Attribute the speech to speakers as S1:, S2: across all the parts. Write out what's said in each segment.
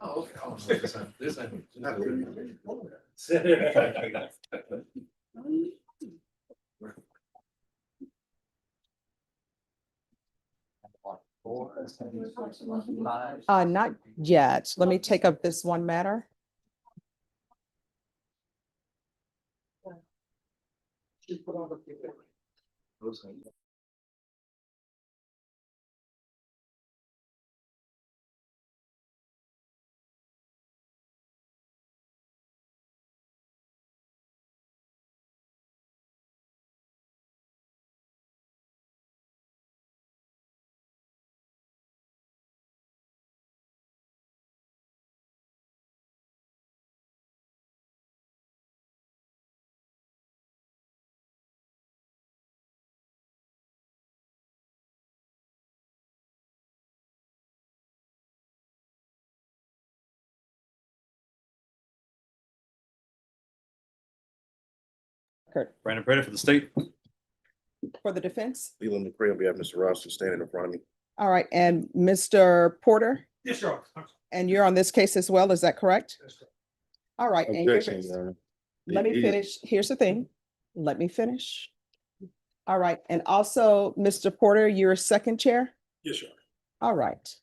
S1: Oh, okay. Oh, so this ain't.
S2: Not yet. Let me take up this one matter.
S1: Brandon Brady for the state.
S2: For the defense.
S3: Leland McCray on behalf of Mr. Ross, who's standing in front of me.
S2: All right, and Mr. Porter,
S1: Yes, sir.
S2: and you're on this case as well, is that correct? All right. and you're-
S3: Objection, Your Honor.
S2: Let me finish. Here's the thing. Let me finish. All right, and also, Mr. Porter, you're a second chair?
S1: Yes, sir.
S2: All right.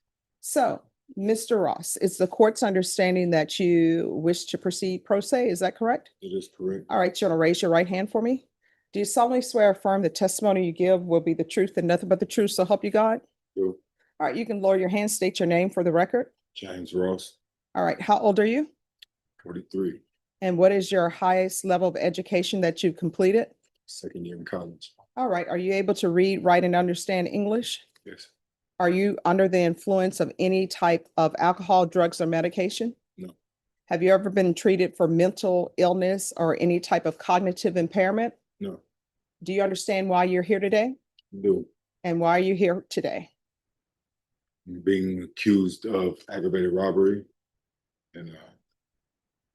S2: So, Mr. Ross, it's the court's understanding that you wish to proceed pro se, is that correct?
S3: It is correct.
S2: All right, you want to raise your right hand for me? Do you solemnly swear or affirm the testimony you give will be the truth and nothing but the truth, so help you God?
S3: Do.
S2: All right, you can lower your hand, state your name for the record.
S3: James Ross,
S2: All right, how old are you?
S3: 43,
S2: And what is your highest level of education that you've completed?
S3: second year in college.
S2: All right, are you able to read, write, and understand English?
S3: Yes.
S2: Are you under the influence of any type of alcohol, drugs, or medication?
S3: No.
S2: Have you ever been treated for mental illness or any type of cognitive impairment?
S3: No.
S2: Do you understand why you're here today?
S3: Do.
S2: And why are you here today?
S3: Being accused of aggravated robbery and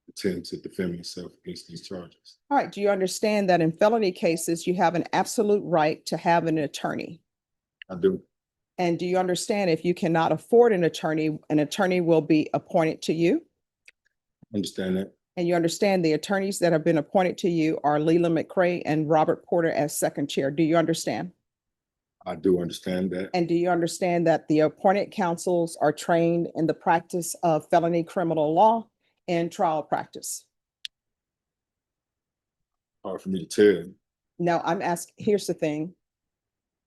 S3: attempting to defend myself against these charges.
S2: All right, do you understand that in felony cases, you have an absolute right to have an attorney?
S3: I do.
S2: And do you understand if you cannot afford an attorney will be appointed to you?
S3: Understand that.
S2: And you understand the attorneys that have been appointed to you are Leland McCray and Robert Porter as second chair. Do you understand?
S3: I do understand that.
S2: And do you understand that the appointed counsels are trained in the practice of felony criminal law and trial practice?
S3: Hard for me to tell.
S2: Now, here's the thing.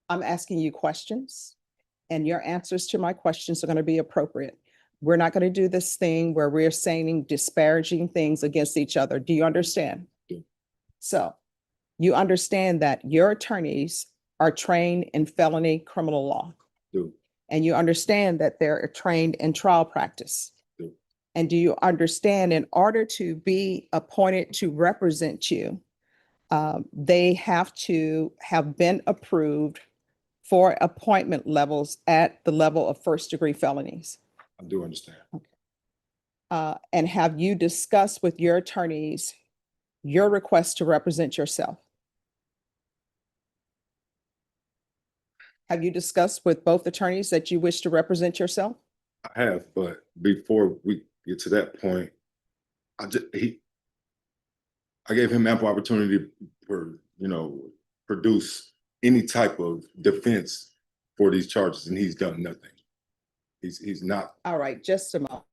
S2: I'm asking you questions, and your answers to my questions are going to be appropriate. We're not going to do this thing where we're saying disparaging things against each other. Do you understand?
S3: Yeah.
S2: So you understand that your attorneys are trained in felony criminal law.
S3: Do.
S2: And you understand that they're trained in trial practice.
S3: Do.
S2: And do you understand in order to be appointed to represent you, they have to have been approved for appointment levels at the level of first degree felonies?
S3: I do understand.
S2: And have you discussed with your attorneys your request to represent yourself? Have you discussed with both attorneys that you wish to represent yourself?
S3: I have, but before we get to that point, I gave him ample opportunity for, produce any type of defense for these charges, and he's done nothing. He's not.
S2: All right, just a moment.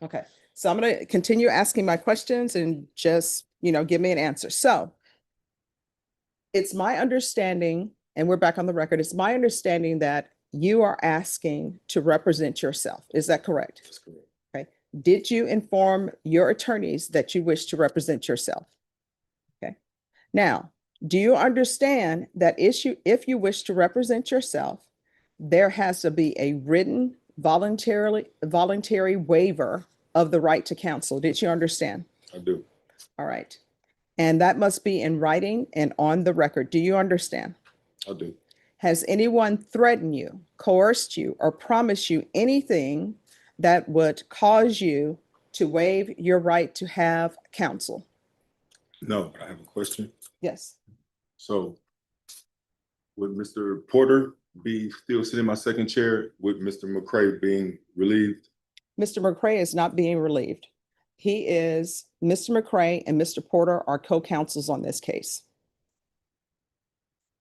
S2: Okay, so I'm going to continue asking my questions and just, give me an answer. So It's my understanding, and we're back on the record, it's my understanding that you are asking to represent yourself. Is that correct?
S3: That's correct.
S2: Okay. Did you inform your attorneys that you wish to represent yourself? Okay. Now, do you understand that if you wish to represent yourself, there has to be a written voluntary waiver of the right to counsel? Did you understand?
S3: I do.
S2: All right. And that must be in writing and on the record. Do you understand?
S3: I do.
S2: Has anyone threatened you, coerced you, or promised you anything that would cause you to waive your right to have counsel?
S3: No, but I have a question.
S2: Yes.
S3: So would Mr. Porter be still sitting in my second chair with Mr. McCray being relieved?
S2: Mr. McCray is not being relieved. Mr. McCray and Mr. Porter are co-counsels on this case.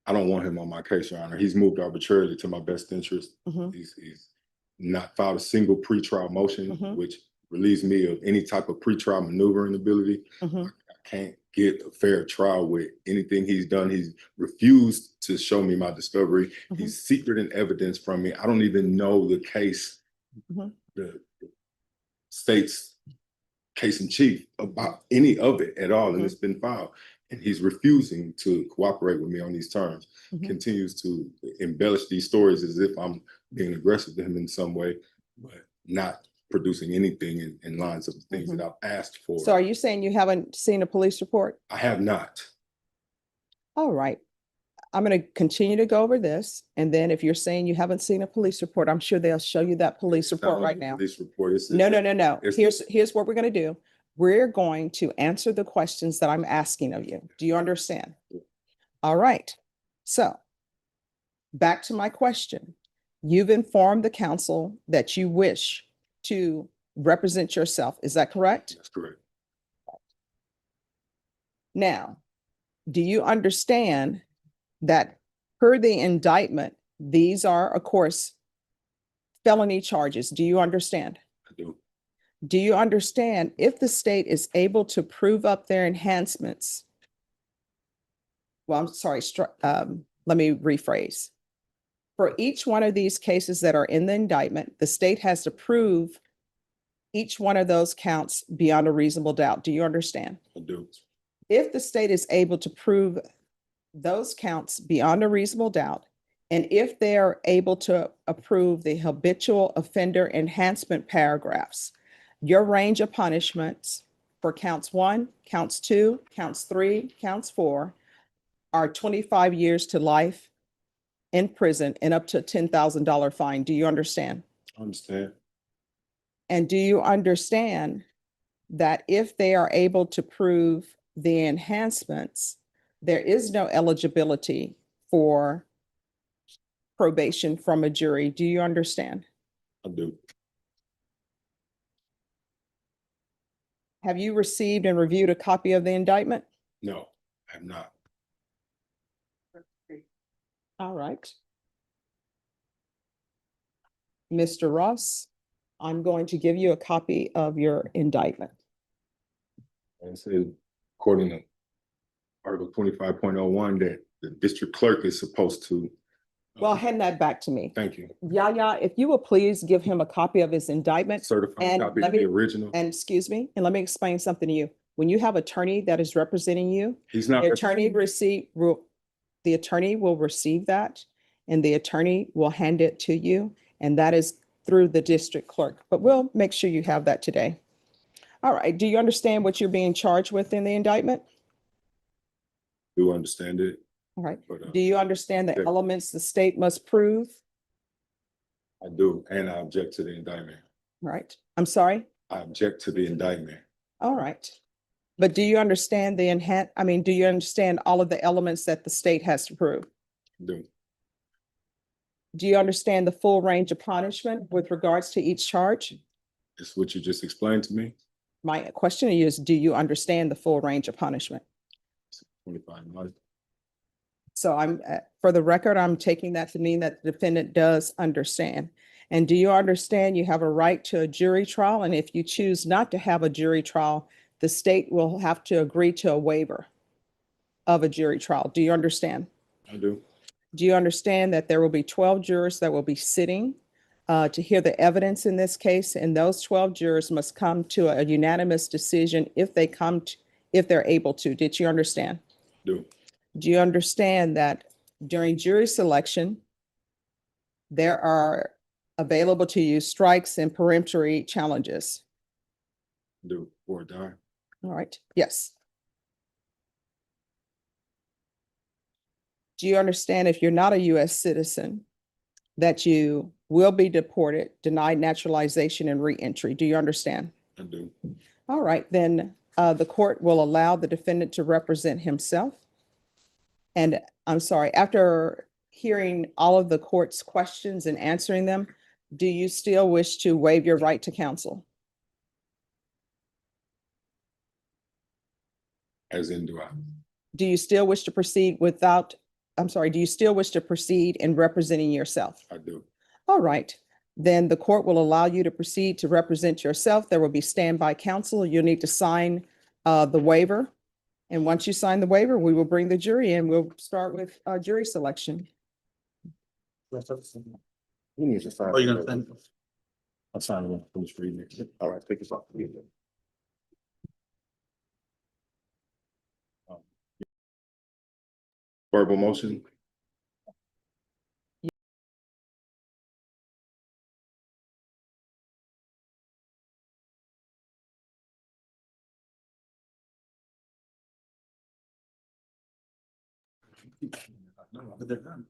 S3: I don't want him on my case, Your Honor. He's moved arbitrarily to my best interest.
S2: Mhm.
S3: He's not filed a single pretrial motion,
S2: Mhm.
S3: which relieves me of any type of pretrial maneuvering ability.
S2: Mhm.
S3: I can't get a fair trial with anything he's done. He's refused to show me my discovery.
S2: Mhm.
S3: He's secreting evidence from me. I don't even know the case,
S2: Mhm.
S3: the state's case in chief about any of it at all, and
S2: Mhm.
S3: it's been filed. And he's refusing to cooperate with me on these terms.
S2: Mhm.
S3: Continues to embellish these stories as if I'm being aggressive to him in some way, but not producing anything in lines of the things that I've asked for.
S2: So are you saying you haven't seen a police report?
S3: I have not.
S2: All right. I'm going to continue to go over this. And then if you're saying you haven't seen a police report, I'm sure they'll show you that police
S3: It's not
S2: report
S3: like
S2: right
S3: a
S2: now.
S3: Police report.
S2: No.
S3: it's-
S2: Here's what we're going to do. We're going to answer the questions that I'm asking of you. Do you understand? All right. So back to my question. You've informed the council that you wish to represent yourself. Is that correct?
S3: That's correct.
S2: Now, do you understand that per the indictment, these are, of course, felony charges? Do you understand?
S3: I do.
S2: Do you understand if the state is able to prove up their enhancements? Well, I'm sorry, let me rephrase. For each one of these cases that are in the indictment, the state has to prove each one of those counts beyond a reasonable doubt. Do you understand?
S3: I do.
S2: If the state is able to prove those counts beyond a reasonable doubt, and if they are able to approve the habitual offender enhancement paragraphs, your range of punishments for counts 1, counts 2, counts 3, counts 4 are 25 years to life in prison and up to a $10,000 fine. Do you understand?
S3: I understand.
S2: And do you understand that if they are able to prove the enhancements, there is no eligibility for probation from a jury? Do you understand?
S3: I do.
S2: Have you received and reviewed a copy of the indictment?
S3: No, I have not.
S2: All right. Mr. Ross, I'm going to give you a copy of your indictment.
S3: And it says, according to Article 25.01, that the district clerk is supposed to.
S2: Well, hand that back to me.
S3: Thank you.
S2: Yaya, if you will please give him a copy of his indictment.
S3: Certified
S2: And
S3: copy
S2: let
S3: of the
S2: me-
S3: original.
S2: And excuse me, and let me explain something to you. When you have attorney that is representing you,
S3: He's not.
S2: the attorney will receive that, and the attorney will hand it to you, and that is through the district clerk. But we'll make sure you have that today. All right, do you understand what you're being charged with in the indictment?
S3: Do understand it.
S2: All right,
S3: But,
S2: do you understand the
S3: yeah.
S2: elements the state must prove?
S3: I do, and I object to the indictment.
S2: All right, I'm sorry?
S3: I object to the indictment.
S2: All right. But do you understand do you understand all of the elements that the state has to prove?
S3: I do.
S2: Do you understand the full range of punishment with regards to each charge?
S3: It's what you just explained to me.
S2: My question to you is, do you understand the full range of punishment?
S3: 25 months.
S2: So for the record, I'm taking that to mean that the defendant does understand. And do you understand you have a right to a jury trial? And if you choose not to have a jury trial, the state will have to agree to a waiver. of a jury trial. Do you understand?
S3: I do.
S2: Do you understand that there will be 12 jurors that will be sitting to hear the evidence in this case? And those 12 jurors must come to a unanimous decision if if they're able to. Did you understand?
S3: Do.
S2: Do you understand that during jury selection, there are available to you strikes and peremptory challenges?
S3: Do. Or die.
S2: All right, yes. Do you understand if you're not a US citizen, that you will be deported, denied naturalization and reentry? Do you understand?
S3: I do.
S2: All right, then the court will allow the defendant to represent himself. And I'm sorry, after hearing all of the court's questions and answering them, do you still wish to waive your right to counsel?
S3: As in, do I?
S2: Do you still wish to proceed do you still wish to proceed in representing yourself?
S3: I do.
S2: All right, then the court will allow you to proceed to represent yourself. There will be standby counsel. You'll need to sign the waiver. And once you sign the waiver, we will bring the jury in. We'll start with jury selection.
S3: He needs to sign.
S1: Oh, you're gonna send? I'll sign it. Finish reading it.
S3: All right, take this off. Verbal motion.
S1: No, but they're done.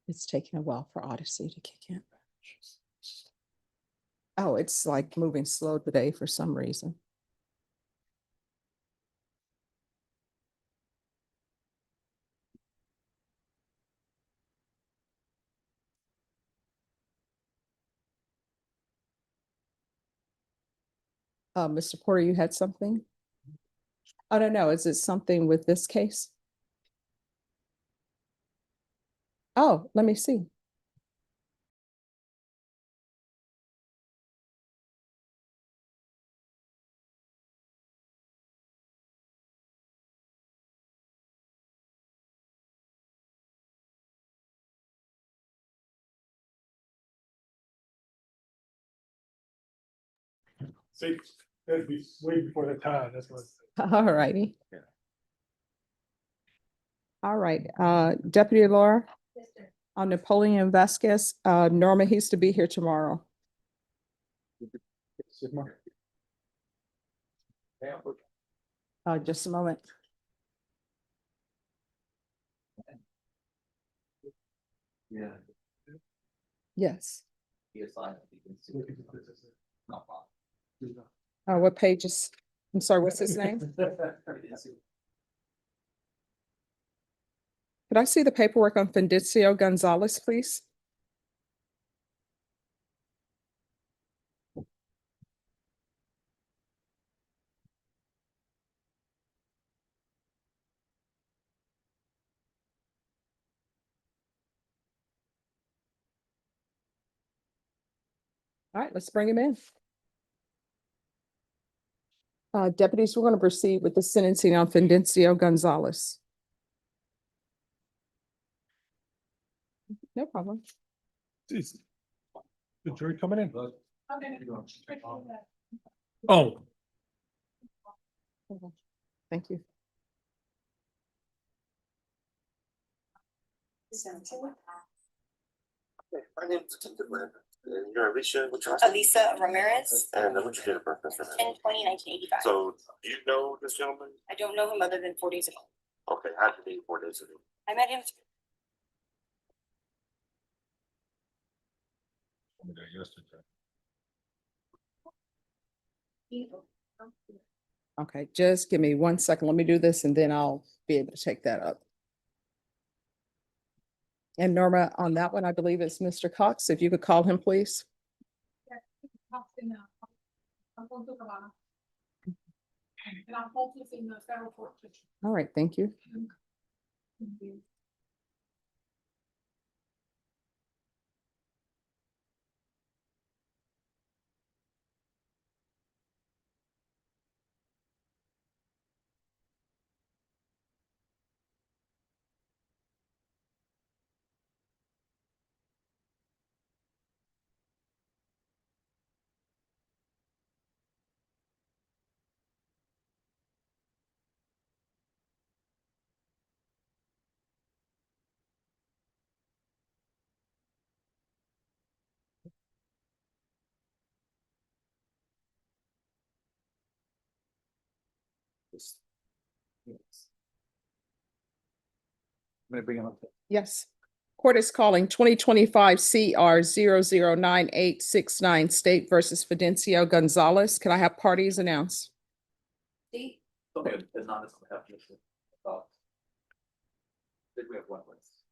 S2: It's taking a while for Odyssey to kick in. Oh, it's like moving slow today for some reason. Mr. Porter, you had something? I don't know. Is it something with this case? Oh, let me see.
S4: See, that'd be way before the time, that's what.
S2: All righty.
S1: Yeah.
S2: All right, Deputy Laura? Napoleon Vasquez, Norma, he's to be here tomorrow. Just a moment.
S1: Yeah.
S2: Yes. What pages? I'm sorry, what's his name? Could I see the paperwork on Findicio Gonzalez, please? All right, let's bring him in. Deputies, we're going to proceed with the sentencing on Findicio Gonzalez. No problem.
S4: Jeez. The jury coming in. Oh.
S2: Thank you.
S5: My name is Detective Brandon, and you're Alicia, what's your last name?
S6: Elisa Ramirez,
S5: And what's your date of birth, Mr. Ramirez?
S6: 10/20/1985.
S5: So, do you know this gentleman?
S6: I don't know him other than 4 days ago.
S5: Okay, how did you meet 4 days ago?
S6: I met him.
S2: Okay, just give me 1 second. Let me do this and then I'll be able to take that up. And Norma, on that one, I believe it's Mr. Cox. If you could call him, please. All right, thank you.
S1: I'm gonna bring him up.
S2: Yes. Court is calling 2025 CR 009869 State versus Fidencio Gonzalez. Can I have parties announced?
S6: See?
S1: Okay, it's not this one, have this one. Think we have one list.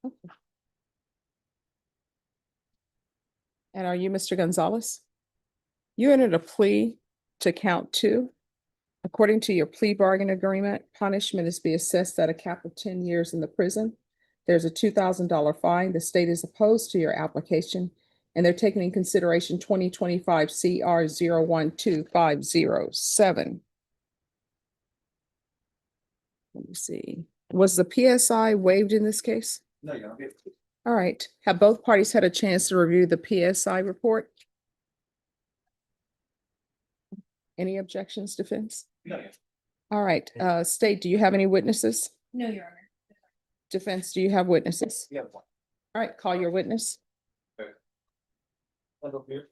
S2: And are you Mr. Gonzalez? You entered a plea to count 2. According to your plea bargain agreement, punishment is to be assessed at a cap of 10 years in the prison. There's a $2,000 fine. The state is opposed to your application, and they're taking in consideration 2025 CR 012507. Let me see. Was the PSI waived in this case?
S1: No, you're not.
S2: All right. Have both parties had a chance to review the PSI report? Any objections, defense?
S1: No,
S2: All right, state, do you have any witnesses?
S6: No, Your Honor.
S2: Defense, do you have witnesses?
S1: you have one.
S2: All right, call your witness.
S1: One over here.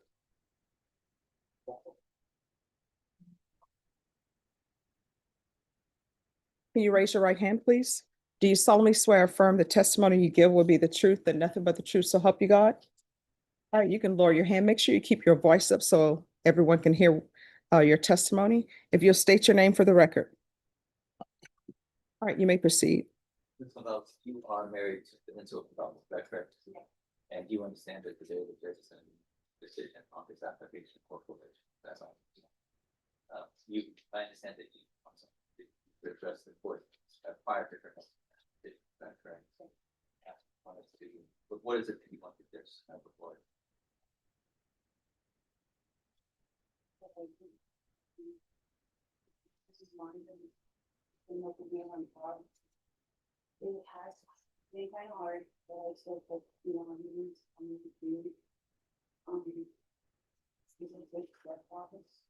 S2: Can you raise your right hand, please? Do you solemnly swear or affirm the testimony you give will be the truth and nothing but the truth, so help you God? All right, you can lower your hand. Make sure you keep your voice up so everyone can hear your testimony. If you'll state your name for the record. All right, you may proceed.
S1: Ms. Gonzalez, you are married to Peninsula Development, is that correct? And you understand that today the judge is in decision on this application for probation, that's all. I understand that you want to address the court prior to her. Is that correct? But what is it that you want to do before?
S6: This is mine. It has been kind of hard, but I still put, I'm in the community. It's a good clerk office.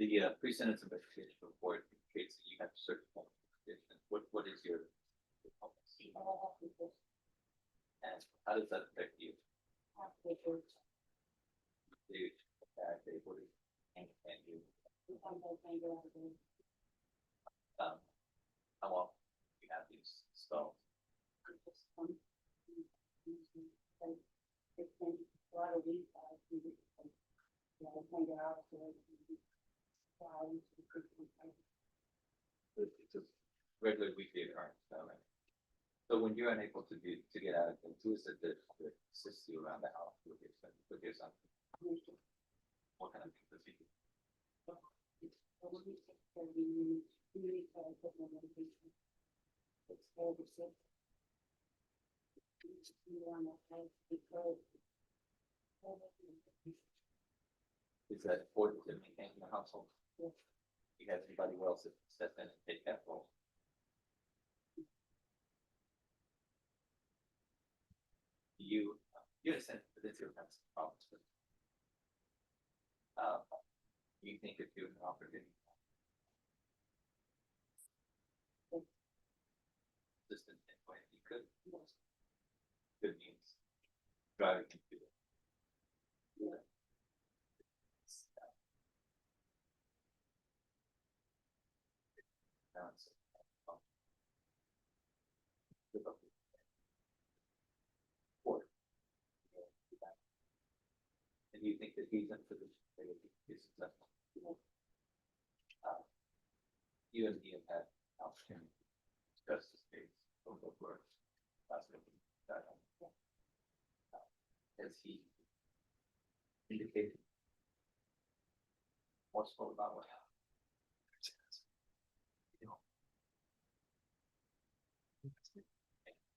S1: The pre-sentence investigation report indicates that you have certain form of condition. What is your? And how does that affect you? And you, how often do you have these stalls? It's a regular weekly occurrence, right? So when you're unable to get out of things, who is it that assists you around the house with your son? What kind of things does he do? Is that important to maintain the household? You have anybody else that step in and take that role? You understand that this year has problems with. You think if you an opportunity. Assistant in way you could. Good means driving into it. And you think that he's in a position to be successful? You and he have had opportunity to discuss this case over for last week. Has he indicated what's going about what happened?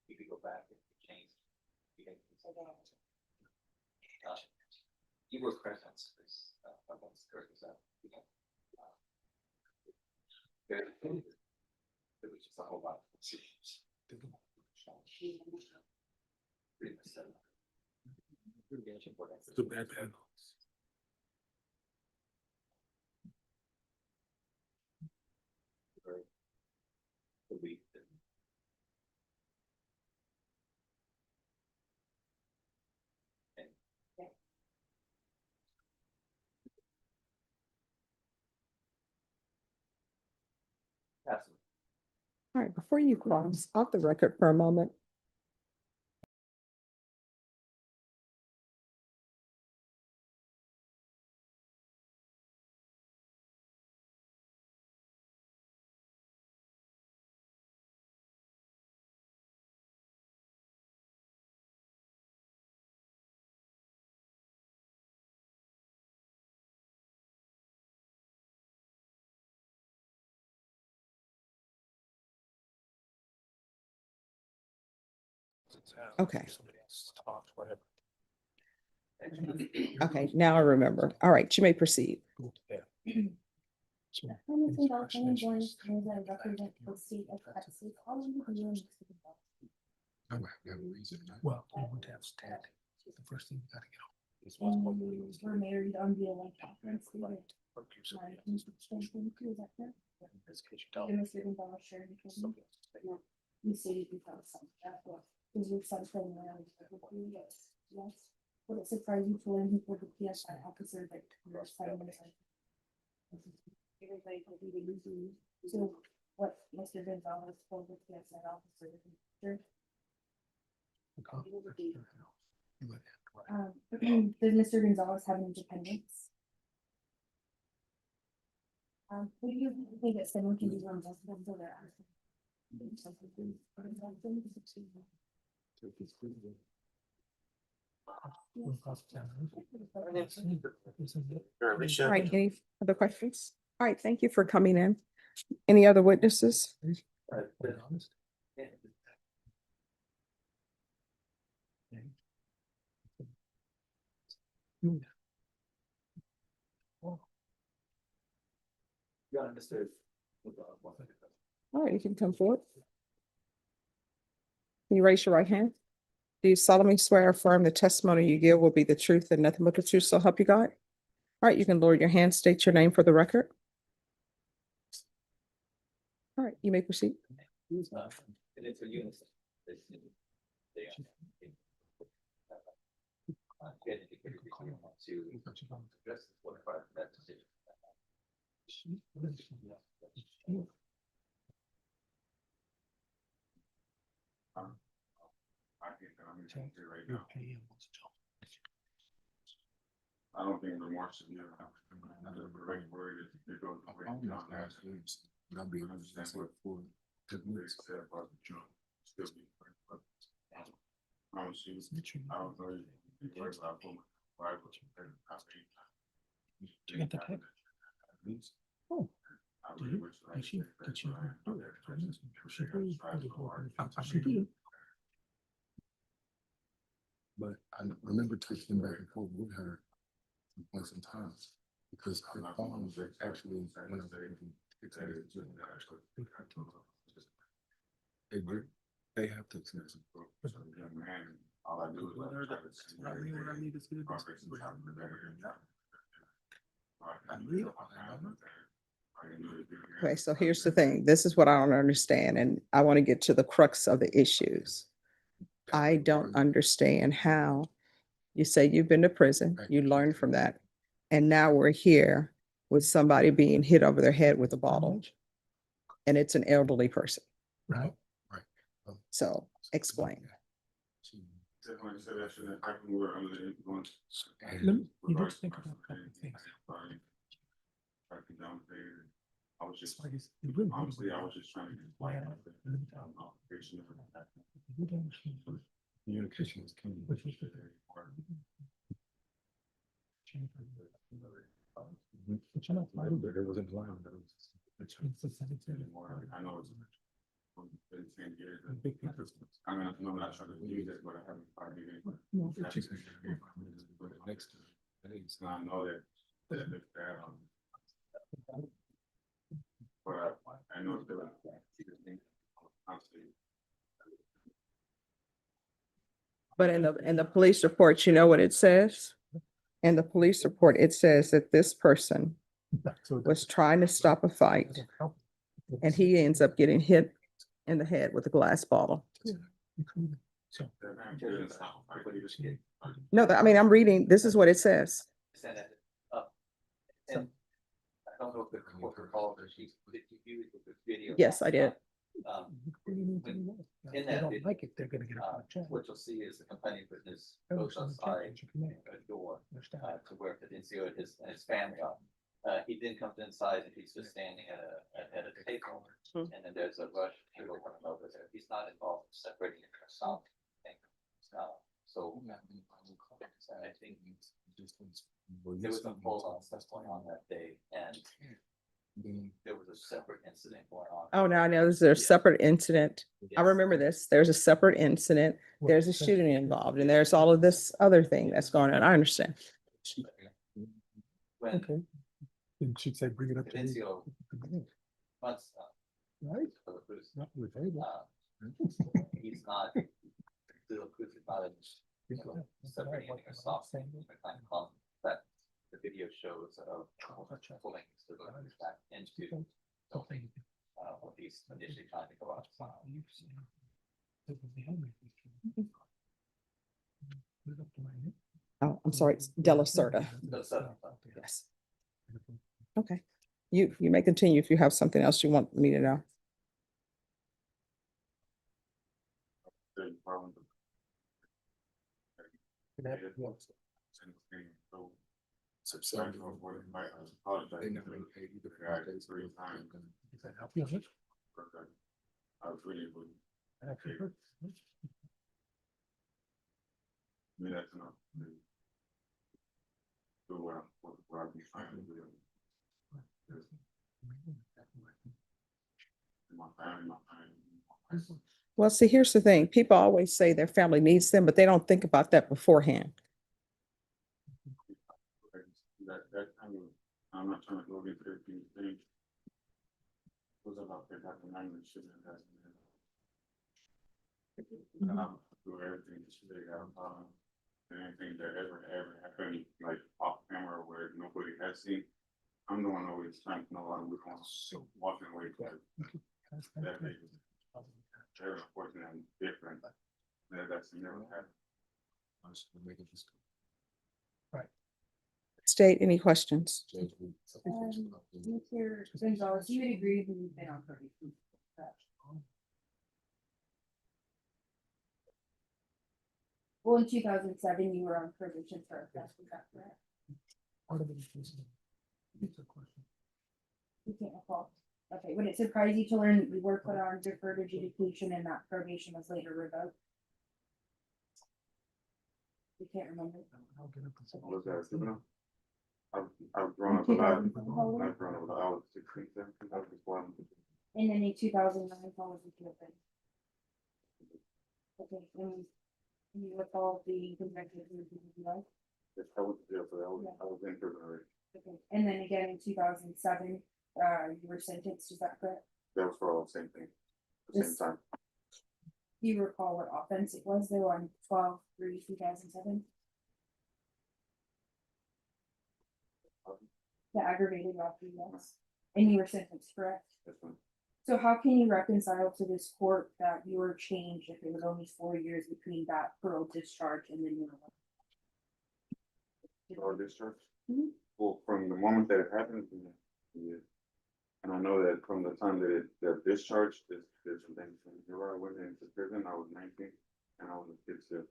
S1: You could go back and change. You were present this once Kurt was out. It was just a whole lot of decisions. Pretty much set up.
S3: It's a bad bad.
S1: The week that absolutely.
S2: All right, before you cross off the record for a moment. Okay. Okay, now I remember. All right, you may proceed.
S7: Hamilton Dolphin joins as I represent the seat of Texas.
S4: Well, you want to have standing. The first thing you gotta get on.
S7: We're married on the 11th conference.
S4: In this case, you don't.
S7: We see because some that was because we've said from around. Yes, yes. Would it surprise you to learn who the PSI officer that. So what Mr. Gonzalez told the PSI officer. Does Mr. Gonzalez have any dependents? What do you think that someone can do on both of them?
S5: Your Alicia.
S2: All right, any other questions? All right, thank you for coming in. Any other witnesses?
S1: You got Mr.
S2: All right, you can come forward. Can you raise your right hand? Do you solemnly swear or affirm the testimony you give will be the truth and nothing but the truth, so help you God? All right, you can lower your hand, state your name for the record. All right, you may proceed.
S1: And it's a unison. To address what part of that decision.
S3: I don't think remorse is never. The right word is they go the way down last weeks. But I'm being understand what for. Because we said about the jump. Still be. I don't see. I don't know. You worry about for my Bible.
S4: You got the tape? Oh. She did.
S3: But I remember texting back and forth with her once in times because her phone was actually when I was they have text messages. All I do
S2: Okay, so here's the thing. This is what I don't understand, and I want to get to the crux of the issues. I don't understand how you say you've been to prison, you learned from that, and now we're here with somebody being hit over their head with a bottle, and it's an elderly person.
S4: Right.
S2: So explain.
S4: You just think about a couple of things.
S3: I was just,
S4: Like it's- it really-
S3: honestly, I was just trying to get. Communication is key.
S4: Which is the- But you're not fighting.
S3: But it wasn't blind. But it was.
S4: It's the sanitary.
S3: I know it's. Been 10 years.
S4: Big people.
S3: I mean, I'm not trying to use it, but I haven't fired it.
S4: No,
S3: But
S4: it's-
S3: next time, so I know that. But I know that.
S2: But in the police report, you know what it says? In the police report, it says that this person
S4: So
S2: was trying to stop a fight and he ends up getting hit in the head with a glass bottle.
S4: So.
S2: No, I mean, I'm reading, this is what it says.
S1: Send it up. And I don't know if the court recalls or she's, did you view the video?
S2: Yes, I did.
S1: In
S4: They
S1: that
S4: don't
S1: video,
S4: like it, they're gonna get a check.
S1: what you'll see is the complaining witness goes outside a door to where the NCO and his family are. He then comes inside and he's just standing at a table.
S2: Hmm.
S1: And then there's a rush to go run over there. He's not involved in separating it from something. So I think there was a full on stuff going on that day and there was a separate incident going on.
S2: Oh, now I know there's a separate incident. I remember this. There's a separate incident. There's a shooting involved and there's all of this other thing that's going on. I understand.
S1: When
S4: Okay. And she'd say, bring it up
S1: the
S4: to me.
S1: NCO months,
S4: Right?
S1: for the Cruz,
S4: Not with table.
S1: he's not, the Cruz is not separating it or something. But the video shows of pulling the Cruz back into what he's initially trying to go outside.
S2: Oh, I'm sorry, it's Della Certa. Yes. Okay. You may continue if you have something else you want me to know.
S3: Single thing, so. Subscribe to what it might, I apologize.
S4: They never paid you the
S3: Yeah, I did 3 times.
S4: Does that help you?
S3: Okay. I was really,
S4: Actually, hurt.
S3: I mean, that's enough. Do what I've been trying to do. My family.
S2: Well, see, here's the thing. People always say their family needs them, but they don't think about that beforehand.
S3: That kind of, I'm not trying to go against everything you think. Was about that happened, I shouldn't have happened. Do everything to figure out, anything that ever happened, like off camera where nobody has seen. I'm the one always trying to know why we're going so walking away from that big. Very important and different. That's never happened.
S2: State any questions?
S7: Mr. Gonzalez, you would agree that you've been on probation? Correct. Well, in 2007, you were on probation for a theft, is that correct?
S4: Part of it is. It's a question.
S7: You can't recall. Okay, would it surprise you to learn that you were put on deferred adjudication and that probation was later revoked? You can't remember?
S4: I'll get up and-
S3: Was that juvenile? I've grown up a lot. I've grown up a lot. I was 16, 17, I was just one.
S7: And then in 2009, how was it given? Okay, and you recall the convicted in your life?
S3: I was in jail, so I was in prison already.
S7: Okay, and then again in 2007, you were sentenced, is that correct?
S3: That was for all the same thing, at the same
S7: This-
S3: time.
S7: Do you recall what offense it was though on 12/3/2007? The aggravated robbery, yes. And you were sentenced, correct?
S3: That's one.
S7: So how can you reconcile to this court that you were changed if it was only 4 years between that parole discharge and then your?
S3: Or discharge?
S7: Mhm.
S3: Well, from the moment that it happened, yeah. And I know that from the time that that discharged, there's some things. Whenever I went into prison, I was 19 and I was a kid still.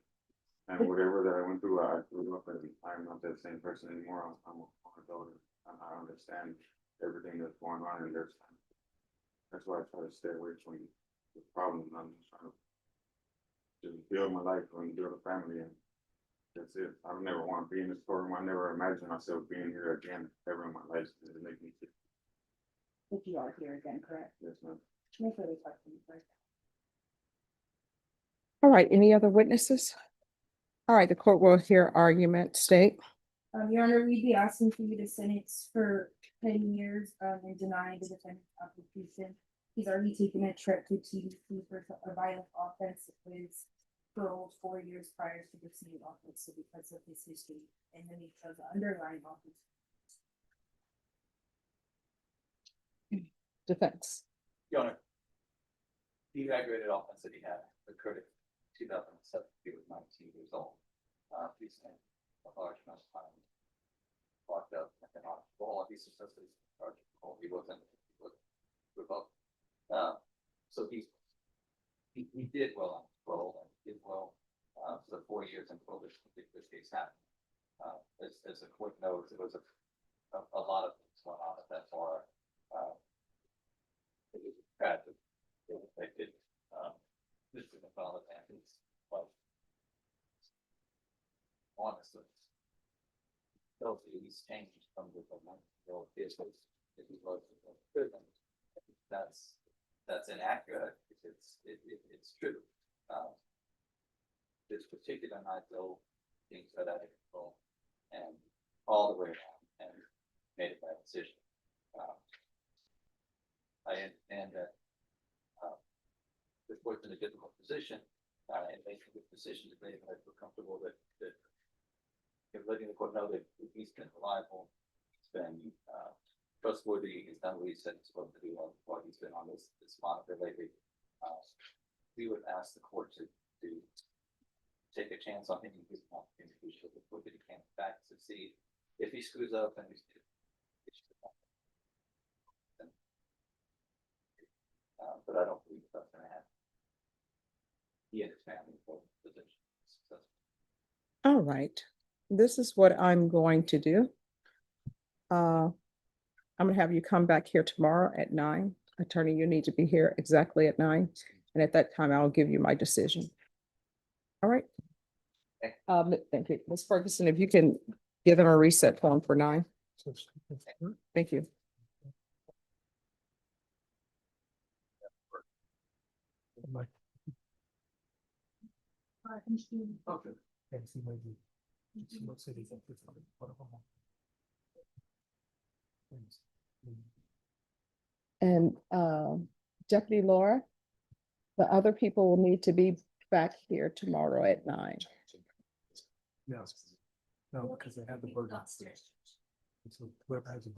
S3: And whatever that I went through, I grew up and I'm not that same person anymore. I'm a adult. I understand everything that's going on and that's why I try to stay away from the problems. I'm just trying to just build my life and build a family, and that's it. I don't never want to be in this program. I never imagined myself being here again ever in my life. It makes me sick.
S7: If you are here again, correct?
S3: Yes, ma'am.
S7: No further questions, right?
S2: All right, any other witnesses? All right, the court will hear argument. State.
S7: Your Honor, we'd be asking for you to sentence for 10 years, and deny the defendant's application. He's already taken a trip to TDC for a violent offense, was paroled 4 years prior to the same offense, so because of his history, and then he chose the underlying offense.
S2: Defense.
S1: Your Honor, the aggravated offense that he had occurred in 2007. He was 19 years old. He spent a large amount of time locked up and on parole. He's successfully charged with parole. He was revoked. So he did well on parole and did well for the 4 years in parole this case happened. As the court knows, there was a lot of things going on at that bar. It was tragic. It affected Mr. McDonald and his wife. Honestly, he's changed from the 19-year-old kid that he was in prison. That's inaccurate. It's true. This particular night though, things got out of control and all the way around and made a bad decision. I understand that the court's in a difficult position and making good decisions if they feel comfortable that letting the court know that he's been reliable, he's been trustworthy, he's done what he said he's supposed to do while he's been on this monitor lately. We would ask the court to take a chance on him and give him an opportunity to show the court that he can in fact succeed. If he screws up and but I don't believe that's going to happen. He and his family will position successful.
S2: All right, this is what I'm going to do. I'm gonna have you come back here tomorrow at 9. Attorney, you need to be here exactly at 9. And at that time, I'll give you my decision. All right. Thank you. Ms. Ferguson, if you can give them a reset form for 9. Thank you.
S4: Okay. And see maybe. See what cities up with what of them.
S2: And Deputy Laura, the other people will need to be back here tomorrow at 9.
S4: No, no, because they have the burden. So whoever has a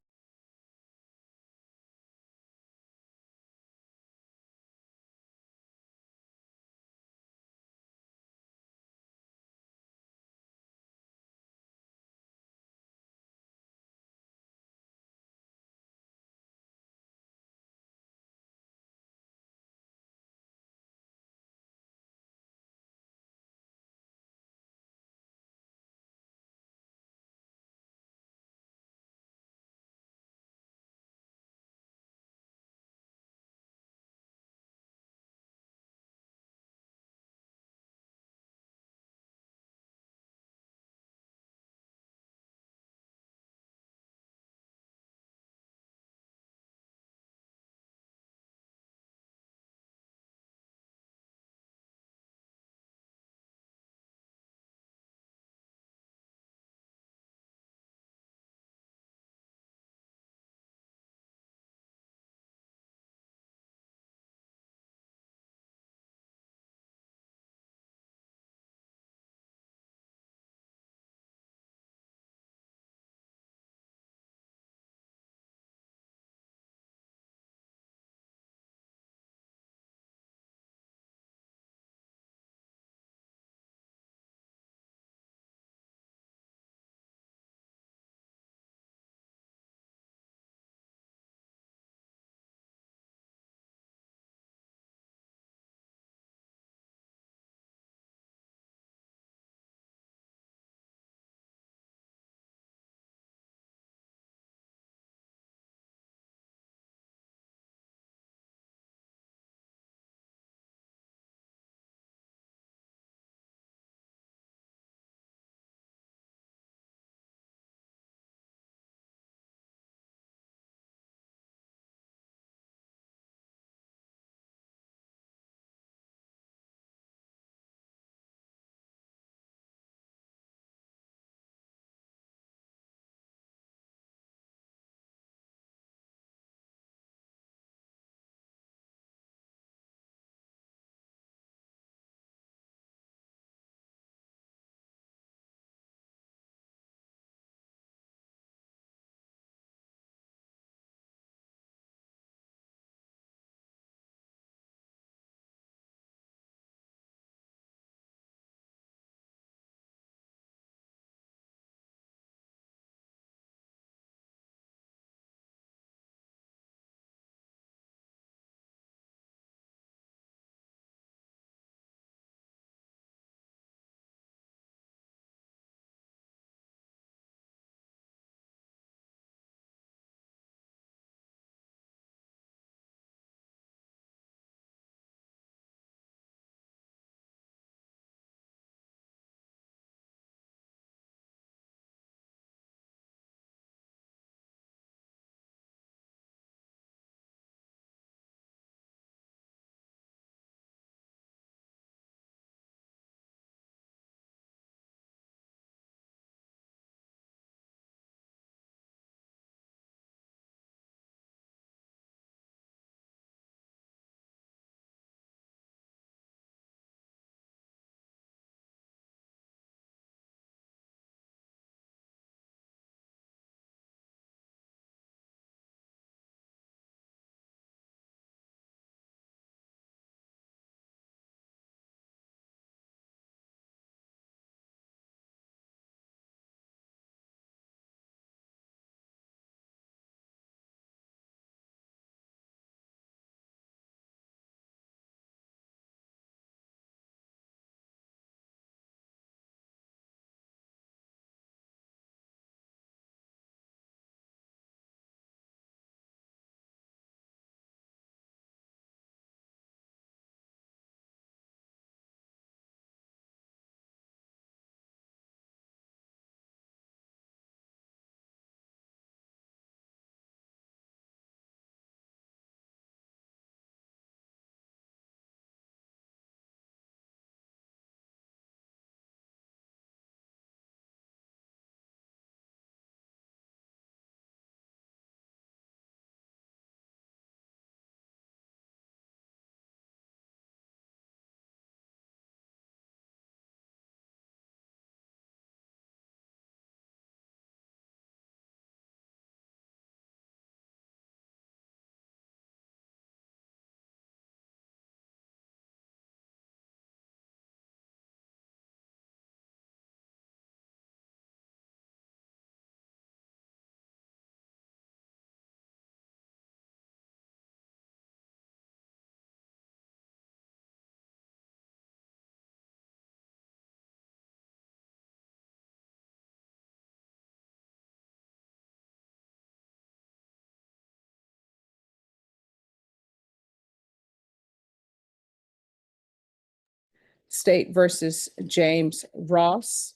S2: State versus James Ross.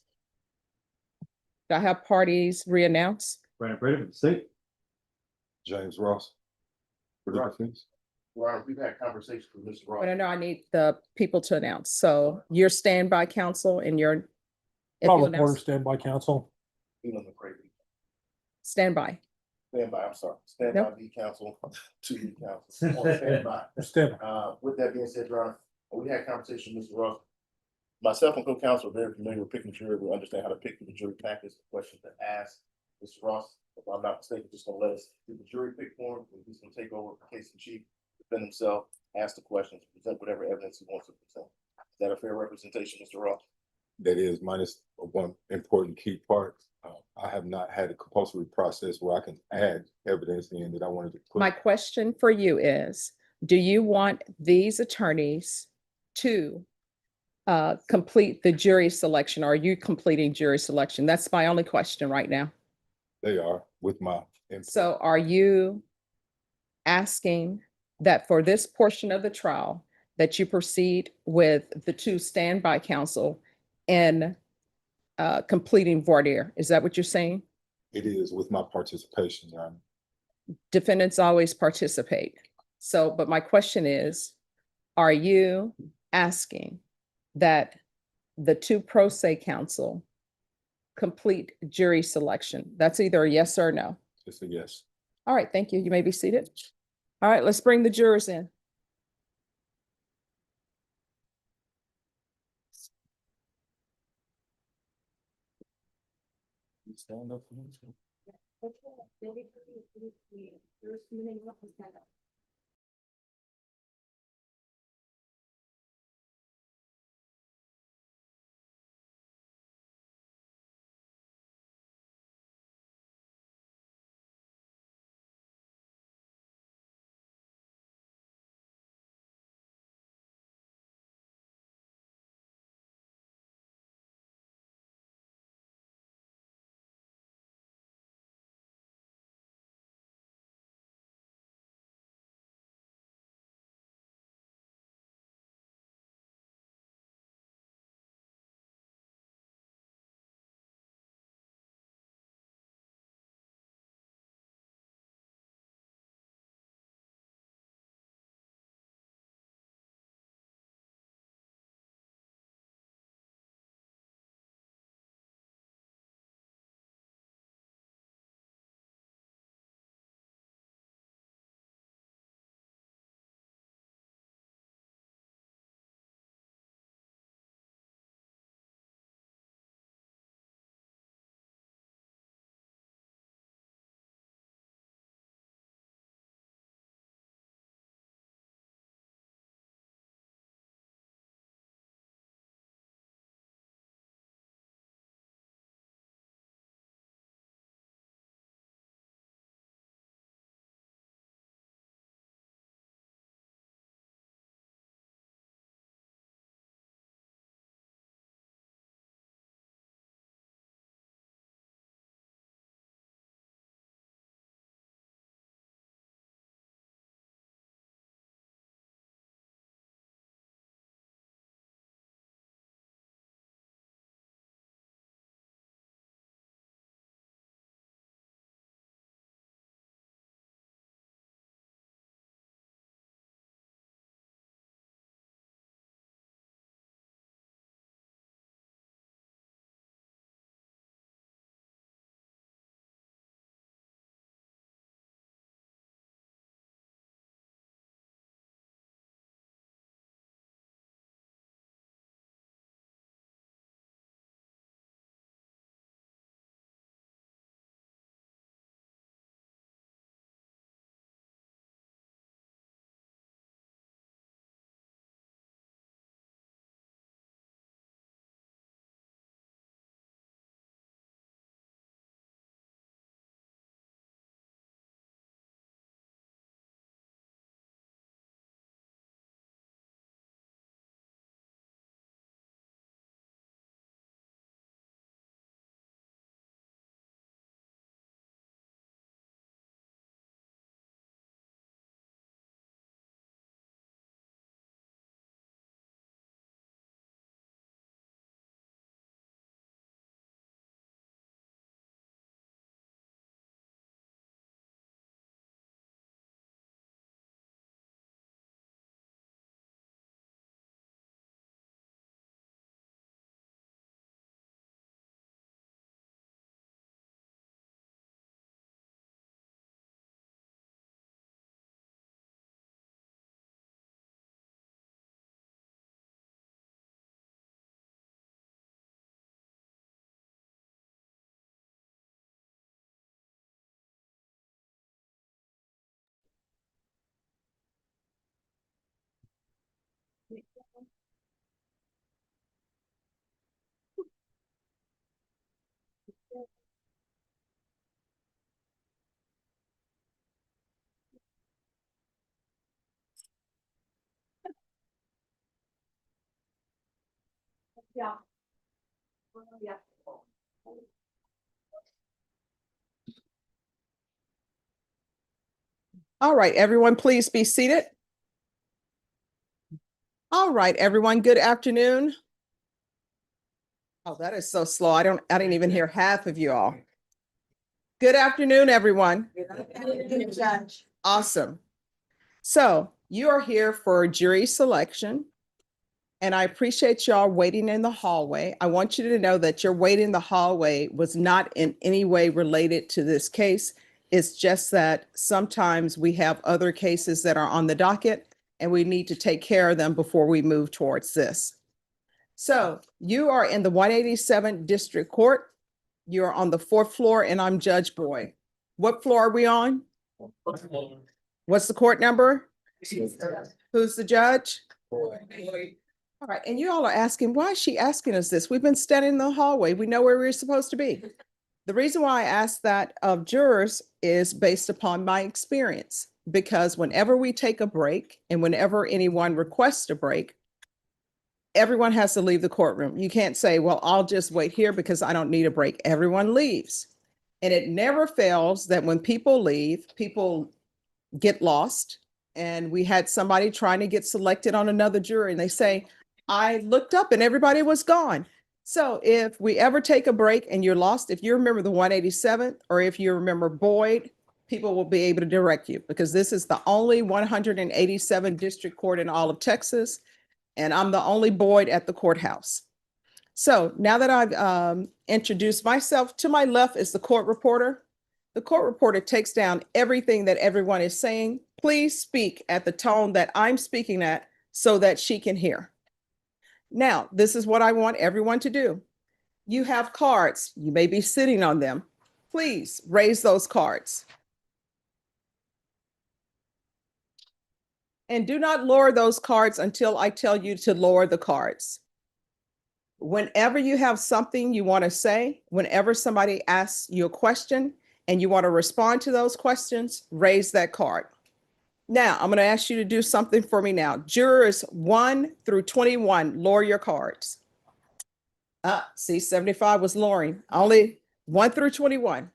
S2: Do I have parties re-announce?
S8: Brandon Brady from the state.
S3: James Ross. For the defense.
S5: Ron, we've had conversations with Mr. Ross.
S2: But I know I need the people to announce. So you're standby counsel and you're. if
S4: Paul
S2: you
S4: Reporter,
S2: announce,
S4: standby counsel.
S5: Feeling the crazy.
S2: standby.
S5: Standby, I'm sorry. Standby be counsel, to be counsel. Standby.
S4: Standby.
S5: With that being said, Ron, we had conversation with Mr. Ross. Myself and co-counsel are very familiar with picking the jury. We understand how to pick the jury package, the questions to ask. Mr. Ross, if I'm not mistaken, just gonna let us do the jury pick for him. He's gonna take over the case in chief, defend himself, ask the questions, present whatever evidence he wants to present. Is that a fair representation, Mr. Ross?
S3: That is minus one important key part. I have not had a compulsory process where I can add evidence in that I wanted to put.
S2: My question for you is, do you want these attorneys to complete the jury selection? Or are you completing jury selection? That's my only question right now.
S3: They are with my input.
S2: So are you asking that for this portion of the trial, that you proceed with the two standby counsel in completing voir dire? Is that what you're saying?
S3: It is with my participation, Your Honor.
S2: Defendants always participate. So, but my question is, are you asking that the two pro se counsel complete jury selection? That's either a yes or a no.
S3: It's a yes.
S2: All right, thank you. You may be seated. All right, let's bring the jurors in.
S3: Stand up for me.
S6: Yeah. Yeah.
S2: All right, everyone, please be seated. All right, everyone, good afternoon. Oh, that is so slow. I didn't even hear half of you all. Good afternoon, everyone. Awesome. So you are here for jury selection. And I appreciate y'all waiting in the hallway. I want you to know that your wait in the hallway was not in any way related to this case. It's just that sometimes we have other cases that are on the docket and we need to take care of them before we move towards this. So you are in the 187th District Court. You're on the 4th floor and I'm Judge Boyd. What floor are we on? What's the court number? Who's the judge? All right, and you all are asking, why is she asking us this? We've been standing in the hallway. We know where we're supposed to be. The reason why I ask that of jurors is based upon my experience, because whenever we take a break and whenever anyone requests a break, everyone has to leave the courtroom. You can't say, well, I'll just wait here because I don't need a break. Everyone leaves. And it never fails that when people leave, people get lost. And we had somebody trying to get selected on another jury and they say, I looked up and everybody was gone. So if we ever take a break and you're lost, if you remember the 187th or if you remember Boyd, people will be able to direct you because this is the only 187 district court in all of Texas. And I'm the only Boyd at the courthouse. So now that I've introduced myself, to my left is the court reporter. The court reporter takes down everything that everyone is saying. Please speak at the tone that I'm speaking at so that she can hear. Now, this is what I want everyone to do. You have cards. You may be sitting on them. Please raise those cards. And do not lower those cards until I tell you to lower the cards. Whenever you have something you want to say, whenever somebody asks you a question and you want to respond to those questions, raise that card. Now, I'm going to ask you to do something for me now. Jurors 1 through 21, lower your cards. See, 75 was lowering. Only 1 through 21.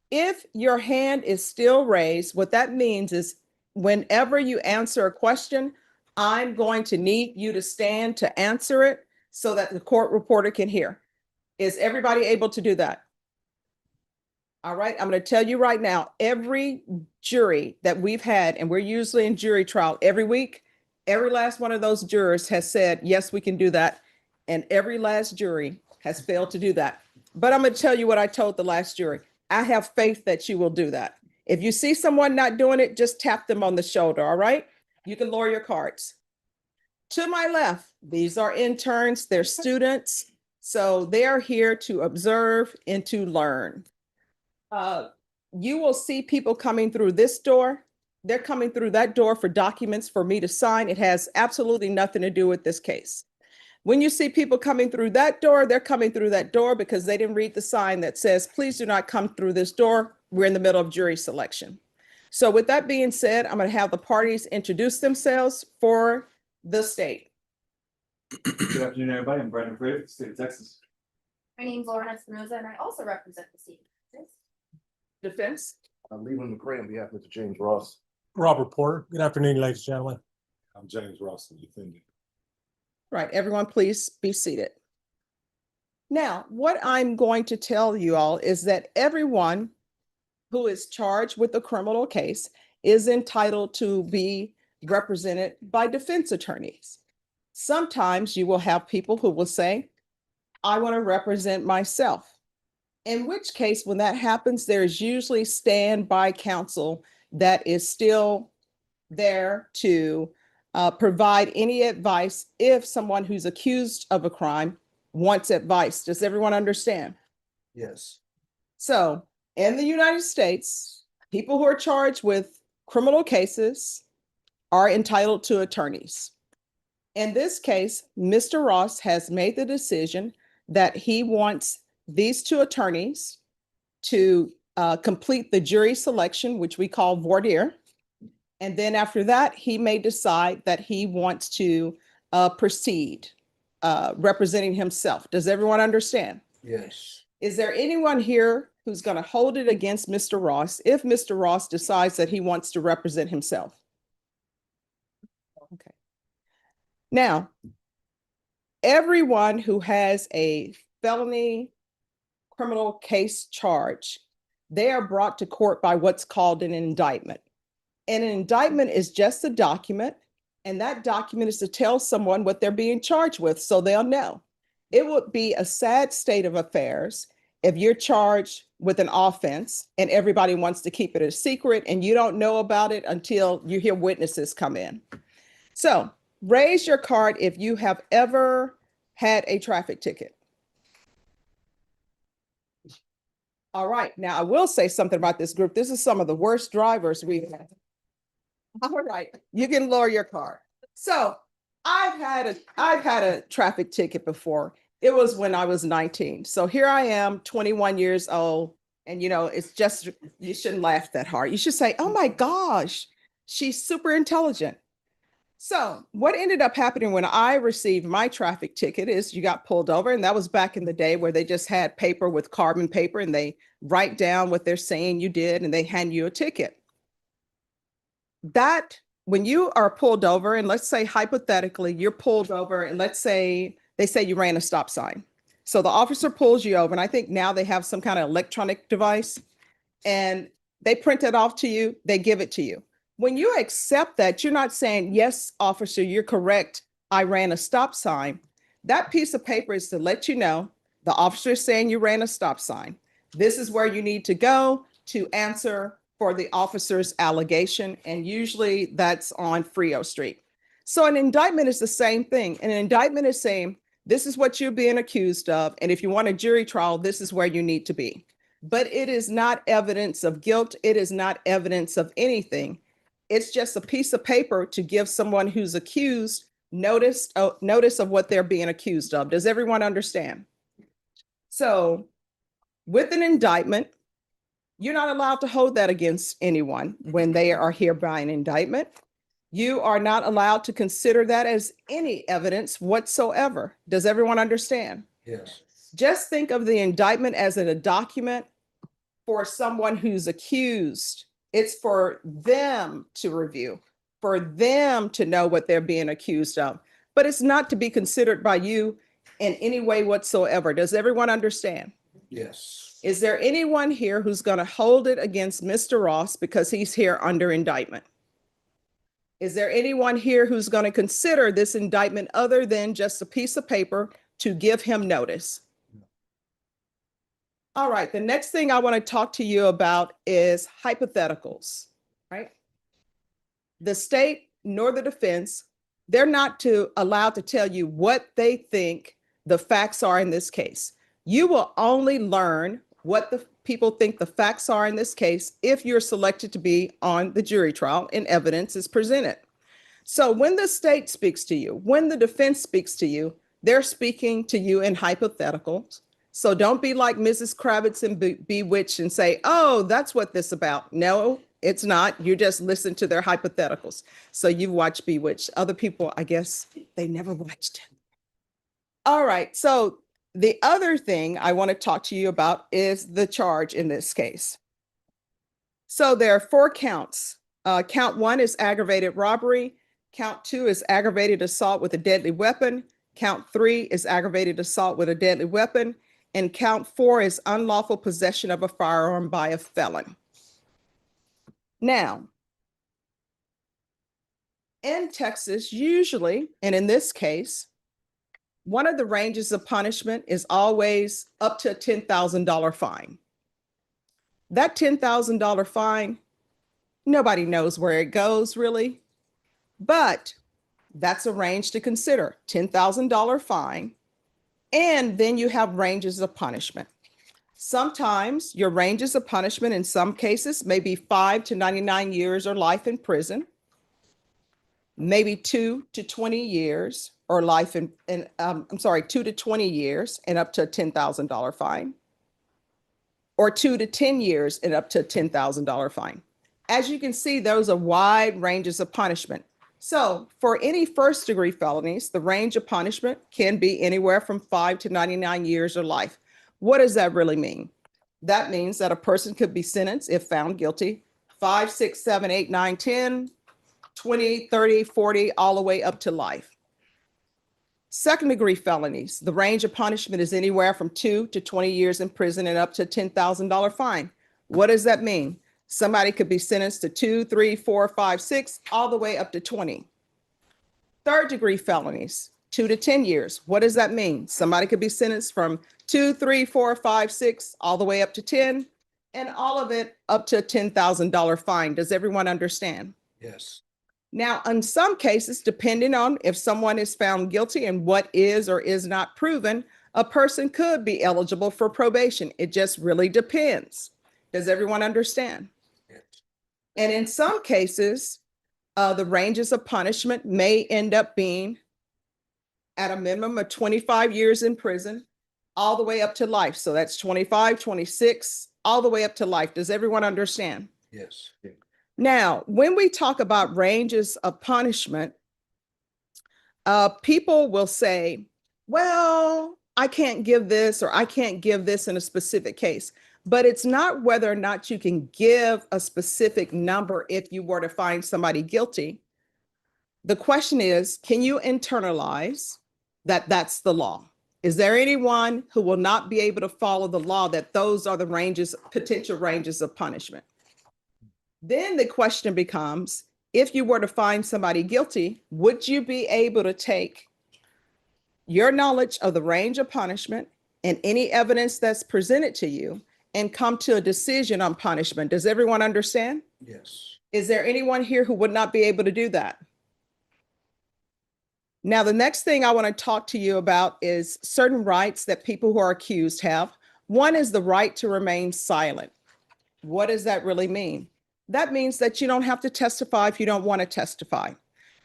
S2: If your hand is still raised, what that means is whenever you answer a question, I'm going to need you to stand to answer it so that the court reporter can hear. Is everybody able to do that? All right, I'm going to tell you right now, every jury that we've had, and we're usually in jury trial every week, every last one of those jurors has said, yes, we can do that. And every last jury has failed to do that. But I'm going to tell you what I told the last jury. I have faith that you will do that. If you see someone not doing it, just tap them on the shoulder, all right? You can lower your cards. To my left, these are interns, they're students. So they are here to observe and to learn. You will see people coming through this door. They're coming through that door for documents for me to sign. It has absolutely nothing to do with this case. When you see people coming through that door, they're coming through that door because they didn't read the sign that says, please do not come through this door. We're in the middle of jury selection. So with that being said, I'm going to have the parties introduce themselves for the state.
S8: Good afternoon, everybody. I'm Brandon Fraser, state of Texas.
S7: My name's Lauren Espinoza and I also represent the state of Texas.
S2: Defense.
S5: I'm Leland McCray on behalf of Mr. James Ross.
S4: Robert Porter. Good afternoon, ladies and gentlemen.
S3: I'm James Ross, the defendant.
S2: Right, everyone, please be seated. Now, what I'm going to tell you all is that everyone who is charged with a criminal case is entitled to be represented by defense attorneys. Sometimes you will have people who will say, I want to represent myself. In which case, when that happens, there's usually standby counsel that is still there to provide any advice if someone who's accused of a crime wants advice. Does everyone understand?
S5: Yes.
S2: So in the United States, people who are charged with criminal cases are entitled to attorneys. In this case, Mr. Ross has made the decision that he wants these two attorneys to complete the jury selection, which we call voir dire. And then after that, he may decide that he wants to proceed representing himself. Does everyone understand?
S4: Yes.
S2: Is there anyone here who's going to hold it against Mr. Ross if Mr. Ross decides that he wants to represent himself? Okay. Now, everyone who has a felony criminal case charge, they are brought to court by what's called an indictment. And an indictment is just a document, and that document is to tell someone what they're being charged with so they'll know. It would be a sad state of affairs if you're charged with an offense and everybody wants to keep it a secret and you don't know about it until you hear witnesses come in. So raise your card if you have ever had a traffic ticket. All right, now I will say something about this group. This is some of the worst drivers we've had. All right, you can lower your car. So I've had a traffic ticket before. It was when I was 19. So here I am, 21 years old. And it's just, you shouldn't laugh that hard. You should say, oh my gosh, she's super intelligent. So what ended up happening when I received my traffic ticket is you got pulled over. And that was back in the day where they just had paper with carbon paper and they write down what they're saying you did and they hand you a ticket. That when you are pulled over, and let's say hypothetically you're pulled over and let's say they say you ran a stop sign. So the officer pulls you over, and I think now they have some kind of electronic device and they print it off to you, they give it to you. When you accept that, you're not saying, yes, officer, you're correct, I ran a stop sign. That piece of paper is to let you know the officer is saying you ran a stop sign. This is where you need to go to answer for the officer's allegation, and usually that's on Frio Street. So an indictment is the same thing. An indictment is saying, this is what you're being accused of, and if you want a jury trial, this is where you need to be. But it is not evidence of guilt. It is not evidence of anything. It's just a piece of paper to give someone who's accused notice of what they're being accused of. Does everyone understand? So with an indictment, you're not allowed to hold that against anyone when they are here by an indictment. You are not allowed to consider that as any evidence whatsoever. Does everyone understand?
S4: Yes.
S2: Just think of the indictment as a document for someone who's accused. It's for them to review, for them to know what they're being accused of, but it's not to be considered by you in any way whatsoever. Does everyone understand?
S4: Yes.
S2: Is there anyone here who's going to hold it against Mr. Ross because he's here under indictment? Is there anyone here who's going to consider this indictment other than just a piece of paper to give him notice? All right, the next thing I want to talk to you about is hypotheticals, right? The state nor the defense, they're not allowed to tell you what they think the facts are in this case. You will only learn what the people think the facts are in this case if you're selected to be on the jury trial and evidence is presented. So when the state speaks to you, when the defense speaks to you, they're speaking to you in hypotheticals. So don't be like Mrs. Kravitz and Bewitched and say, oh, that's what this about. No, it's not. You just listen to their hypotheticals. So you've watched Bewitched. Other people, I guess, they never watched it. All right. So the other thing I want to talk to you about is the charge in this case. So there are 4 counts. Count 1 is aggravated robbery. Count 2 is aggravated assault with a deadly weapon. Count 3 is aggravated assault with a deadly weapon. And count 4 is unlawful possession of a firearm by a felon. Now, in Texas, usually, and in this case, one of the ranges of punishment is always up to a $10,000 fine. That $10,000 fine, nobody knows where it goes really, but that's a range to consider, $10,000 fine. And then you have ranges of punishment. Sometimes your ranges of punishment in some cases may be 5 to 99 years or life in prison. maybe 2 to 20 years or life I'm sorry, 2 to 20 years and up to a $10,000 fine, or 2 to 10 years and up to a $10,000 fine. As you can see, those are wide ranges of punishment. So for any first degree felonies, the range of punishment can be anywhere from 5 to 99 years or life. What does that really mean? That means that a person could be sentenced, if found guilty, 5, 6, 7, 8, 9, 10, 20, 30, 40, all the way up to life. Second degree felonies, the range of punishment is anywhere from 2 to 20 years in prison and up to a $10,000 fine. What does that mean? Somebody could be sentenced to 2, 3, 4, 5, 6, all the way up to 20. Third degree felonies, 2 to 10 years. What does that mean? Somebody could be sentenced from 2, 3, 4, 5, 6, all the way up to 10, and all of it up to a $10,000 fine. Does everyone understand?
S4: Yes.
S2: Now, in some cases, depending on if someone is found guilty and what is or is not proven, a person could be eligible for probation. It just really depends. Does everyone understand?
S4: Yes.
S2: And in some cases, the ranges of punishment may end up being at a minimum of 25 years in prison, all the way up to life. So that's 25, 26, all the way up to life. Does everyone understand?
S4: Yes.
S2: Now, when we talk about ranges of punishment, people will say, well, I can't give this or I can't give this in a specific case. But it's not whether or not you can give a specific number if you were to find somebody guilty. The question is, can you internalize that that's the law? Is there anyone who will not be able to follow the law, that those are the ranges, potential ranges of punishment? Then the question becomes, if you were to find somebody guilty, would you be able to take your knowledge of the range of punishment and any evidence that's presented to you and come to a decision on punishment? Does everyone understand?
S4: Yes.
S2: Is there anyone here who would not be able to do that? Now, the next thing I want to talk to you about is certain rights that people who are accused have. One is the right to remain silent. What does that really mean? That means that you don't have to testify if you don't want to testify.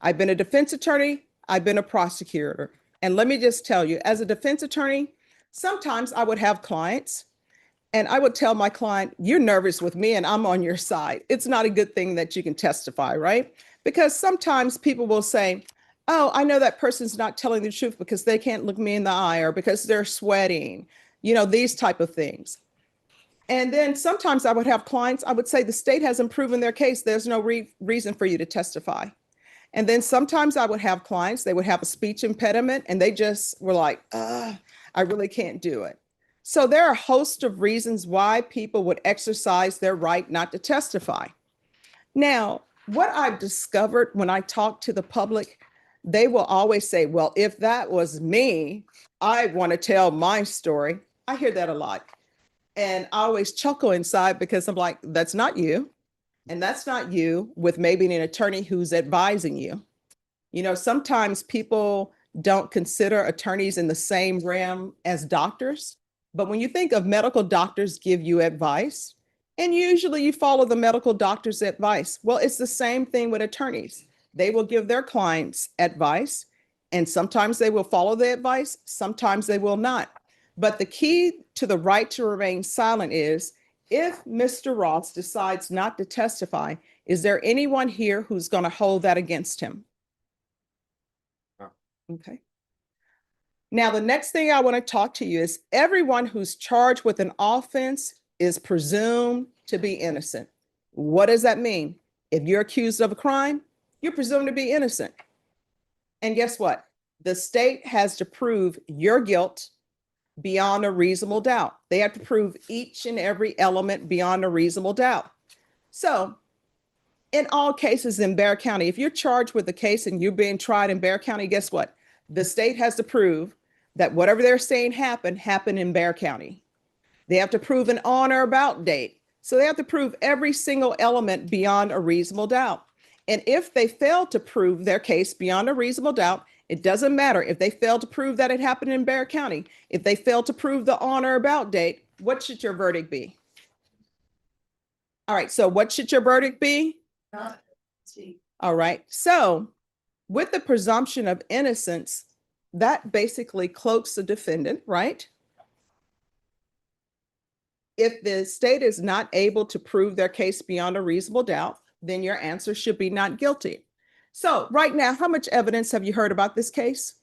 S2: I've been a defense attorney, I've been a prosecutor. And let me just tell you, as a defense attorney, sometimes I would have clients and I would tell my client, you're nervous with me and I'm on your side. It's not a good thing that you can testify, right? Because sometimes people will say, oh, I know that person's not telling the truth because they can't look me in the eye or because they're sweating, these type of things. And then sometimes I would have clients, I would say the state hasn't proven their case. There's no reason for you to testify. And then sometimes I would have clients, they would have a speech impediment and they just were like, I really can't do it. So there are a host of reasons why people would exercise their right not to testify. Now, what I've discovered when I talk to the public, they will always say, well, if that was me, I want to tell my story. I hear that a lot. And I always chuckle inside because I'm like, that's not you. And that's not you with maybe an attorney who's advising you. Sometimes people don't consider attorneys in the same realm as doctors. But when you think of medical doctors give you advice, and usually you follow the medical doctor's advice. Well, it's the same thing with attorneys. They will give their clients advice, and sometimes they will follow the advice, sometimes they will not. But the key to the right to remain silent is, if Mr. Ross decides not to testify, is there anyone here who's going to hold that against him?
S4: No.
S2: Okay. Now, the next thing I want to talk to you is everyone who's charged with an offense is presumed to be innocent. What does that mean? If you're accused of a crime, you're presumed to be innocent. And guess what? The state has to prove your guilt beyond a reasonable doubt. They have to prove each and every element beyond a reasonable doubt. So in all cases in Bexar County, if you're charged with a case and you're being tried in Bexar County, guess what? The state has to prove that whatever they're saying happened in Bexar County. They have to prove an on or about date. So they have to prove every single element beyond a reasonable doubt. And if they fail to prove their case beyond a reasonable doubt, it doesn't matter if they fail to prove that it happened in Bexar County. If they fail to prove the on or about date, what should your verdict be? All right, so what should your verdict be? All right, so with the presumption of innocence, that basically cloaks the defendant, right? If the state is not able to prove their case beyond a reasonable doubt, then your answer should be not guilty. So right now, how much evidence have you heard about this case?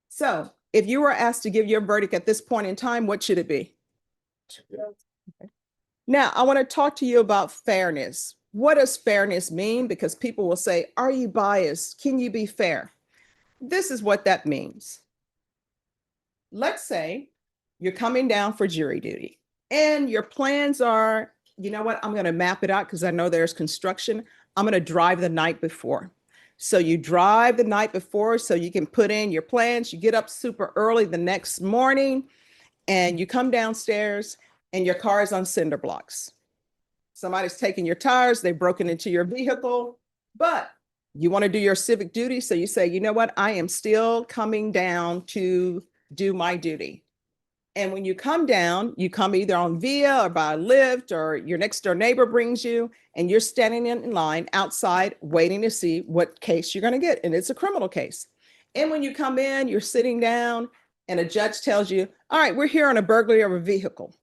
S2: So if you were asked to give your verdict at this point in time, what should it be? Now, I want to talk to you about fairness. What does fairness mean? Because people will say, are you biased? Can you be fair? This is what that means. Let's say you're coming down for jury duty and your plans are, you know what, I'm going to map it out because I know there's construction. I'm going to drive the night before. So you drive the night before so you can put in your plans. You get up super early the next morning and you come downstairs and your car is on cinder blocks. Somebody's taken your tires, they've broken into your vehicle, but you want to do your civic duty. So you say, you know what, I am still coming down to do my duty. And when you come down, you come either on Via or by Lyft, or your next door neighbor brings you, and you're standing in line outside waiting to see what case you're going to get. And it's a criminal case. And when you come in, you're sitting down and a judge tells you, all right, we're here on a burglary of a vehicle.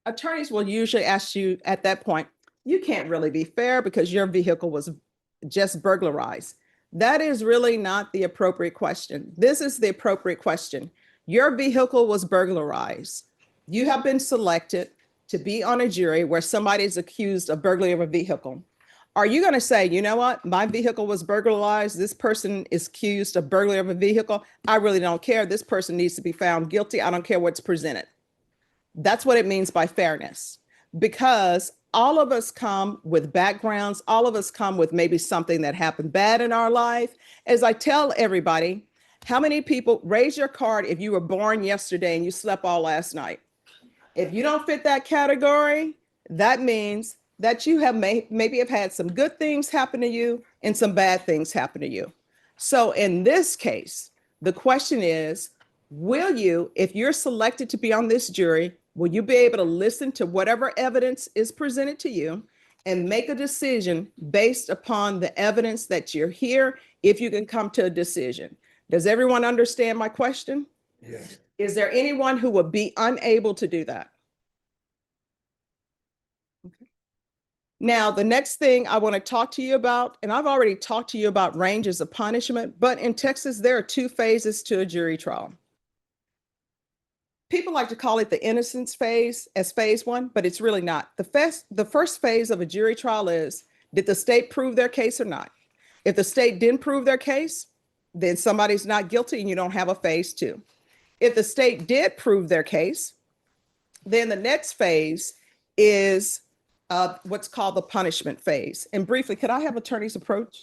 S2: Attorneys will usually ask you at that point, you can't really be fair because your vehicle was just burglarized. That is really not the appropriate question. This is the appropriate question. Your vehicle was burglarized. You have been selected to be on a jury where somebody is accused of burglary of a vehicle. Are you going to say, you know what, my vehicle was burglarized. This person is accused of burglary of a vehicle. I really don't care. This person needs to be found guilty. I don't care what's presented. That's what it means by fairness, because all of us come with backgrounds. All of us come with maybe something that happened bad in our life. As I tell everybody, how many people, raise your card if you were born yesterday and you slept all last night. If you don't fit that category, that means that you have maybe have had some good things happen to you and some bad things happen to you. So in this case, the question is, will you, if you're selected to be on this jury, will you be able to listen to whatever evidence is presented to you and make a decision based upon the evidence that you're here, if you can come to a decision? Does everyone understand my question?
S4: Yes.
S2: Is there anyone who would be unable to do that? Okay. Now, the next thing I want to talk to you about, and I've already talked to you about ranges of punishment, but in Texas, there are two phases to a jury trial. People like to call it the innocence phase as phase one, but it's really not. The first phase of a jury trial is, did the state prove their case or not? If the state didn't prove their case, then somebody's not guilty and you don't have a phase two. If the state did prove their case, then the next phase is what's called the punishment phase. And briefly, could I have attorney's approach?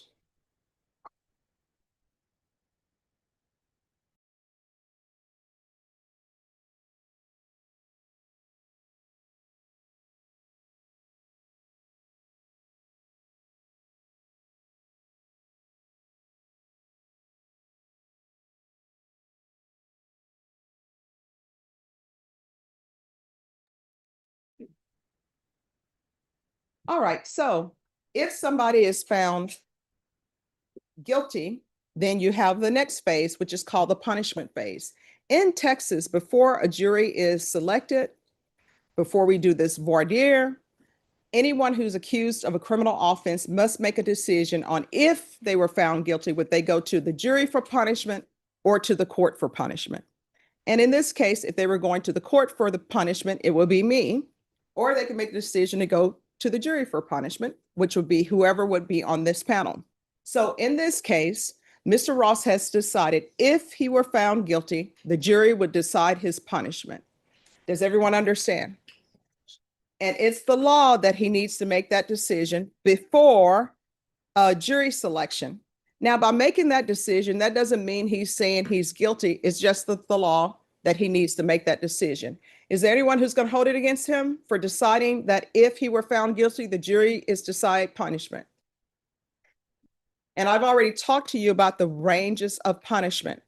S2: All right, so if somebody is found guilty, then you have the next phase, which is called the punishment phase. In Texas, before a jury is selected, before we do this voir dire, anyone who's accused of a criminal offense must make a decision on if they were found guilty, would they go to the jury for punishment or to the court for punishment? And in this case, if they were going to the court for the punishment, it would be me, or they could make the decision to go to the jury for punishment, which would be whoever would be on this panel. So in this case, Mr. Ross has decided if he were found guilty, the jury would decide his punishment. Does everyone understand? And it's the law that he needs to make that decision before jury selection. Now, by making that decision, that doesn't mean he's saying he's guilty. It's just the law that he needs to make that decision. Is there anyone who's going to hold it against him for deciding that if he were found guilty, the jury is to decide punishment? And I've already talked to you about the ranges of punishment.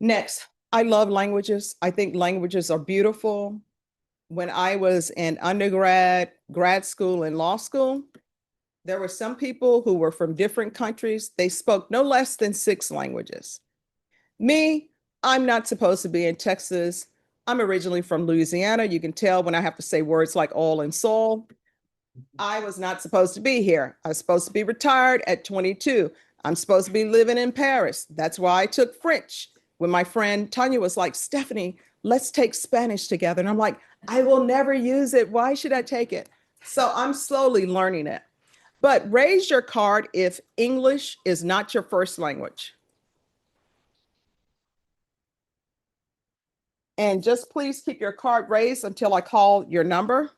S2: Next, I love languages. I think languages are beautiful. When I was in undergrad, grad school, and law school, There were some people who were from different countries. They spoke no less than 6 languages. Me, I'm not supposed to be in Texas. I'm originally from Louisiana. You can tell when I have to say words like oil and soul. I was not supposed to be here. I was supposed to be retired at 22. I'm supposed to be living in Paris. That's why I took French. When my friend Tanya was like, Stephanie, let's take Spanish together. And I'm like, I will never use it. Why should I take it? So I'm slowly learning it. But raise your card if English is not your first language. And just please keep your card raised until I call your number.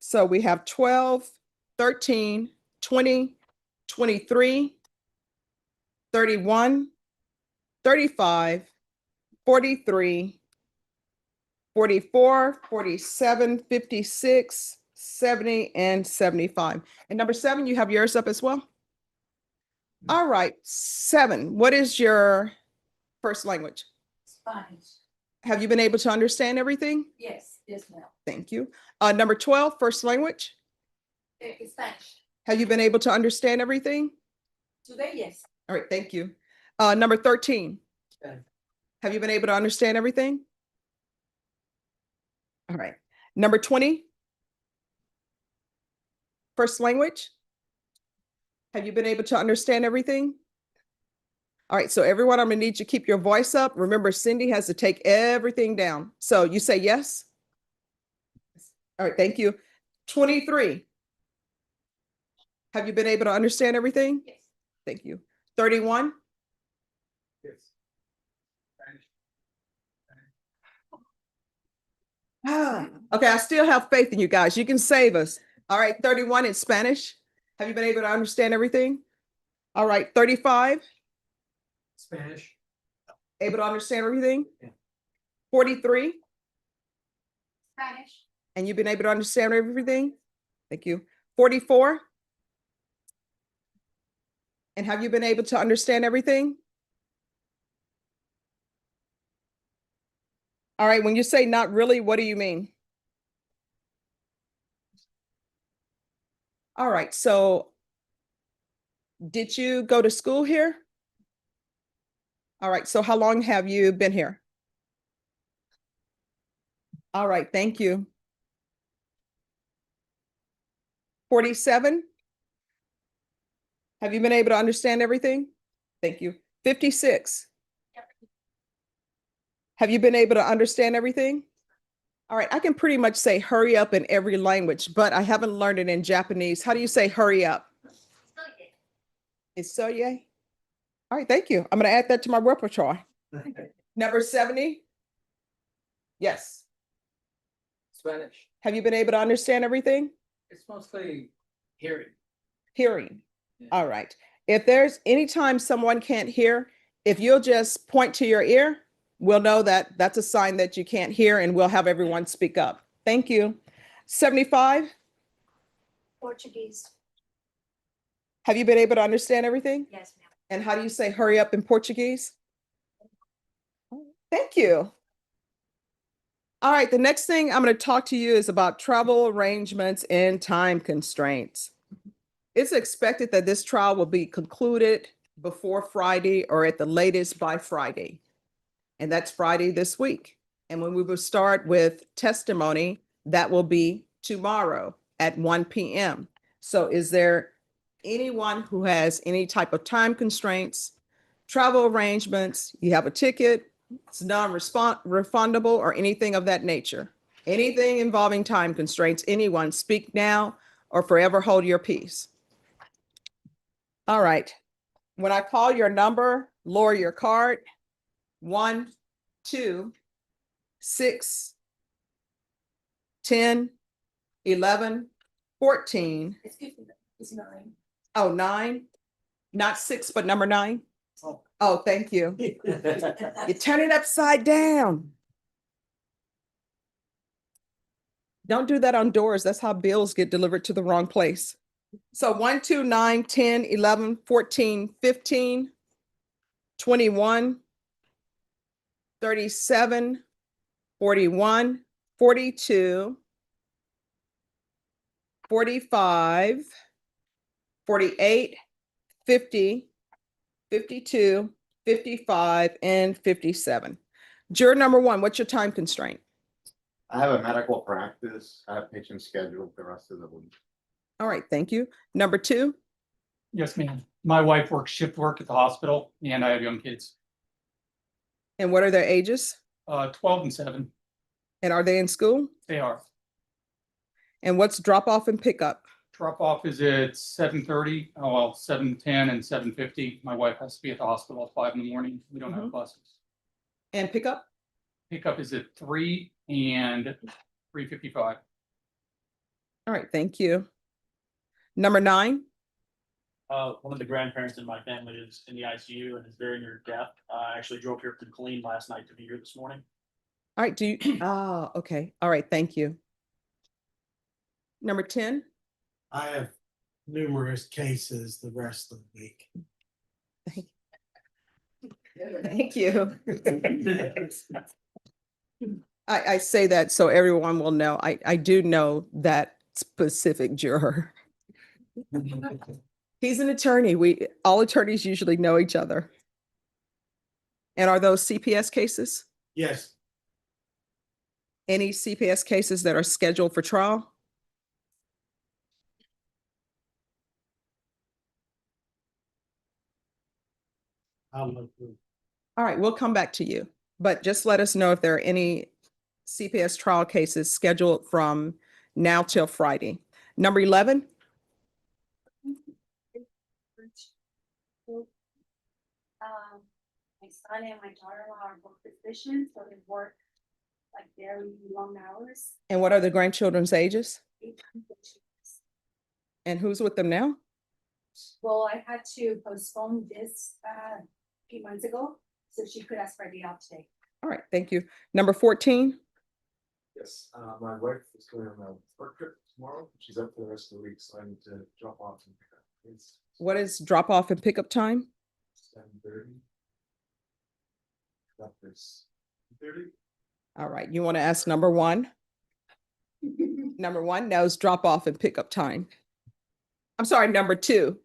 S2: So we have 12, 13, 20, 23, 31, 35, 43, 44, 47, 56, 70, and 75. And number 7, you have yours up as well? All right, 7. What is your first language?
S6: Spanish.
S2: Have you been able to understand everything?
S6: Yes, ma'am.
S2: Thank you. Number 12, first language.
S6: Spanish.
S2: Have you been able to understand everything?
S6: Today, yes.
S2: All right, thank you. Number 13. Have you been able to understand everything? All right. Number 20. First language. Have you been able to understand everything? All right, so everyone, I'm gonna need you to keep your voice up. Remember, Cindy has to take everything down. So you say yes? All right, thank you. 23. Have you been able to understand everything?
S6: Yes.
S2: Thank you. 31.
S8: Yes.
S2: Okay, I still have faith in you guys. You can save us. All right, 31 in Spanish. Have you been able to understand everything? All right, 35.
S4: Spanish.
S2: Able to understand everything?
S4: Yeah.
S2: 43.
S6: Spanish.
S2: And you've been able to understand everything? Thank you. 44. And have you been able to understand everything? All right, when you say not really, what do you mean? All right, so did you go to school here? All right, so how long have you been here? All right, thank you. 47. Have you been able to understand everything? Thank you. 56. Have you been able to understand everything? All right, I can pretty much say hurry up in every language, but I haven't learned it in Japanese. How do you say hurry up? It's soye. All right, thank you. I'm going to add that to my repertoire. Number 70. Yes.
S1: Spanish,
S2: Have you been able to understand everything?
S1: it's mostly hearing.
S2: Hearing.
S1: Yeah.
S2: All right. If there's anytime someone can't hear, if you'll just point to your ear, we'll know that that's a sign that you can't hear and we'll have everyone speak up. Thank you. 75.
S6: Portuguese.
S2: Have you been able to understand everything?
S6: Yes, ma'am.
S2: And how do you say hurry up in Portuguese? Thank you. All right, the next thing I'm going to talk to you is about travel arrangements and time constraints. It's expected that this trial will be concluded before Friday or at the latest by Friday. And that's Friday this week. And when we will start with testimony, that will be tomorrow at 1 p.m. So is there anyone who has any type of time constraints, travel arrangements, you have a ticket, it's non-refundable or anything of that nature? Anything involving time constraints, anyone, speak now or forever hold your peace. All right. When I call your number, lower your card. 1, 2, 6, 10, 11, 14.
S6: Excuse me, it's 9.
S2: Oh, 9. Not 6, but number 9. Oh, thank you. You turn it upside down. Don't do that on doors. That's how bills get delivered to the wrong place. So 1, 2, 9, 10, 11, 14, 15, 21, 37, 41, 42, 45, 48, 50, 52, 55, and 57. Juror number one, what's your time constraint?
S9: I have a medical practice. I have patients scheduled the rest of the week.
S2: All right, thank you. Number two,
S8: Yes, ma'am. My wife works shift work at the hospital and I have young kids,
S2: and what are their ages?
S8: 12 and 7.
S2: And are they in school?
S8: They are.
S2: And what's drop off and pickup?
S8: Drop off is at 7:30, 7:10 and 7:50. My wife has to be at the hospital at 5 in the morning. We don't have buses.
S2: And pickup?
S8: Pickup is at 3 and 3:55.
S2: All right, thank you. Number nine,
S10: One of the grandparents in my family is in the ICU and is very near death. I actually drove here from Killeen last night to be here this morning.
S2: all right, do you, okay, all right, thank you. Number 10,
S11: I have numerous cases the rest of the week.
S2: thank you. I say that so everyone will know, I do know that specific juror. He's an attorney. All attorneys usually know each other. And are those CPS cases?
S11: Yes,
S2: Any CPS cases that are scheduled for trial?
S11: I'll look through.
S2: All right, we'll come back to you, but just let us know if there are any CPS trial cases scheduled from now till Friday. Number 11,
S6: My son and my daughter-in-law are both physicians, so they work like very long hours.
S2: and what are the grandchildren's ages?
S6: 8 years.
S2: And who's with them now?
S6: Well, I had to postpone this a few months ago, so she could ask for a day off today.
S2: All right, thank you. Number 14,
S4: Yes, my wife is going on a work trip tomorrow. She's up for the rest of the week, so I need to drop off and pick up. It's
S2: what is drop off and pickup time?
S4: 7:30. That is 30.
S2: All right, you want to ask number one? Number one knows drop off and pickup time. I'm sorry, number two.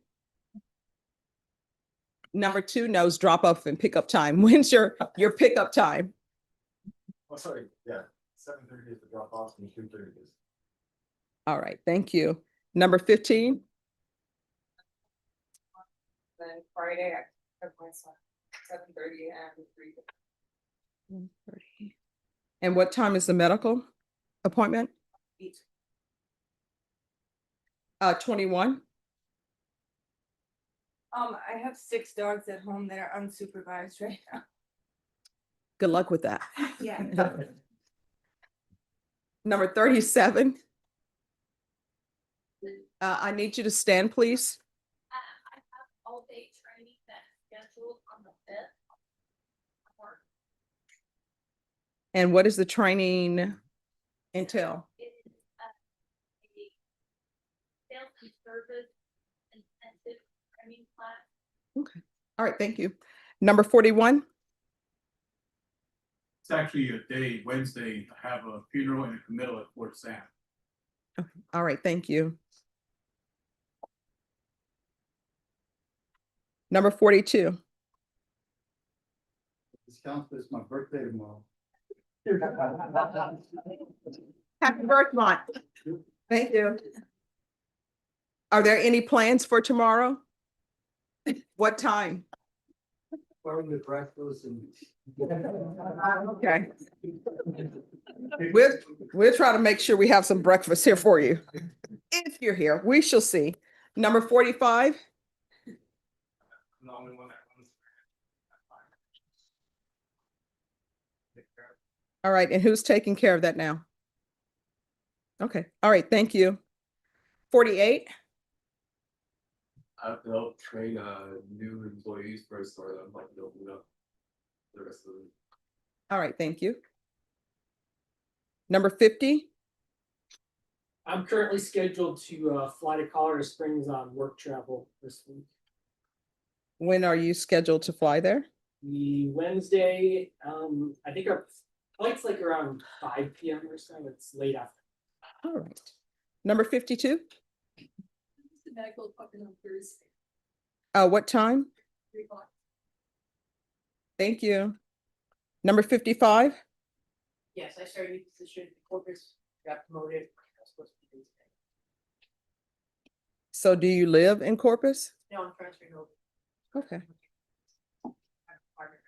S2: Number two knows drop off and pickup time. When's your pickup time?
S4: Oh, sorry, yeah, 7:30 is the drop off and 2:30 is.
S2: All right, thank you. Number 15,
S12: Then Friday, I took my son 7:30 and 3.
S2: 1:30. And what time is the medical appointment? 21.
S12: I have 6 dogs at home that are unsupervised right now.
S2: Good luck with that.
S12: Yeah.
S2: Number 37. I need you to stand, please.
S6: I have all day training that's scheduled on the 5th.
S2: And what does the training entail?
S6: It is a sales and service intensive training class.
S2: Okay. All right, thank you. Number 41.
S3: It's actually a day, Wednesday, I have a funeral and a committal at Fort Sam.
S2: All right, thank you. Number 42.
S3: This counts as my birthday tomorrow.
S2: Happy birthday month. Thank you. Are there any plans for tomorrow? What time?
S4: Starting with breakfast and.
S2: Okay. We'll try to make sure we have some breakfast here for you. If you're here, we shall see. Number 45.
S3: I'm the only one that comes.
S2: All right, and who's taking care of that now? Okay, all right, thank you. 48.
S8: I have to help train new employees first, or I'm like to open up the rest of the.
S2: All right, thank you. Number 50.
S13: I'm currently scheduled to fly to Colorado Springs on work travel this week.
S2: When are you scheduled to fly there?
S13: The Wednesday, I think our flight's like around 5 p.m. or so. It's late after.
S2: All right. Number 52.
S12: a medical appointment on Thursday,
S2: What time?
S12: 3 o'clock.
S2: Thank you. Number 55?
S13: Yes, I started a position, Corpus, got promoted. I was supposed to be doing today.
S2: So do you live in Corpus?
S13: No, I'm transferring over.
S2: Okay.
S13: I have an apartment.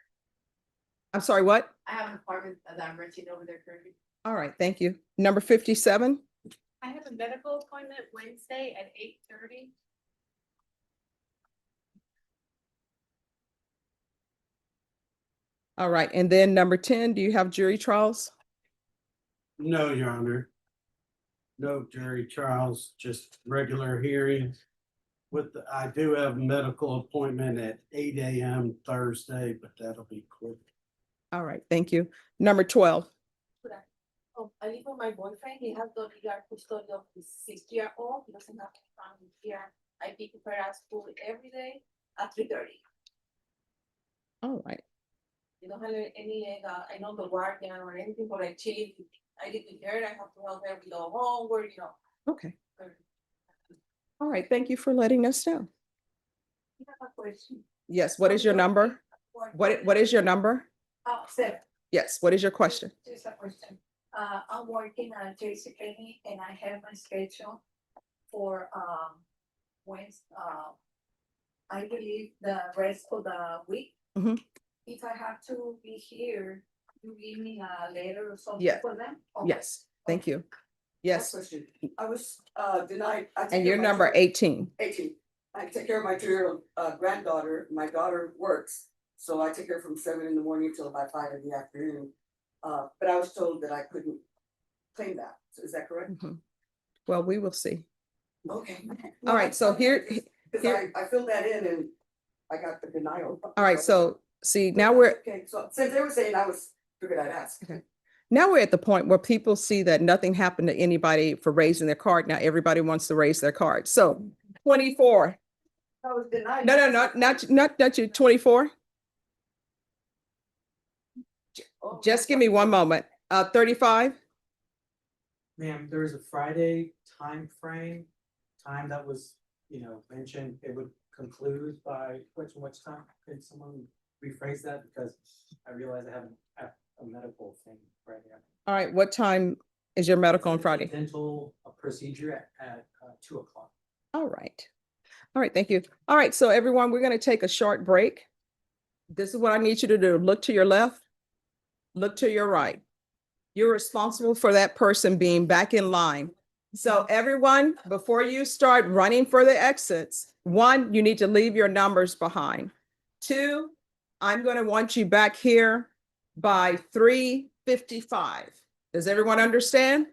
S2: I'm sorry, what?
S13: I have an apartment that I'm renting over there currently.
S2: All right, thank you. Number 57?
S12: I have a medical appointment Wednesday at 8:30.
S2: All right, and then number 10, do you have jury trials?
S11: No, Your Honor. No jury trials, just regular hearings. I do have a medical appointment at 8 a.m. Thursday, but that'll be quick.
S2: All right, thank you. Number 12.
S6: Oh, I live with my boyfriend. He has the legal custody of his 6-year-old. He doesn't have family here. I pick her at school every day at 3:30.
S2: All right,
S6: You don't have any, I know the guardian or anything, but I change. I live with her. I have to help her with the homework,
S2: okay. All right, thank you for letting us know.
S6: I have a question.
S2: Yes, what is your number? What is your number?
S6: Sir,
S2: Yes, what is your question?
S6: just a question. I'm working at Tracy Kenny and I have my schedule for, I believe the rest of the week.
S2: Mhm.
S6: If I have to be here, you give me a letter or something
S2: Yeah.
S6: for them? Okay.
S2: Yes, thank you. Yes,
S14: Question. I was denied. I take
S2: and
S14: care
S2: your
S14: of my
S2: number
S14: children.
S2: 18.
S14: 18. I take care of my 2-year-old granddaughter. My daughter works, so I take her from 7 in the morning till about 5 in the afternoon. But I was told that I couldn't claim that. So is that correct?
S2: Mhm. Well, we will see.
S14: Okay.
S2: All right, so here,
S14: Because I filled that in and I got the denial.
S2: all right, so see, now we're,
S14: Okay, so since they were saying figured I'd ask.
S2: Okay. Now we're at the point where people see that nothing happened to anybody for raising their card. Now everybody wants to raise their card. So 24.
S14: I was denied.
S2: No, not you, 24.
S14: Oh,
S2: Just give me one moment. 35.
S13: Ma'am, there's a Friday time frame, time that was, mentioned, it would conclude by which time? Can someone rephrase that? Because I realize I have a medical thing right now.
S2: All right, what time is your medical on Friday?
S13: Dental procedure at 2 o'clock.
S2: All right. All right, thank you. All right, so everyone, we're going to take a short break. This is what I need you to do. Look to your left, look to your right. You're responsible for that person being back in line. So everyone, before you start running for the exits, 1, you need to leave your numbers behind. 2, I'm going to want you back here by 3:55. Does everyone understand?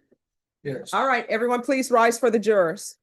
S11: Yes.
S2: All right, everyone, please rise for the jurors.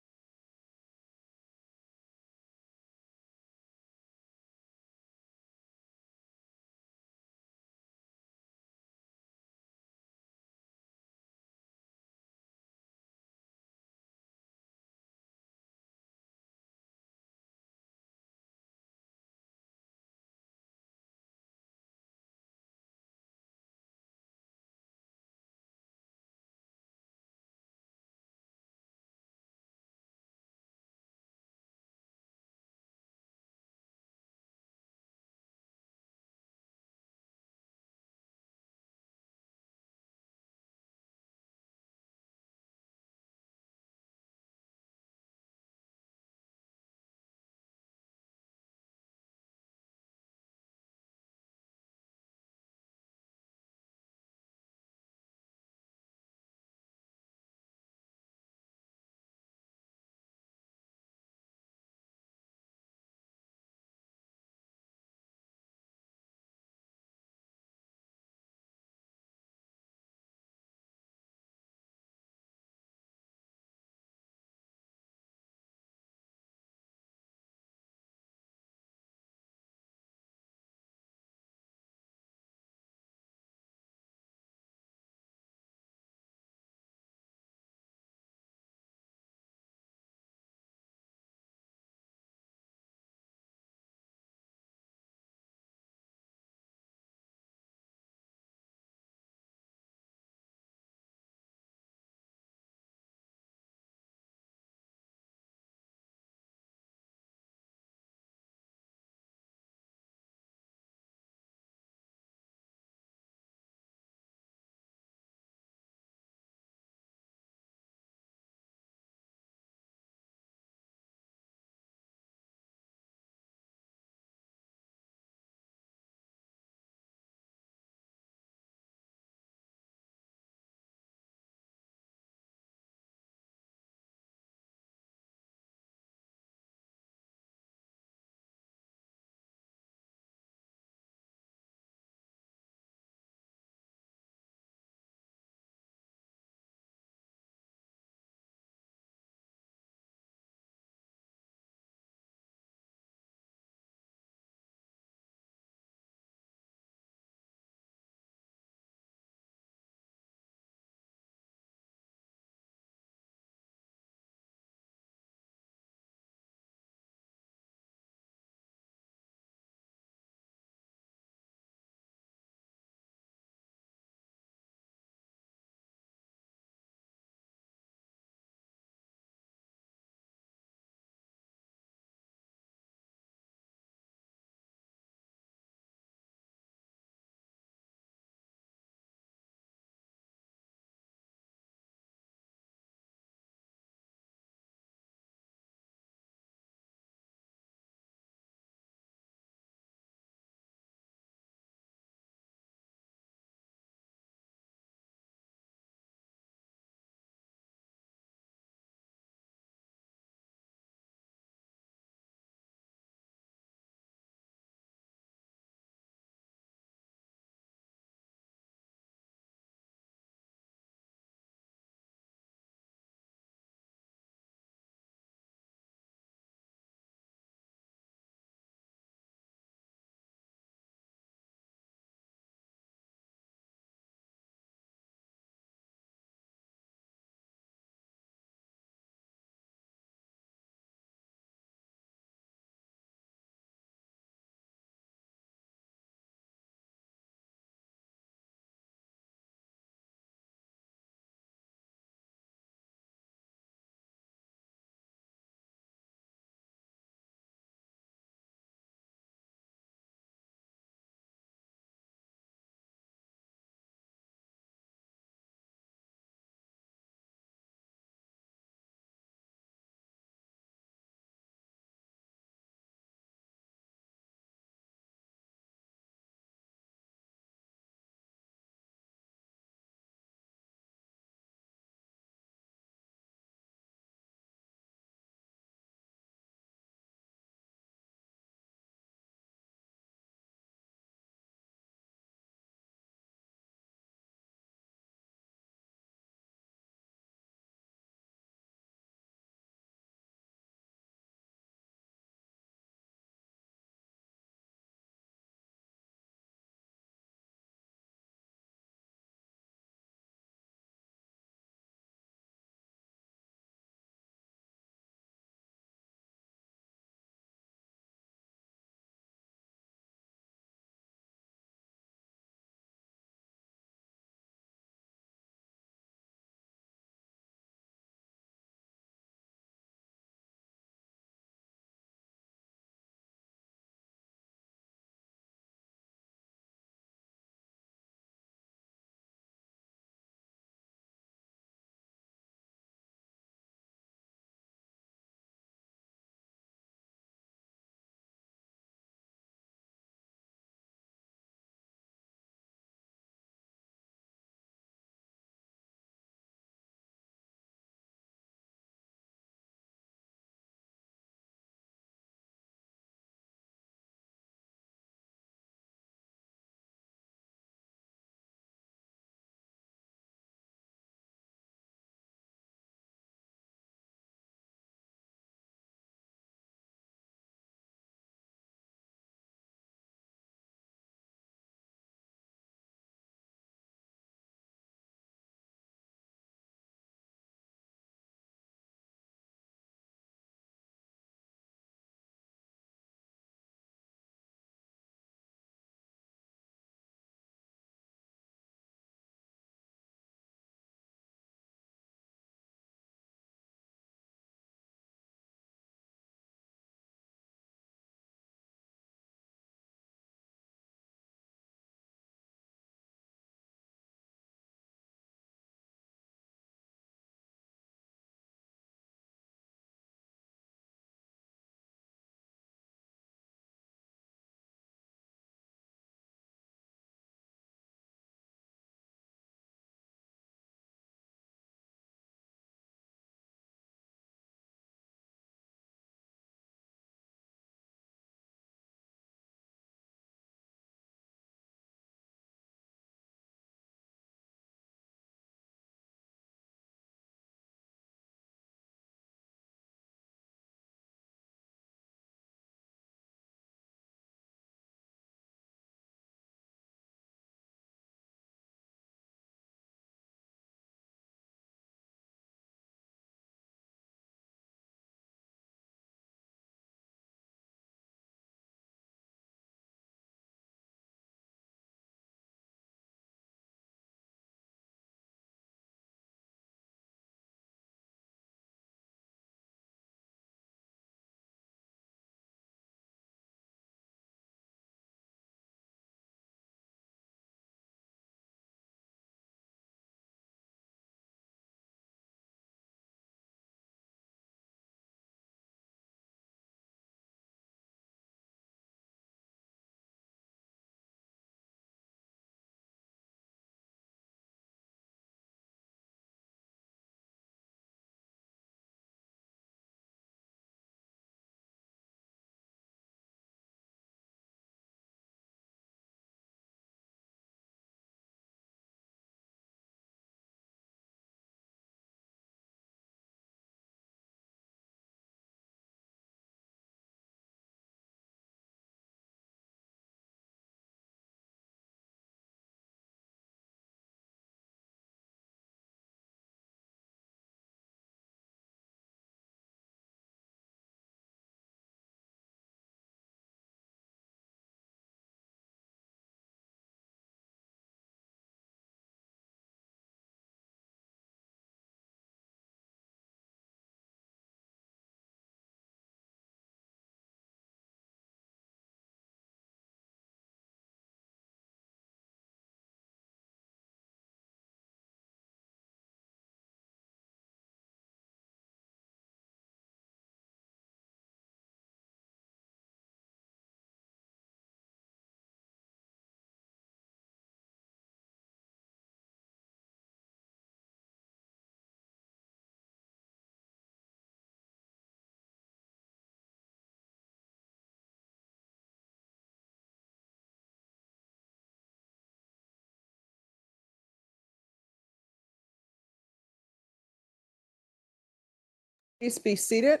S2: Please be seated.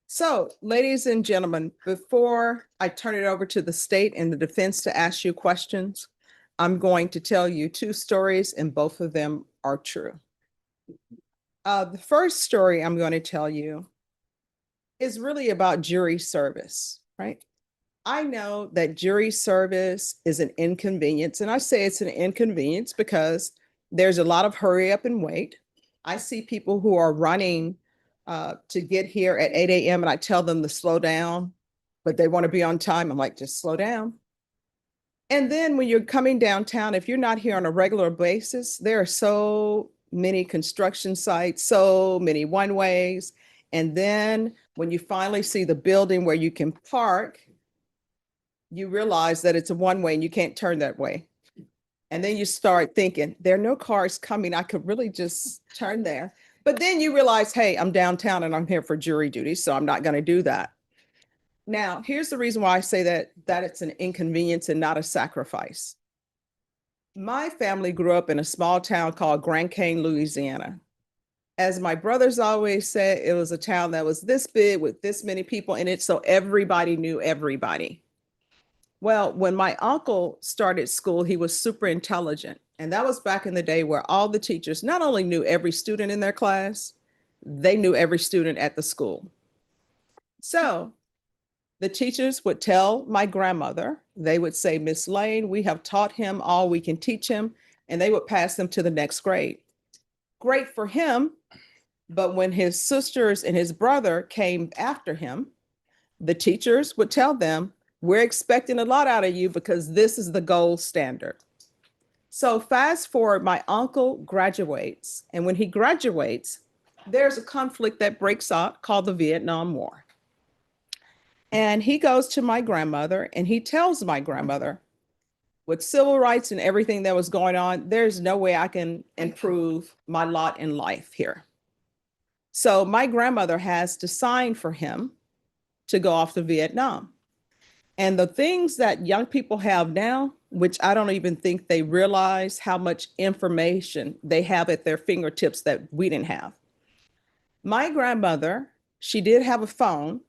S2: So, ladies and gentlemen, before I turn it over to the state and the defense to ask you questions, I'm going to tell you two stories, and both of them are true. The first story I'm going to tell you is really about jury service, right? I know that jury service is an inconvenience, and I say it's an inconvenience because there's a lot of hurry up and wait. I see people who are running to get here at 8 a.m. and I tell them to slow down, but they want to be on time. I'm like, just slow down. And then when you're coming downtown, if you're not here on a regular basis, there are so many construction sites, so many one ways. And then when you finally see the building where you can park, you realize that it's a one way and you can't turn that way. And then you start thinking, there are no cars coming. I could really just turn there. But then you realize, hey, I'm downtown and I'm here for jury duty, so I'm not going to do that. Now, here's the reason why I say that it's an inconvenience and not a sacrifice. My family grew up in a small town called Grand Cane, Louisiana. As my brothers always said, it was a town that was this big with this many people in it, so everybody knew everybody. Well, when my uncle started school, he was super intelligent. And that was back in the day where all the teachers not only knew every student in their class, they knew every student at the school. So the teachers would tell my grandmother, they would say, Miss Lane, we have taught him all we can teach him, and they would pass them to the next grade. Great for him, but when his sisters and his brother came after him, the teachers would tell them, we're expecting a lot out of you because this is the gold standard. So fast forward, my uncle graduates, and when he graduates, there's a conflict that breaks out called the Vietnam War. And he goes to my grandmother and he tells my grandmother, with civil rights and everything that was going on, there's no way I can improve my lot in life here. So my grandmother has to sign for him to go off to Vietnam. And the things that young people have now, which I don't even think they realize how much information they have at their fingertips that we didn't have. My grandmother, she did have a phone,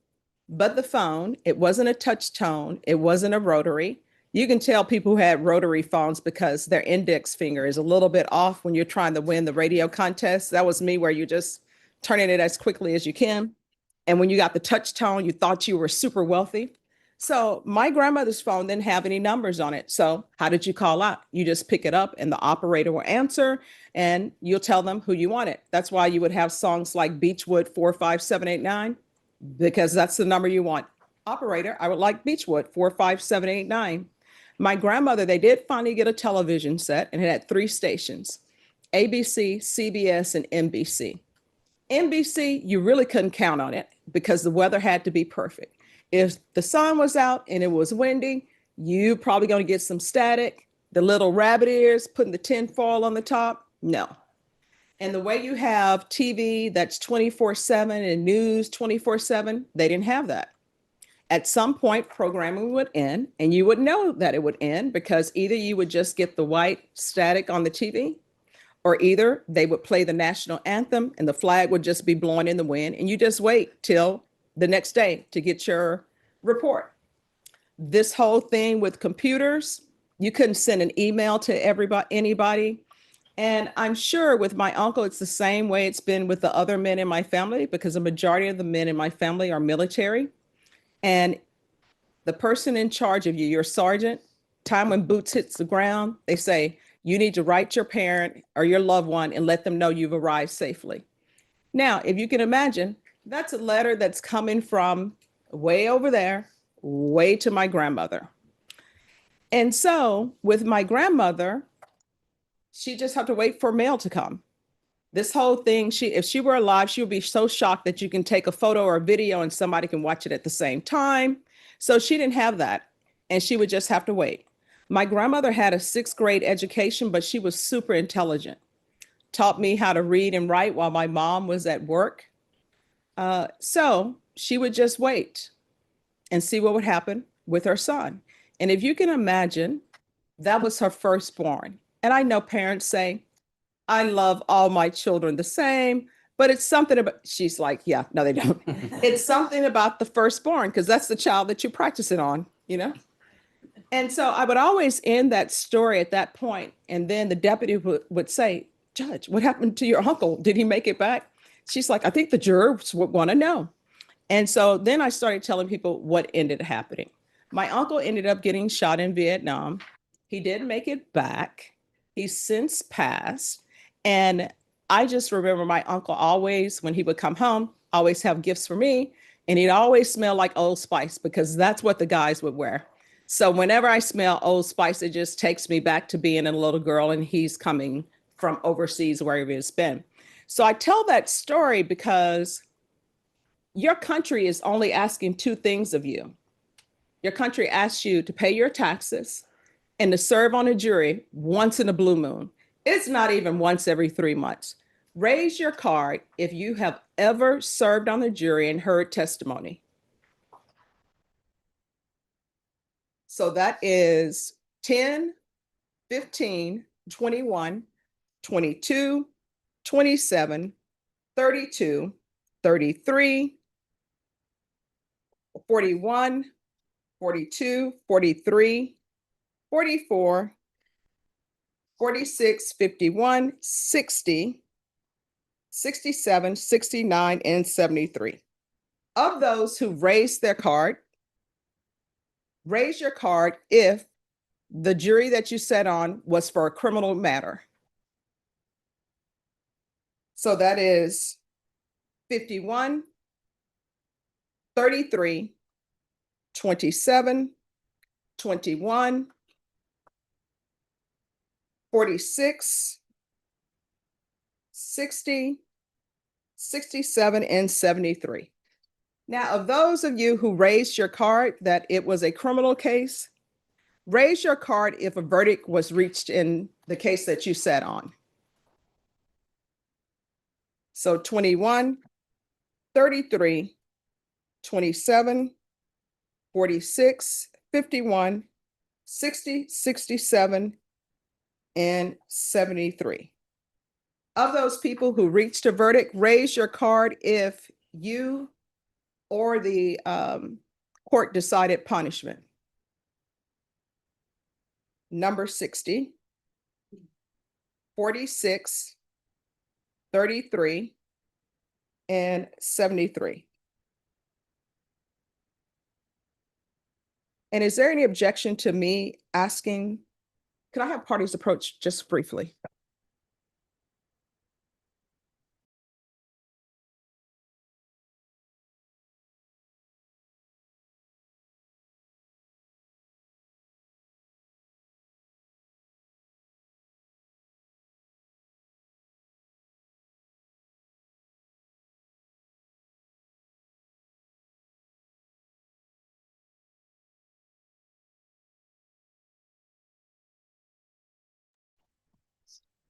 S2: but the phone, it wasn't a touch tone, it wasn't a rotary. You can tell people who had rotary phones because their index finger is a little bit off when you're trying to win the radio contest. That was me, where you just turning it as quickly as you can. And when you got the touch tone, you thought you were super wealthy. So my grandmother's phone didn't have any numbers on it. So how did you call out? You just pick it up and the operator will answer and you'll tell them who you want it. That's why you would have songs like Beechwood 45789, because that's the number you want. Operator, I would like Beechwood 45789. My grandmother, they did finally get a television set and it had 3 stations, ABC, CBS, and NBC. NBC, you really couldn't count on it because the weather had to be perfect. If the sun was out and it was windy, you probably going to get some static, the little rabbit ears, putting the tin foil on the top. No. And the way you have TV that's 24/7 and news 24/7, they didn't have that. At some point, programming would end and you would know that it would end because either you would just get the white static on the TV, or either they would play the national anthem and the flag would just be blowing in the wind and you just wait till the next day to get your report. This whole thing with computers, you couldn't send an email to anybody. And I'm sure with my uncle, it's the same way it's been with the other men in my family, because a majority of the men in my family are military. And the person in charge of you, your sergeant, time when boots hits the ground, they say, you need to write your parent or your loved one and let them know you've arrived safely. Now, if you can imagine, that's a letter that's coming from way over there, way to my grandmother. And so with my grandmother, she just had to wait for mail to come. This whole thing, if she were alive, she would be so shocked that you can take a photo or a video and somebody can watch it at the same time. So she didn't have that, and she would just have to wait. My grandmother had a 6th grade education, but she was super intelligent. Taught me how to read and write while my mom was at work. So she would just wait and see what would happen with her son. And if you can imagine, that was her firstborn. And I know parents say, I love all my children the same, but it's something about, she's like, yeah, no, they don't. It's something about the firstborn, because that's the child that you practice it on, you know? And so I would always end that story at that point, and then the deputy would say, Judge, what happened to your uncle? Did he make it back? She's like, I think the jurors would want to know. And so then I started telling people what ended up happening. My uncle ended up getting shot in Vietnam. He did make it back. He's since passed. And I just remember my uncle always, when he would come home, always have gifts for me. And he'd always smell like Old Spice because that's what the guys would wear. So whenever I smell Old Spice, it just takes me back to being a little girl and he's coming from overseas, wherever he's been. So I tell that story because your country is only asking two things of you. Your country asks you to pay your taxes and to serve on a jury once in a blue moon. It's not even once every 3 months. Raise your card if you have ever served on the jury and heard testimony. So that is 10, 15, 21, 22, 27, 32, 33, 41, 42, 43, 44, 46, 51, 60, 67, 69, and 73. Of those who raised their card, raise your card if the jury that you sat on was for a criminal matter. So that is 51, 33, 27, 21, 46, 60, 67, and 73. Now, of those of you who raised your card that it was a criminal case, raise your card if a verdict was reached in the case that you sat on. So 21, 33, 27, 46, 51, 60, 67, and 73. Of those people who reached a verdict, raise your card if you or the court decided punishment. Number 60, 46, 33, and 73. And is there any objection to me asking, can I have parties approach just briefly?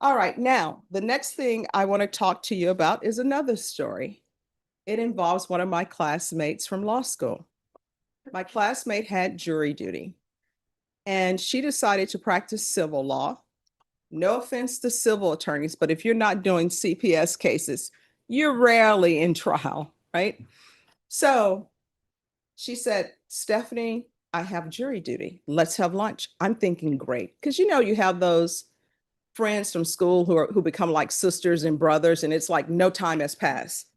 S2: All right, now, the next thing I want to talk to you about is another story. It involves one of my classmates from law school. My classmate had jury duty, and she decided to practice civil law. No offense to civil attorneys, but if you're not doing CPS cases, you're rarely in trial, right? So she said, Stephanie, I have jury duty. Let's have lunch. I'm thinking great, because you know you have those friends from school who become like sisters and brothers, and it's like no time has passed.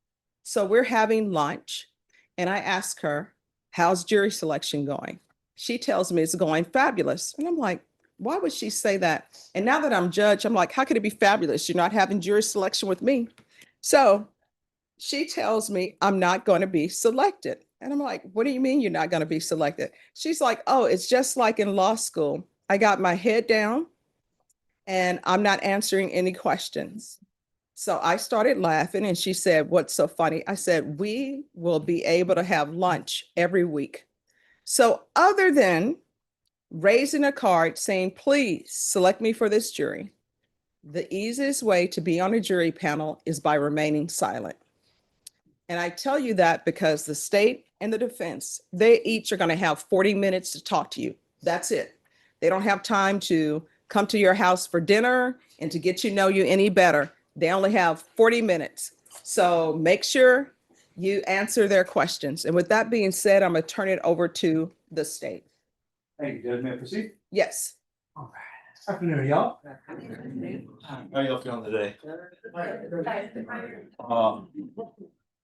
S2: So we're having lunch, and I ask her, how's jury selection going? She tells me it's going fabulous. And I'm like, why would she say that? And now that I'm judge, I'm like, how could it be fabulous? You're not having jury selection with me. So she tells me I'm not going to be selected. And I'm like, what do you mean you're not going to be selected? She's like, oh, it's just like in law school. I got my head down and I'm not answering any questions. So I started laughing and she said, what's so funny? I said, we will be able to have lunch every week. So other than raising a card saying, please select me for this jury, the easiest way to be on a jury panel is by remaining silent. And I tell you that because the state and the defense, they each are going to have 40 minutes to talk to you. That's it. They don't have time to come to your house for dinner and to get to know you any better. They only have 40 minutes. So make sure you answer their questions. And with that being said, I'm gonna turn it over to the state.
S15: Thank you, Judge. May I proceed?
S2: Yes.
S15: All right. Afternoon, y'all.
S1: How y'all feeling today?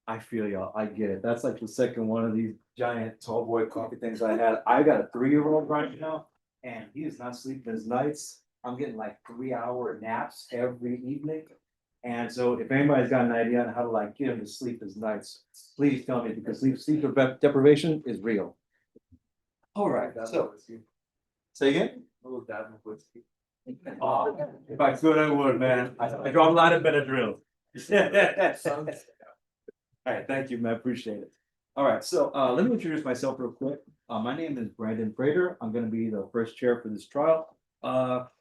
S15: I feel y'all. I get it. That's like the second one of these giant tall boy coffee things I had. I got a 3-year-old right now, and he is not sleeping his nights. I'm getting like 3-hour naps every evening. And so if anybody's got an idea on how to like get him to sleep his nights, please tell me, because sleep deprivation is real. All right, so. Say again? If I could, I would, man. I draw a lot of Benadryl. All right, thank you, man. I appreciate it. All right, so let me introduce myself real quick. My name is Brandon Prater. I'm gonna be the first chair for this trial.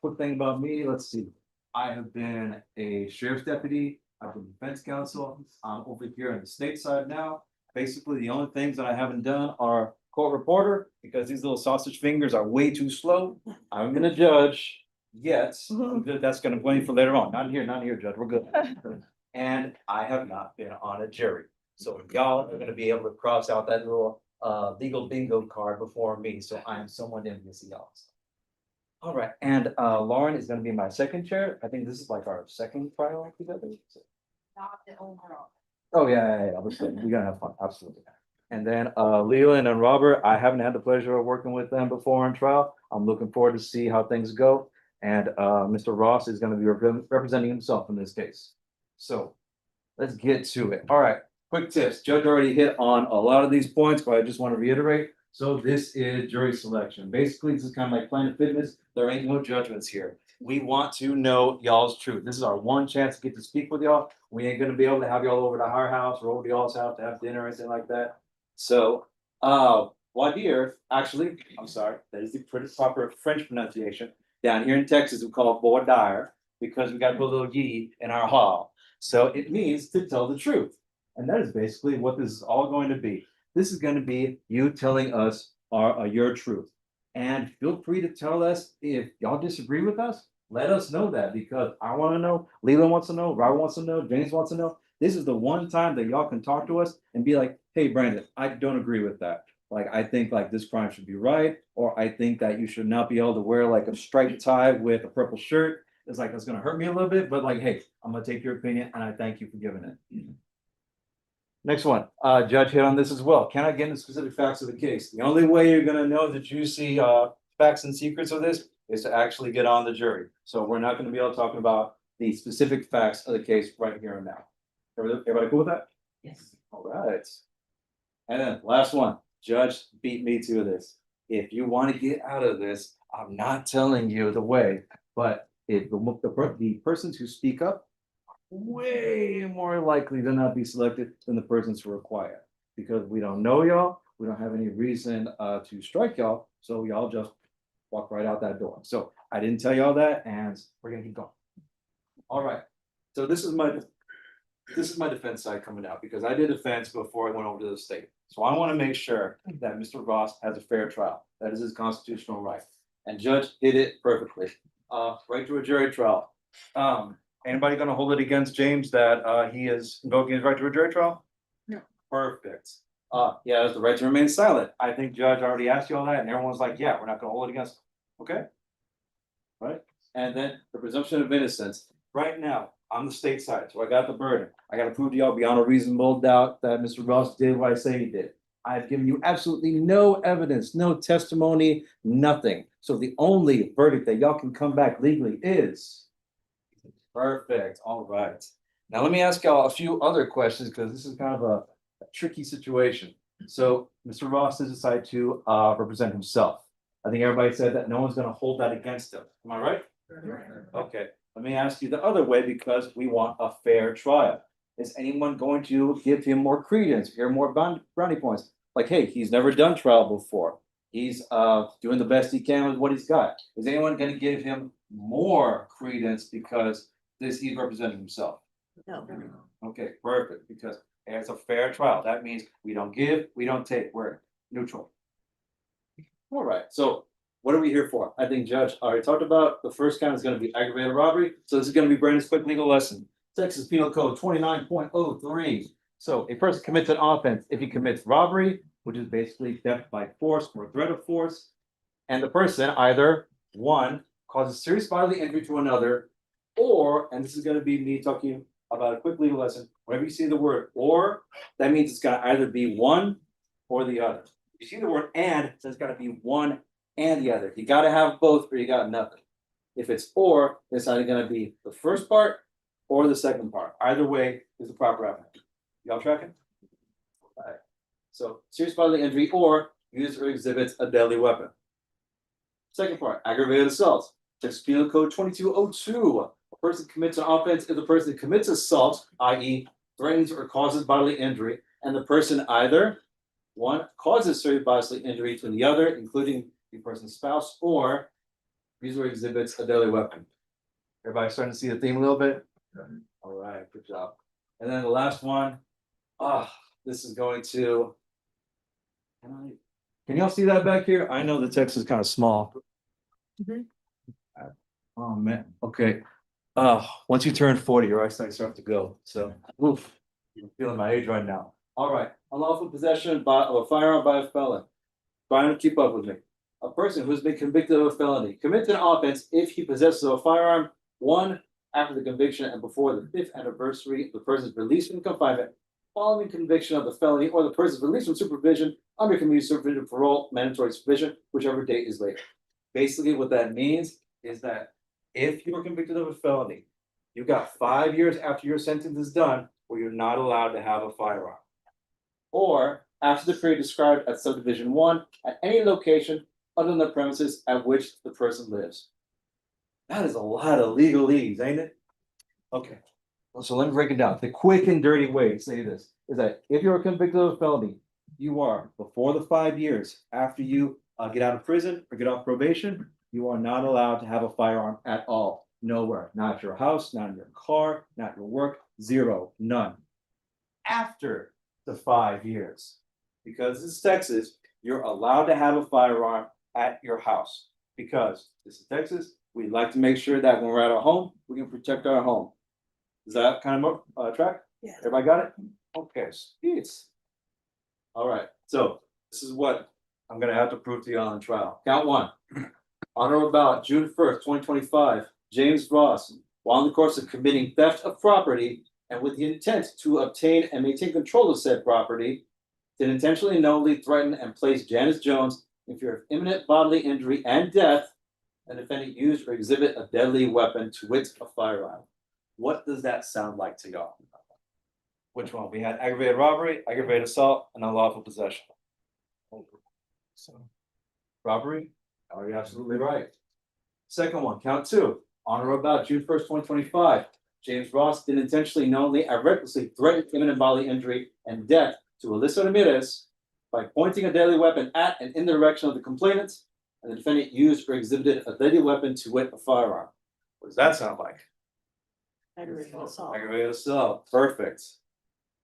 S15: Quick thing about me, let's see. I have been a sheriff's deputy, I've been defense counsel. I'm over here on the state side now. Basically, the only things that I haven't done are court reporter, because these little sausage fingers are way too slow. I'm gonna judge. Yes, I'm good. That's gonna blame for later on. Not here, Judge. We're good. And I have not been on a jury. So y'all are gonna be able to cross out that little legal bingo card before me. So I am somewhat envious of y'all. All right, and Lauren is gonna be my second chair. I think this is like our second trial together.
S6: Not the overall.
S15: Oh, yeah, we're gonna have fun, absolutely. And then Leland and Robert, I haven't had the pleasure of working with them before on trial. I'm looking forward to see how things go. And Mr. Ross is gonna be representing himself in this case. So let's get to it. All right, quick tips. Judge already hit on a lot of these points, but I just want to reiterate. So this is jury selection. Basically, this is kind of like Planet Fitness. There ain't no judgments here. We want to know y'all's truth. This is our one chance to get to speak with y'all. We ain't gonna be able to have y'all over to our house or over to y'all's house to have dinner or anything like that. So, Wadir, actually, I'm sorry, that is the pretty proper French pronunciation. Down here in Texas, we call it Wadir because we got a little ye in our hall. So it means to tell the truth. And that is basically what this is all going to be. This is going to be you telling us your truth. And feel free to tell us if y'all disagree with us. Let us know that, because I want to know, Leland wants to know, Robert wants to know, James wants to know. This is the one time that y'all can talk to us and be like, hey, Brandon, I don't agree with that. Like, I think like this crime should be right, or I think that you should not be able to wear like a striped tie with a purple shirt. It's like, that's gonna hurt me a little bit, but like, hey, I'm gonna take your opinion and I thank you for giving it. Next one, Judge hit on this as well. Can I get into specific facts of the case? The only way you're gonna know the juicy facts and secrets of this is to actually get on the jury. So we're not gonna be able to talk about the specific facts of the case right here and now. Everybody cool with that?
S6: Yes.
S15: All right. And then last one, Judge beat me to this. If you want to get out of this, I'm not telling you the way, but if the persons who speak up are way more likely to not be selected than the persons who are quiet. Because we don't know y'all, we don't have any reason to strike y'all, so y'all just walk right out that door. So I didn't tell y'all that, and we're gonna keep going. All right, so this is my defense side coming out, because I did defense before I went over to the state. So I want to make sure that Mr. Ross has a fair trial. That is his constitutional right. And Judge did it perfectly. Right to a jury trial. Anybody gonna hold it against James that he is invoking his right to a jury trial?
S6: No.
S15: Perfect. He has the right to remain silent. I think Judge already asked you all that, and everyone's like, yeah, we're not gonna hold it against him. Okay? Right? And then the presumption of innocence. Right now, I'm the state side, so I got the burden. I gotta prove to y'all beyond a reasonable doubt that Mr. Ross did what I say he did. I've given you absolutely no evidence, no testimony, nothing. So the only verdict that y'all can come back legally is perfect. All right. Now let me ask y'all a few other questions, because this is kind of a tricky situation. So Mr. Ross has decided to represent himself. I think everybody said that no one's gonna hold that against him. Am I right? Okay. Let me ask you the other way, because we want a fair trial. Is anyone going to give him more credence, hear more brownie points? Like, hey, he's never done trial before. He's doing the best he can with what he's got. Is anyone going to give him more credence because he's representing himself?
S6: No.
S15: Okay, perfect. Because it's a fair trial. That means we don't give, we don't take. We're neutral. All right. So what are we here for? I think Judge already talked about the first count is going to be aggravated robbery. So this is going to be Brandon's quick legal lesson. Texas Penal Code 29.03. So a person commits an offense if he commits robbery, which is basically theft by force or threat of force. And the person either, one, causes serious bodily injury to another, or, and this is gonna be me talking about a quick legal lesson, whenever you see the word or, that means it's gotta either be one or the other. If you see the word and, so it's gotta be one and the other. You gotta have both or you got nothing. If it's or, it's either gonna be the first part or the second part. Either way is the proper outcome. Y'all tracking? Alright. So serious bodily injury or uses or exhibits a deadly weapon. Second part, aggravated assault. Texas Penal Code 2202. A person commits an offense if the person commits assault, i.e., threatens or causes bodily injury, and the person either one causes serious bodily injury to the other, including the person's spouse, or uses or exhibits a deadly weapon. Everybody starting to see the theme a little bit? All right, good job. And then the last one, this is going to. Can y'all see that back here? I know the text is kind of small. Oh, man, okay. Once you turn 40, your eyesight starts to go, so, oof, I'm feeling my age right now. All right, unlawful possession of a firearm by a felon. Trying to keep up with me. A person who's been convicted of a felony commits an offense if he possesses a firearm, one, after the conviction and before the 5th anniversary of the person's release from confinement, following conviction of the felony or the person's release from supervision under community supervision, parole, mandatory supervision, whichever date is later. Basically, what that means is that if you were convicted of a felony, you got 5 years after your sentence is done where you're not allowed to have a firearm. Or after the period described at subdivision 1 at any location other than the premises at which the person lives. That is a lot of legalese, ain't it? Okay, so let me break it down. The quick and dirty way to say this is that if you're convicted of a felony, you are before the 5 years after you get out of prison or get off probation, you are not allowed to have a firearm at all. Nowhere, not at your house, not in your car, not your work, zero, none. After the 5 years, because this is Texas, you're allowed to have a firearm at your house. Because this is Texas, we like to make sure that when we're at our home, we can protect our home. Is that kind of track?
S6: Yeah.
S15: Everybody got it? Okay, sweet. All right, so this is what I'm gonna have to prove to you on trial. Count one. On or about June 1st, 2025, James Ross, while in the course of committing theft of property and with the intent to obtain and maintain control of said property, did intentionally knowingly threaten and place Janice Jones in fear of imminent bodily injury and death, and defendant used or exhibit a deadly weapon, to wit, a firearm. What does that sound like to y'all? Which one? We had aggravated robbery, aggravated assault, and unlawful possession. Robbery? Are you absolutely right? Second one, count two. On or about June 1st, 2025, James Ross did intentionally, knowingly, and recklessly threaten imminent bodily injury and death to Alyssa Ramirez by pointing a deadly weapon at and in the direction of the complainant, and the defendant used or exhibited a deadly weapon, to wit, a firearm. What does that sound like?
S6: Aggravated assault.
S15: Aggravated assault, perfect.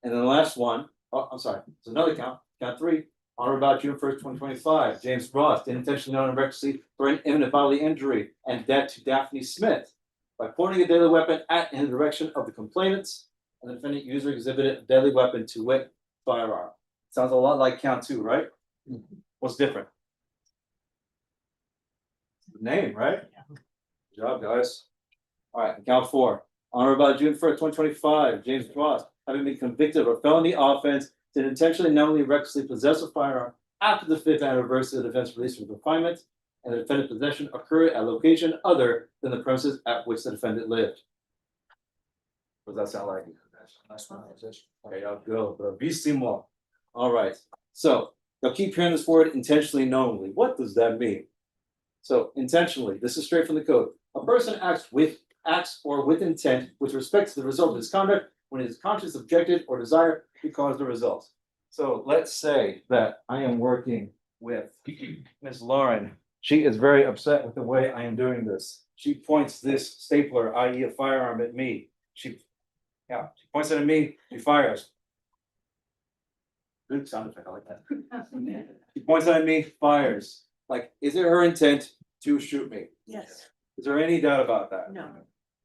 S15: And then the last one, I'm sorry, it's another count, count three. On or about June 1st, 2025, James Ross did intentionally, knowingly, and recklessly threaten imminent bodily injury and death to Daphne Smith by pointing a deadly weapon at and in the direction of the complainants, and the defendant used or exhibited a deadly weapon, to wit, firearm. Sounds a lot like count two, right? What's different? The name, right? Good job, guys. All right, count four. On or about June 1st, 2025, James Ross, having been convicted of a felony offense, did intentionally, knowingly, recklessly possess a firearm after the 5th anniversary of the defense release from confinement, and the defendant's possession occurred at a location other than the premises at which the defendant lived. What does that sound like? Okay, I'll go. Bravissimo. All right. So you'll keep hearing this word intentionally, knowingly. What does that mean? So intentionally, this is straight from the code. A person acts or with intent with respect to the result of his conduct when it is conscious, objective, or desire to cause the results. So let's say that I am working with Ms. Lauren. She is very upset with the way I am doing this. She points this stapler, i.e. a firearm, at me. She points it at me, she fires. Good sound effect, I like that. She points it at me, fires. Like, is it her intent to shoot me?
S6: Yes.
S15: Is there any doubt about that?
S6: No.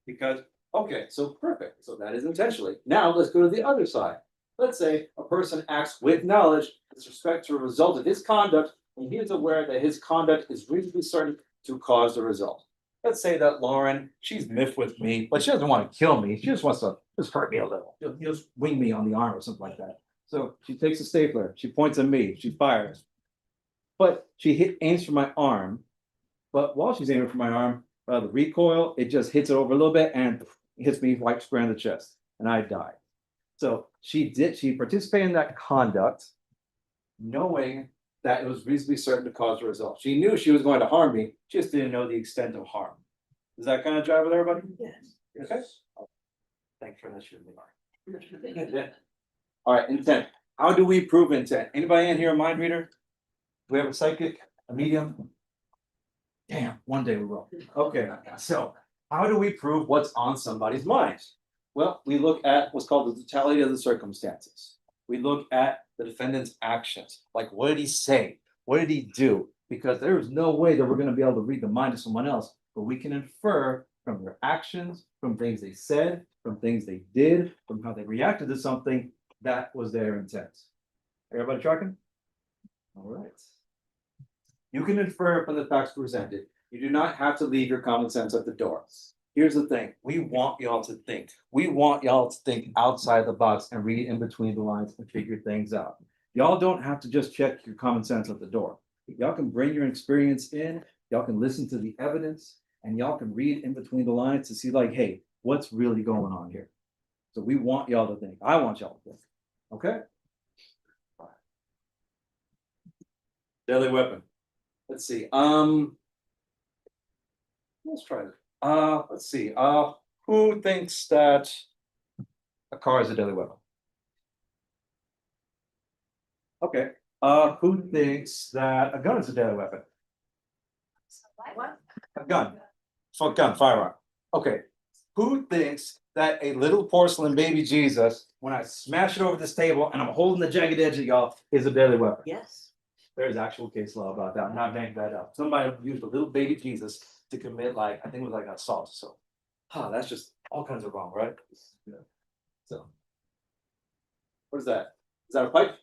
S15: Because Okay, so perfect. So that is intentionally. Now let's go to the other side. Let's say a person acts with knowledge with respect to a result of his conduct, and he is aware that his conduct is reasonably certain to cause the result. Let's say that Lauren, she's miffed with me, but she doesn't want to kill me. She just wants to just hurt me a little. Just wing me on the arm or something like that. So she takes a stapler, she points at me, she fires. But she aims for my arm. But while she's aiming for my arm, the recoil, it just hits it over a little bit and hits me right square in the chest, and I die. So she participated in that conduct, knowing that it was reasonably certain to cause a result. She knew she was going to harm me, just didn't know the extent of harm. Does that kind of jive with everybody?
S6: Yes.
S15: Okay. Thanks for that. Shouldn't be. All right, intent. How do we prove intent? Anybody in here a mind reader? Do we have a psychic, a medium? Damn, one day we will. Okay, so how do we prove what's on somebody's mind? Well, we look at what's called the totality of the circumstances. We look at the defendant's actions. Like, what did he say? What did he do? Because there is no way that we're going to be able to read the mind of someone else, but we can infer from their actions, from things they said, from things they did, from how they reacted to something, that was their intent. Everybody tracking? All right. You can infer from the facts presented. You do not have to leave your common sense at the door. Here's the thing. We want y'all to think. We want y'all to think outside the box and read in between the lines and figure things out. Y'all don't have to just check your common sense at the door. Y'all can bring your experience in. Y'all can listen to the evidence, and y'all can read in between the lines to see, like, hey, what's really going on here? So we want y'all to think. I want y'all to think. Okay? Deadly weapon. Let's see. Let's try this. Let's see. Who thinks that a car is a deadly weapon? Okay. Who thinks that a gun is a deadly weapon?
S6: What?
S15: A gun. So gun, firearm. Okay. Who thinks that a little porcelain baby Jesus, when I smash it over this table and I'm holding the jagged edge of y'all, is a deadly weapon?
S6: Yes.
S15: There's actual case law about that. I'm not making that up. Somebody used a little baby Jesus to commit, like, I think it was like assault. So, that's just all kinds of wrong, right? Yeah. So, what is that? Is that a pipe?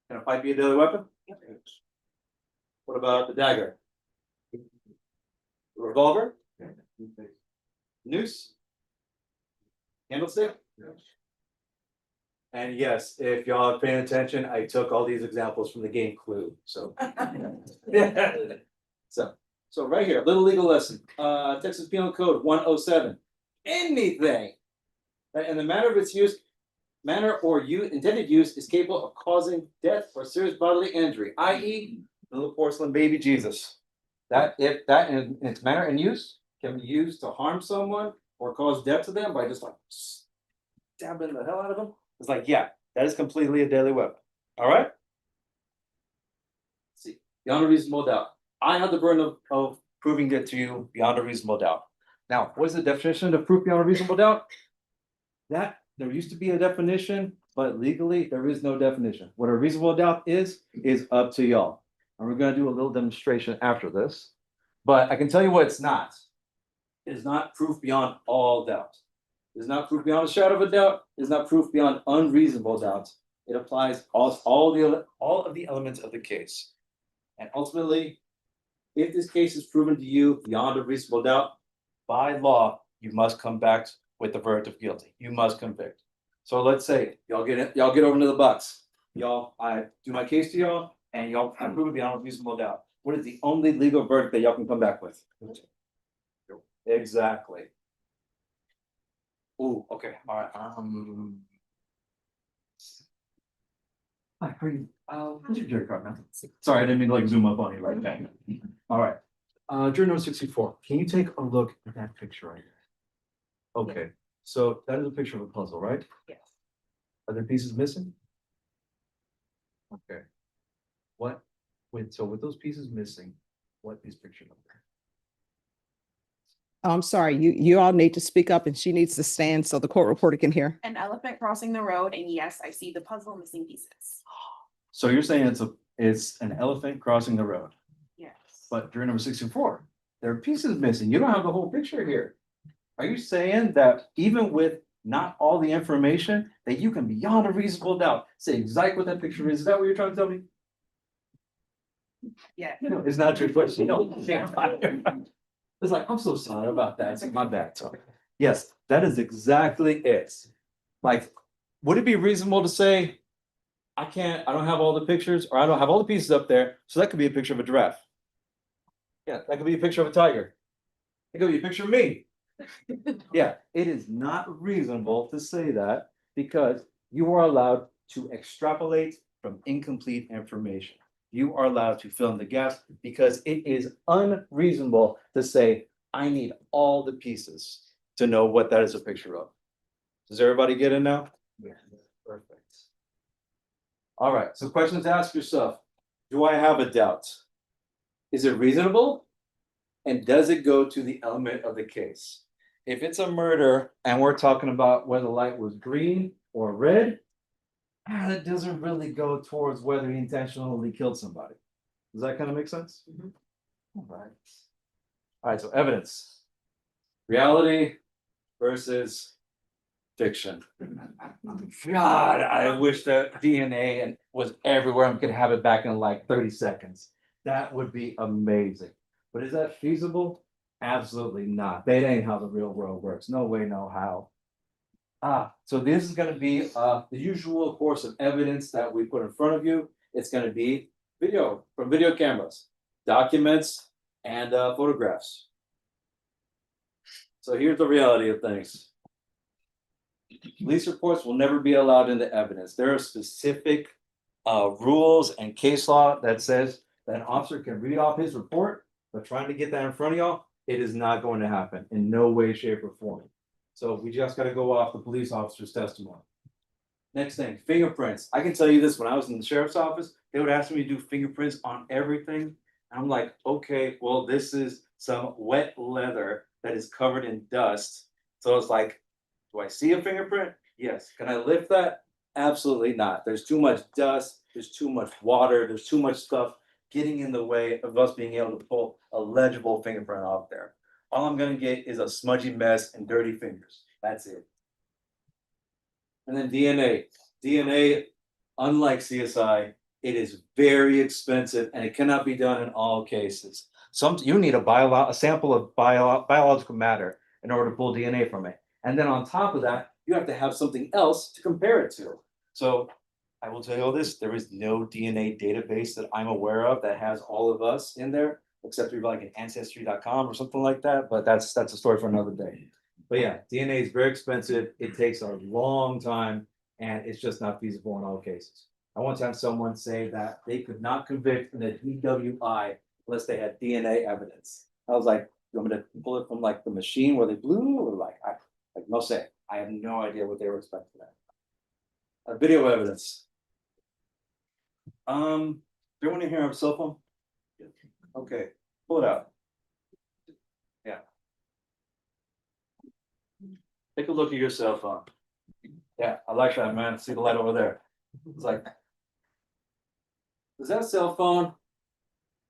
S15: Can a pipe be a deadly weapon?
S6: Yep.
S15: What about the dagger? The revolver? Noose? Candlestick? And yes, if y'all are paying attention, I took all these examples from the game Clue, so. So right here, little legal lesson, Texas Penal Code 107. Anything that in the manner of its use, intended use is capable of causing death or serious bodily injury, i.e. little porcelain baby Jesus. That if that in its manner and use can be used to harm someone or cause death to them by just like stabbing the hell out of them. It's like, yeah, that is completely a deadly weapon. All right. Let's see, beyond a reasonable doubt. I have the burden of proving it to you beyond a reasonable doubt. Now, what is the definition of proof beyond a reasonable doubt? That there used to be a definition, but legally there is no definition. What a reasonable doubt is up to y'all. And we're going to do a little demonstration after this. But I can tell you what it's not. It is not proof beyond all doubt. It is not proof beyond a shadow of a doubt. It is not proof beyond unreasonable doubt. It applies all of the elements of the case. And ultimately, if this case is proven to you beyond a reasonable doubt, by law, you must come back with the verdict of guilty. You must convict. So let's say y'all get over into the box. I do my case to y'all, and y'all prove it beyond a reasonable doubt. What is the only legal verdict that y'all can come back with? Exactly. Ooh, okay, all right. What's your jury card, man? Sorry, I didn't mean to like zoom up on you right now. All right. Juror number 64. Can you take a look at that picture right here? Okay, so that is a picture of a puzzle, right?
S6: Yes.
S15: Are there pieces missing? Okay. With those pieces missing, what is picture number?
S2: I'm sorry, you all need to speak up and she needs to stand so the court reporter can hear.
S12: An elephant crossing the road, and yes, I see the puzzle missing pieces.
S15: So you're saying it's an elephant crossing the road,
S12: Yes.
S15: but juror number 64, there are pieces missing. You don't have the whole picture here. Are you saying that even with not all the information, that you can beyond a reasonable doubt say exactly what that picture is? Is that what you're trying to tell me?
S2: Yeah.
S15: No, it's not your question. No, it's like, I'm so sorry about that. It's like my bad. Sorry. Yes, that is exactly it. Like, would it be reasonable to say, I don't have all the pictures, or I don't have all the pieces up there, so that could be a picture of a giraffe. Yeah, that could be a picture of a tiger. It could be a picture of me. Yeah, it is not reasonable to say that because you are allowed to extrapolate from incomplete information. You are allowed to fill in the gaps because it is unreasonable to say, I need all the pieces to know what that is a picture of. Does everybody get it now? Yeah, perfect. All right, so questions to ask yourself. Do I have a doubt? Is it reasonable? And does it go to the element of the case? If it's a murder and we're talking about whether the light was green or red, that doesn't really go towards whether he intentionally killed somebody. Does that kind of make sense? All right. All right, so evidence. Reality versus fiction. God, I wish that DNA and was everywhere and could have it back in like 30 seconds. That would be amazing. But is that feasible? Absolutely not. That ain't how the real world works. No way, no how. So this is going to be the usual course of evidence that we put in front of you. It's going to be video from video cameras, documents, and photographs. So here's the reality of things. Police reports will never be allowed into evidence. There are specific rules and case law that says that an officer can read off his report, but trying to get that in front of y'all, it is not going to happen in no way, shape, or form. So we just got to go off the police officer's testimony. Next thing, fingerprints. I can tell you this, when I was in the sheriff's office, they would ask me to do fingerprints on everything. I'm like, okay, well, this is some wet leather that is covered in dust. So it's like, do I see a fingerprint? Yes. Can I lift that? Absolutely not. There's too much dust. There's too much water. There's too much stuff getting in the way of us being able to pull a legible fingerprint off there. All I'm going to get is a smudgy mess and dirty fingers. That's it. And then DNA. DNA, unlike CSI, it is very expensive and it cannot be done in all cases. You need a sample of biological matter in order to pull DNA from it. And then on top of that, you have to have something else to compare it to. So I will tell you all this, there is no DNA database that I'm aware of that has all of us in there, except for like an ancestry.com or something like that. But that's a story for another day. But yeah, DNA is very expensive. It takes a long time and it's just not feasible in all cases. I once had someone say that they could not convict in a DWI unless they had DNA evidence. I was like, you want me to pull it from like the machine where they blew, or like no say. I have no idea what they were expecting that. Video evidence. Do you want to hear a cell phone? Okay, pull it out. Yeah. Take a look at your cell phone. Yeah, I like that, man. See the light over there. It's like, does that cell phone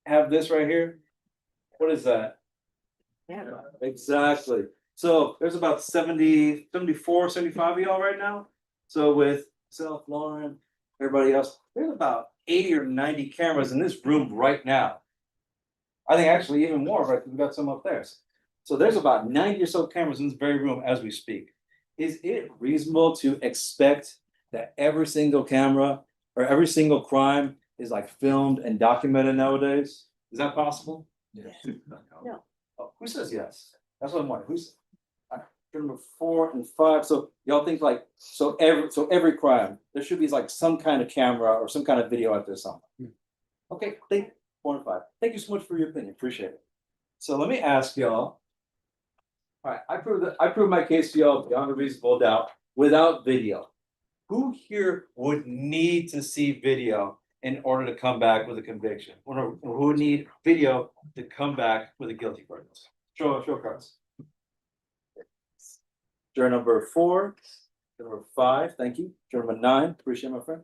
S15: have this right here? What is that? Yeah. Exactly. So there's about 70, 74, 75 of y'all right now. So with self, Lauren, everybody else, there's about 80 or 90 cameras in this room right now. I think actually even more, right? We've got some up there. So there's about 90 or so cameras in this very room as we speak. Is it reasonable to expect that every single camera or every single crime is like filmed and documented nowadays? Is that possible?
S6: No.
S15: Oh, who says yes? That's what I'm wondering. Who's number 4 and 5? So y'all think like every crime there should be like some kind of camera or some kind of video out there somewhere. Okay, 4 and 5. Thank you so much for your opinion. Appreciate it. So let me ask y'all. All right, I proved my case to y'all beyond a reasonable doubt without video. Who here would need to see video in order to come back with a conviction? Or who would need video to come back with a guilty verdict? Show cards. Juror number 4, juror number 5, thank you. Juror number 9, appreciate my friend.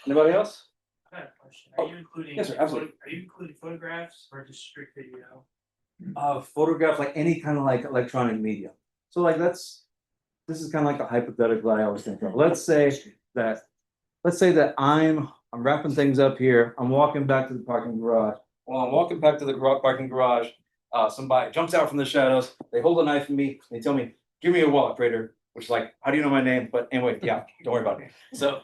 S15: Anybody else?
S10: I have a question. Are you including?
S15: Yes, sir, absolutely.
S10: Are you including photographs or just strict video?
S15: Photographs, like any kind of like electronic media. So like, this is kind of like the hypothetical I always think of. Let's say that I'm wrapping things up here. I'm walking back to the parking garage. While I'm walking back to the parking garage, somebody jumps out from the shadows. They hold a knife at me. They tell me, "Give me your wallet, Prater." Which is like, how do you know my name? But anyway, yeah, don't worry about it. So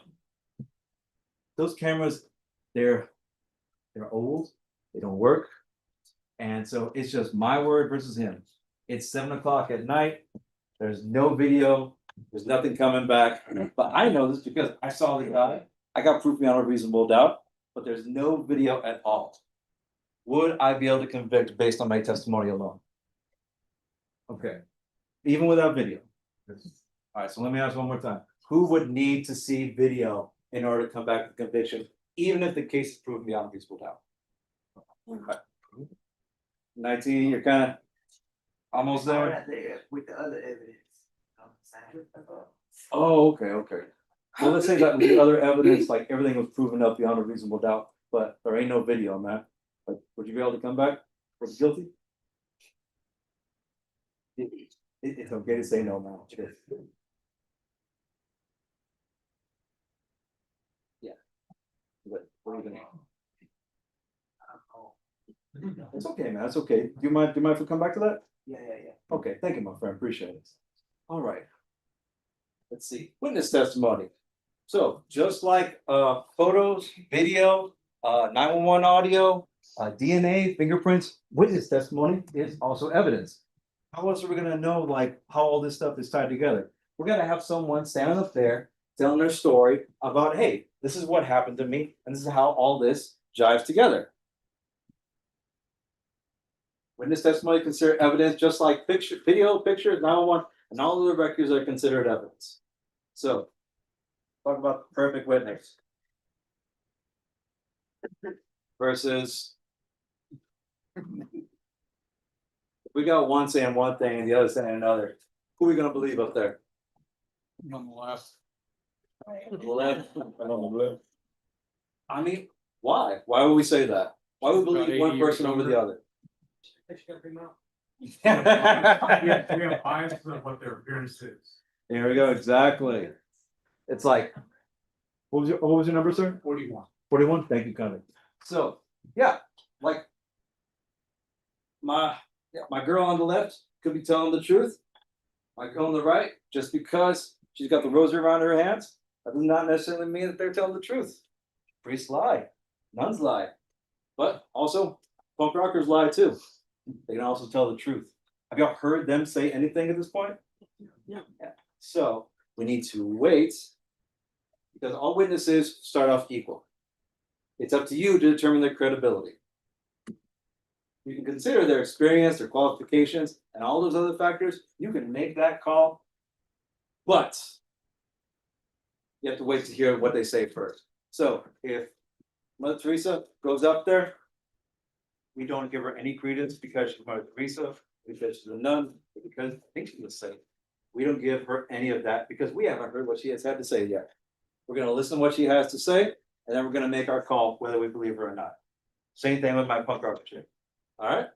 S15: those cameras, they're old. They don't work. And so it's just my word versus him. It's 7 o'clock at night. There's no video. There's nothing coming back. But I know this because I saw the guy. I got proof beyond a reasonable doubt, but there's no video at all. Would I be able to convict based on my testimony alone? Okay, even without video. All right, so let me ask one more time. Who would need to see video in order to come back to conviction, even if the case is proven beyond a reasonable doubt? Okay. 19, you're kind of almost there.
S13: With the other evidence.
S15: Oh, okay. Well, let's say that the other evidence, like everything was proven up beyond a reasonable doubt, but there ain't no video on that. Like, would you be able to come back for guilty? It's okay to say no now. Yeah. What are you gonna? It's okay, man. It's okay. Do you mind if we come back to that?
S13: Yeah.
S15: Okay, thank you, my friend. Appreciate it. All right. Let's see. Witness testimony. So just like photos, video, 911 audio, DNA, fingerprints, witness testimony is also evidence. How else are we gonna know like how all this stuff is tied together? We're gonna have someone standing up there telling their story about, hey, this is what happened to me, and this is how all this jives together. Witness testimony considered evidence, just like video, pictures, 911, and all of the records are considered evidence. So, talk about the perfect witness versus we got one saying one thing and the other saying another. Who are we gonna believe up there?
S8: On the left.
S15: Left. I mean, why? Why would we say that? Why would we believe one person over the other?
S3: We have biases of what their appearance is.
S15: There we go, exactly. It's like, what was your number, sir?
S3: 41.
S15: 41, thank you, Connie. So, yeah, like my girl on the left could be telling the truth. My girl on the right, just because she's got the rosary around her hands, that does not necessarily mean that they're telling the truth. Priests lie, nuns lie, but also punk rockers lie too. They can also tell the truth. Have y'all heard them say anything at this point? Yeah. So we need to wait because all witnesses start off equal. It's up to you to determine their credibility. You can consider their experience, their qualifications, and all those other factors. You can make that call, but you have to wait to hear what they say first. So if Mother Teresa goes up there, we don't give her any credence because she's Mother Teresa, because she's a nun, because I think she's a saint. We don't give her any of that because we haven't heard what she has had to say yet. We're going to listen to what she has to say, and then we're going to make our call whether we believe her or not. Same thing with my punk rocker chick. All right.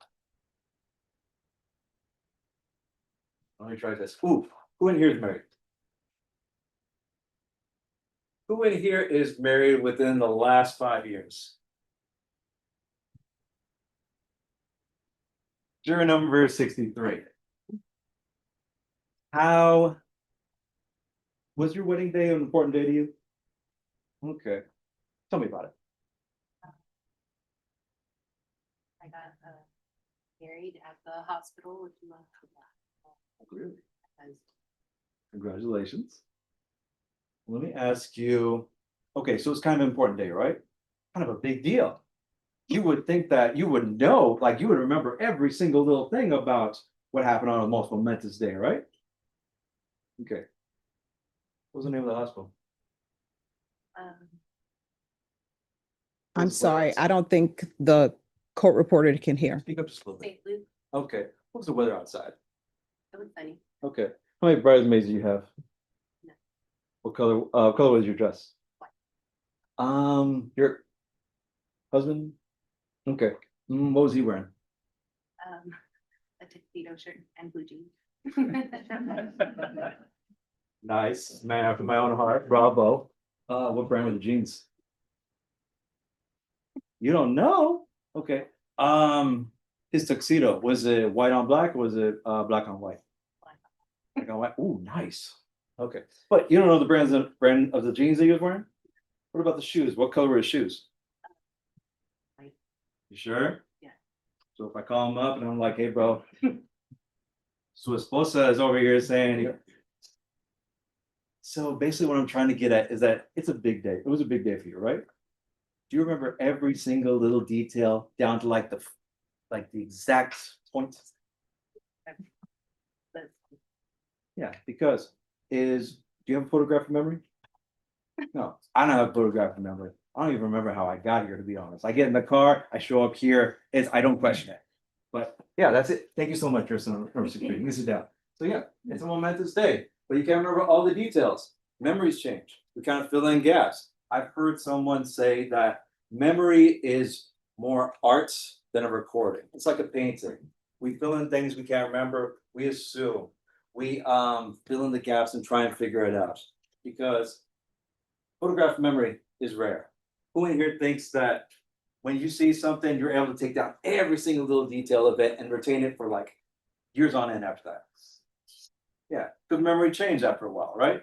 S15: Let me try this. Ooh, who in here is married? Who in here is married within the last 5 years? Juror number 63. How was your wedding day an important day to you? Okay. Tell me about it.
S16: I got married at the hospital with my
S15: Really? Congratulations. Let me ask you, okay, so it's kind of an important day, right? Kind of a big deal. You would think that you would know, like you would remember every single little thing about what happened on a most momentous day, right? Okay. What's the name of the hospital?
S2: I'm sorry, I don't think the court reporter can hear.
S15: Speak up just a little bit.
S16: St. Luke.
S15: Okay. What's the weather outside?
S16: It was funny.
S15: Okay. How many bridesmaids do you have?
S16: No.
S15: What color was your dress? Your husband? Okay. What was he wearing?
S16: A tuxedo shirt and blue jeans.
S15: Nice, man after my own heart, bravo. What brand were the jeans? You don't know? Okay, his tuxedo, was it white on black or was it black on white? Black on white, ooh, nice. Okay, but you don't know the brand of the jeans that he was wearing? What about the shoes? What color were his shoes?
S16: White.
S15: You sure?
S16: Yeah.
S15: So if I call him up and I'm like, hey, bro. So his esposa is over here saying. So basically what I'm trying to get at is that it's a big day. It was a big day for you, right? Do you remember every single little detail down to like the exact point? Yeah, because do you have a photographic memory? No, I don't have a photographic memory. I don't even remember how I got here, to be honest. I get in the car, I show up here, I don't question it. But yeah, that's it. Thank you so much, Kirsten, for security. You can sit down. So yeah, it's a momentous day, but you can't remember all the details. Memories change. We kind of fill in gaps. I've heard someone say that memory is more art than a recording. It's like a painting. We fill in things we can't remember. We assume. We fill in the gaps and try and figure it out. Because photographic memory is rare. Who in here thinks that when you see something, you're able to take down every single little detail of it and retain it for like years on end after that? Yeah, good memory change after a while, right?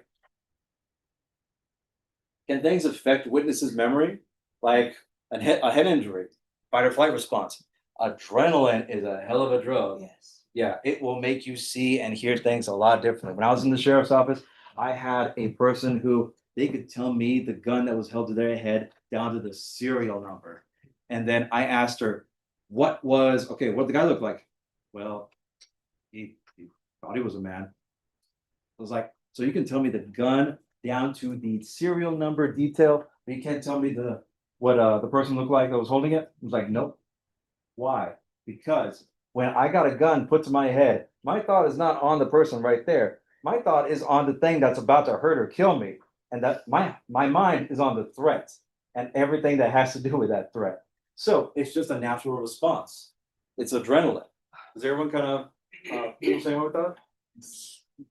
S15: Can things affect witnesses' memory? Like a head injury, fight or flight response. Adrenaline is a hell of a drug.
S2: Yes.
S15: Yeah, it will make you see and hear things a lot differently. When I was in the sheriff's office, I had a person who they could tell me the gun that was held to their head down to the serial number. And then I asked her, what the guy look like? Well, he thought he was a man. I was like, so you can tell me the gun down to the serial number detail, but you can't tell me what the person looked like that was holding it? I was like, nope. Why? Because when I got a gun put to my head, my thought is not on the person right there. My thought is on the thing that's about to hurt or kill me. And that my mind is on the threat and everything that has to do with that threat. So it's just a natural response. It's adrenaline. Does everyone kind of feel the same way with that?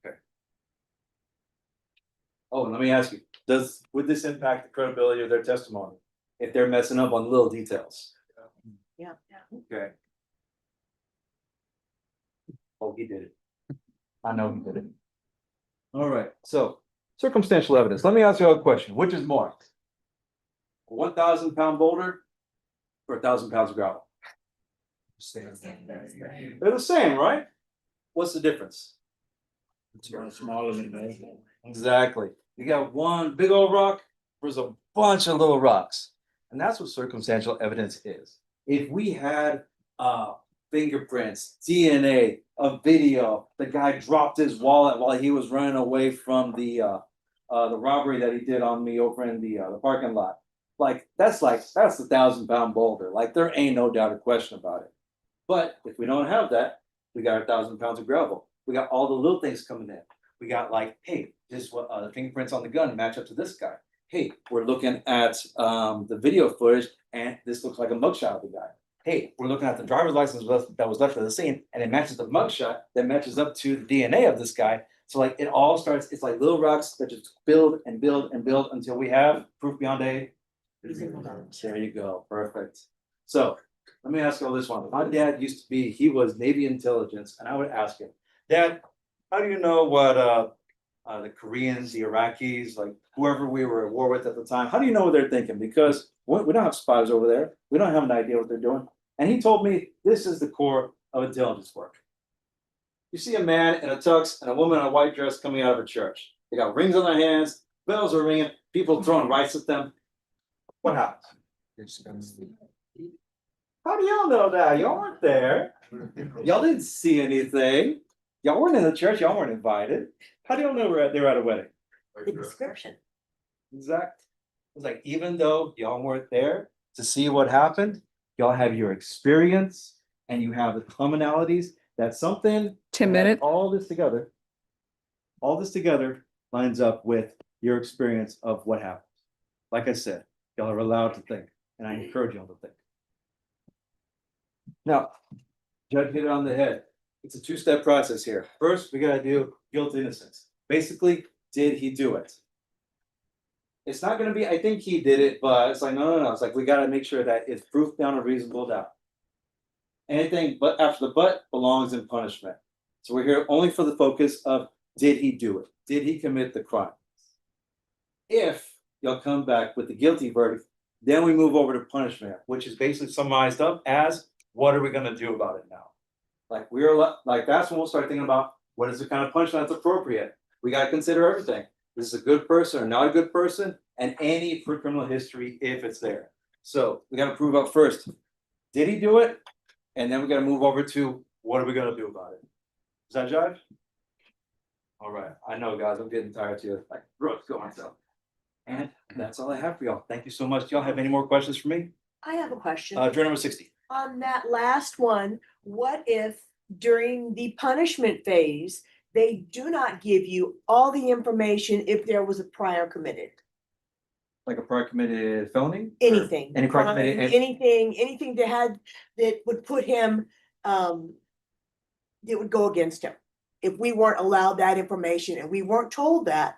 S15: Okay. Oh, and let me ask you, would this impact the credibility of their testimony if they're messing up on little details?
S16: Yeah.
S15: Okay. Oh, he did it. I know he did it. All right, so circumstantial evidence. Let me ask you a question. Which is more? A 1,000-pound boulder or 1,000 pounds of gravel? They're the same, right? What's the difference?
S3: It's smaller than that.
S15: Exactly. You got one big old rock versus a bunch of little rocks. And that's what circumstantial evidence is. If we had fingerprints, DNA, a video, the guy dropped his wallet while he was running away from the robbery that he did on me over in the parking lot. That's the 1,000-pound boulder. Like there ain't no doubt or question about it. But if we don't have that, we got 1,000 pounds of gravel. We got all the little things coming in. We got like, hey, this what the fingerprints on the gun match up to this guy. Hey, we're looking at the video footage and this looks like a mugshot of the guy. Hey, we're looking at the driver's license that was left at the scene and it matches the mugshot that matches up to the DNA of this guy. So like it all starts, it's like little rocks that just build and build and build until we have proof beyond a. There you go, perfect. So let me ask you all this one. My dad he was Navy intelligence, and I would ask him, Dad, how do you know what the Koreans, the Iraqis, like whoever we were at war with at the time, how do you know what they're thinking? Because we don't have spies over there. We don't have an idea what they're doing. And he told me this is the core of intelligence work. You see a man in a tux and a woman in a white dress coming out of a church. They got rings on their hands, bells are ringing, people throwing rice at them. What happens? How do y'all know that? Y'all weren't there. Y'all didn't see anything. Y'all weren't in the church. Y'all weren't invited. How do y'all know they were at a wedding?
S16: The description.
S15: Exact. It's like, even though y'all weren't there to see what happened, y'all have your experience and you have the commonalities. That's something.
S2: 10 minutes.
S15: All this together lines up with your experience of what happened. Like I said, y'all are allowed to think, and I encourage y'all to think. Now, Judge hit it on the head. it's a two-step process here. First, we gotta do guilt innocence. Basically, did he do it? It's not gonna be, I think he did it, but it's like, no, it's like, we gotta make sure that it's proof beyond a reasonable doubt. Anything but after the but belongs in punishment. So we're here only for the focus of, did he do it? Did he commit the crime? If you'll come back with the guilty verdict, then we move over to punishment, which is basically summarized up as, what are we gonna do about it now? Like like, that's when we'll start thinking about, what is the kind of punishment that's appropriate? We gotta consider everything. This is a good person or not a good person, and any criminal history if it's there. So we gotta prove up first, did he do it? And then we gotta move over to, what are we gonna do about it? Does that jive? All right, I know, guys, I'm getting tired too. Like, Brooks, go on, so. And that's all I have for y'all. Thank you so much. Do y'all have any more questions for me?
S17: I have a question.
S15: Jury number 60.
S17: On that last one, what if during the punishment phase, they do not give you all the information if there was a prior committed?
S15: Like a prior committed felony?
S17: Anything.
S15: Any prior
S17: crime,
S15: committed?
S17: anything that would put him, that would go against him. If we weren't allowed that information and we weren't told that,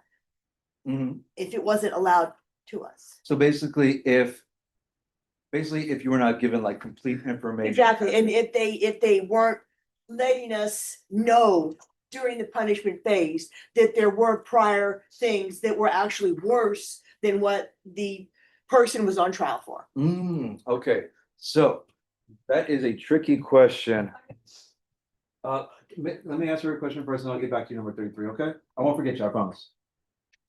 S15: Mhm.
S17: if it wasn't allowed to us.
S15: So basically, if you were not given like complete information.
S17: Exactly, and if they weren't letting us know during the punishment phase that there were prior things that were actually worse than what the person was on trial for.
S15: Okay, so that is a tricky question. Let me answer your question first and I'll get back to you number 33, okay? I won't forget you, I promise.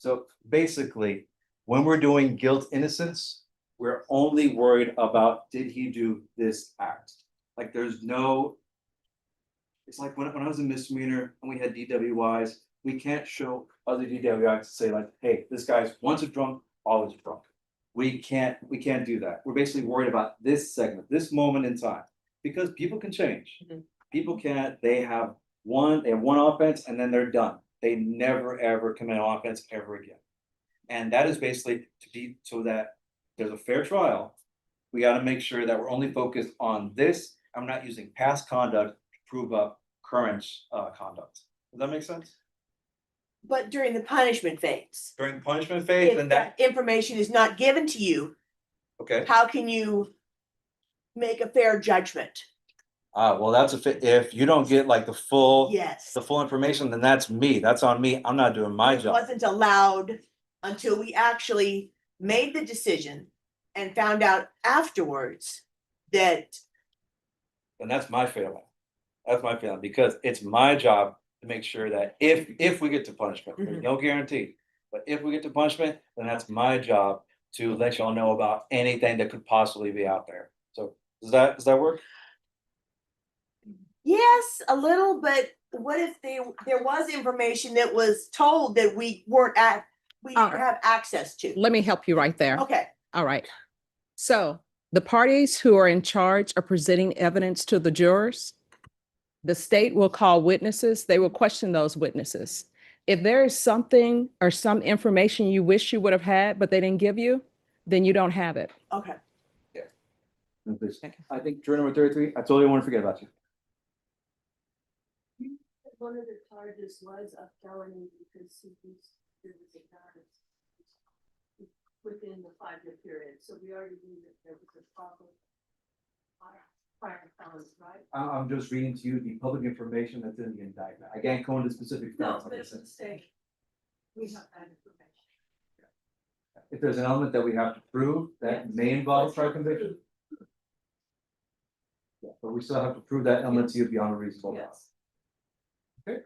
S15: So basically, when we're doing guilt innocence, we're only worried about, did he do this act? Like there's no, it's like when I was a misdemeanor and we had DWIs, we can't show other DWIs to say like, hey, this guy's once a drunk, always a drunk. We can't do that. We're basically worried about this segment, this moment in time, because people can change. People can't, they have one offense and then they're done. They never ever commit an offense ever again. And that is basically to be so that there's a fair trial. We got to make sure that we're only focused on this. I'm not using past conduct to prove up current conduct. Does that make sense?
S17: But during the punishment phase.
S15: During punishment phase,
S17: If
S15: and
S17: that information is not given to you,
S15: okay.
S17: how can you make a fair judgment?
S15: Well, that's if you don't get like the full information, then that's me. That's on me. I'm not doing my
S17: It
S15: job.
S17: wasn't allowed until we actually made the decision and found out afterwards that.
S15: And that's my failing. That's my failing because it's my job to make sure that if we get to punishment, there's no guarantee, but if we get to punishment, then that's my job to let y'all know about anything that could possibly be out there. So does that work?
S17: Yes, a little, but what if there was information that was told that we didn't have access to?
S2: Let me help you right there.
S17: Okay.
S2: All right. So the parties who are in charge of presenting evidence to the jurors, the state will call witnesses. They will question those witnesses. If there is something or some information you wish you would have had, but they didn't give you, then you don't have it.
S17: Okay.
S15: I think jury number 33, I totally want to forget about you.
S6: One of the charges was a felony because there was a guidance within the 5-year period, so we already knew that there was a problem. Prior felons, right?
S15: I'm just reading to you the public information that's in the indictment. I can't go into specific
S6: No,
S15: facts.
S6: but it's a mistake. We have that information.
S15: If there's an element that we have to prove that may involve prior conviction. Yeah, but we still have to prove that element to you beyond a reasonable doubt. Okay.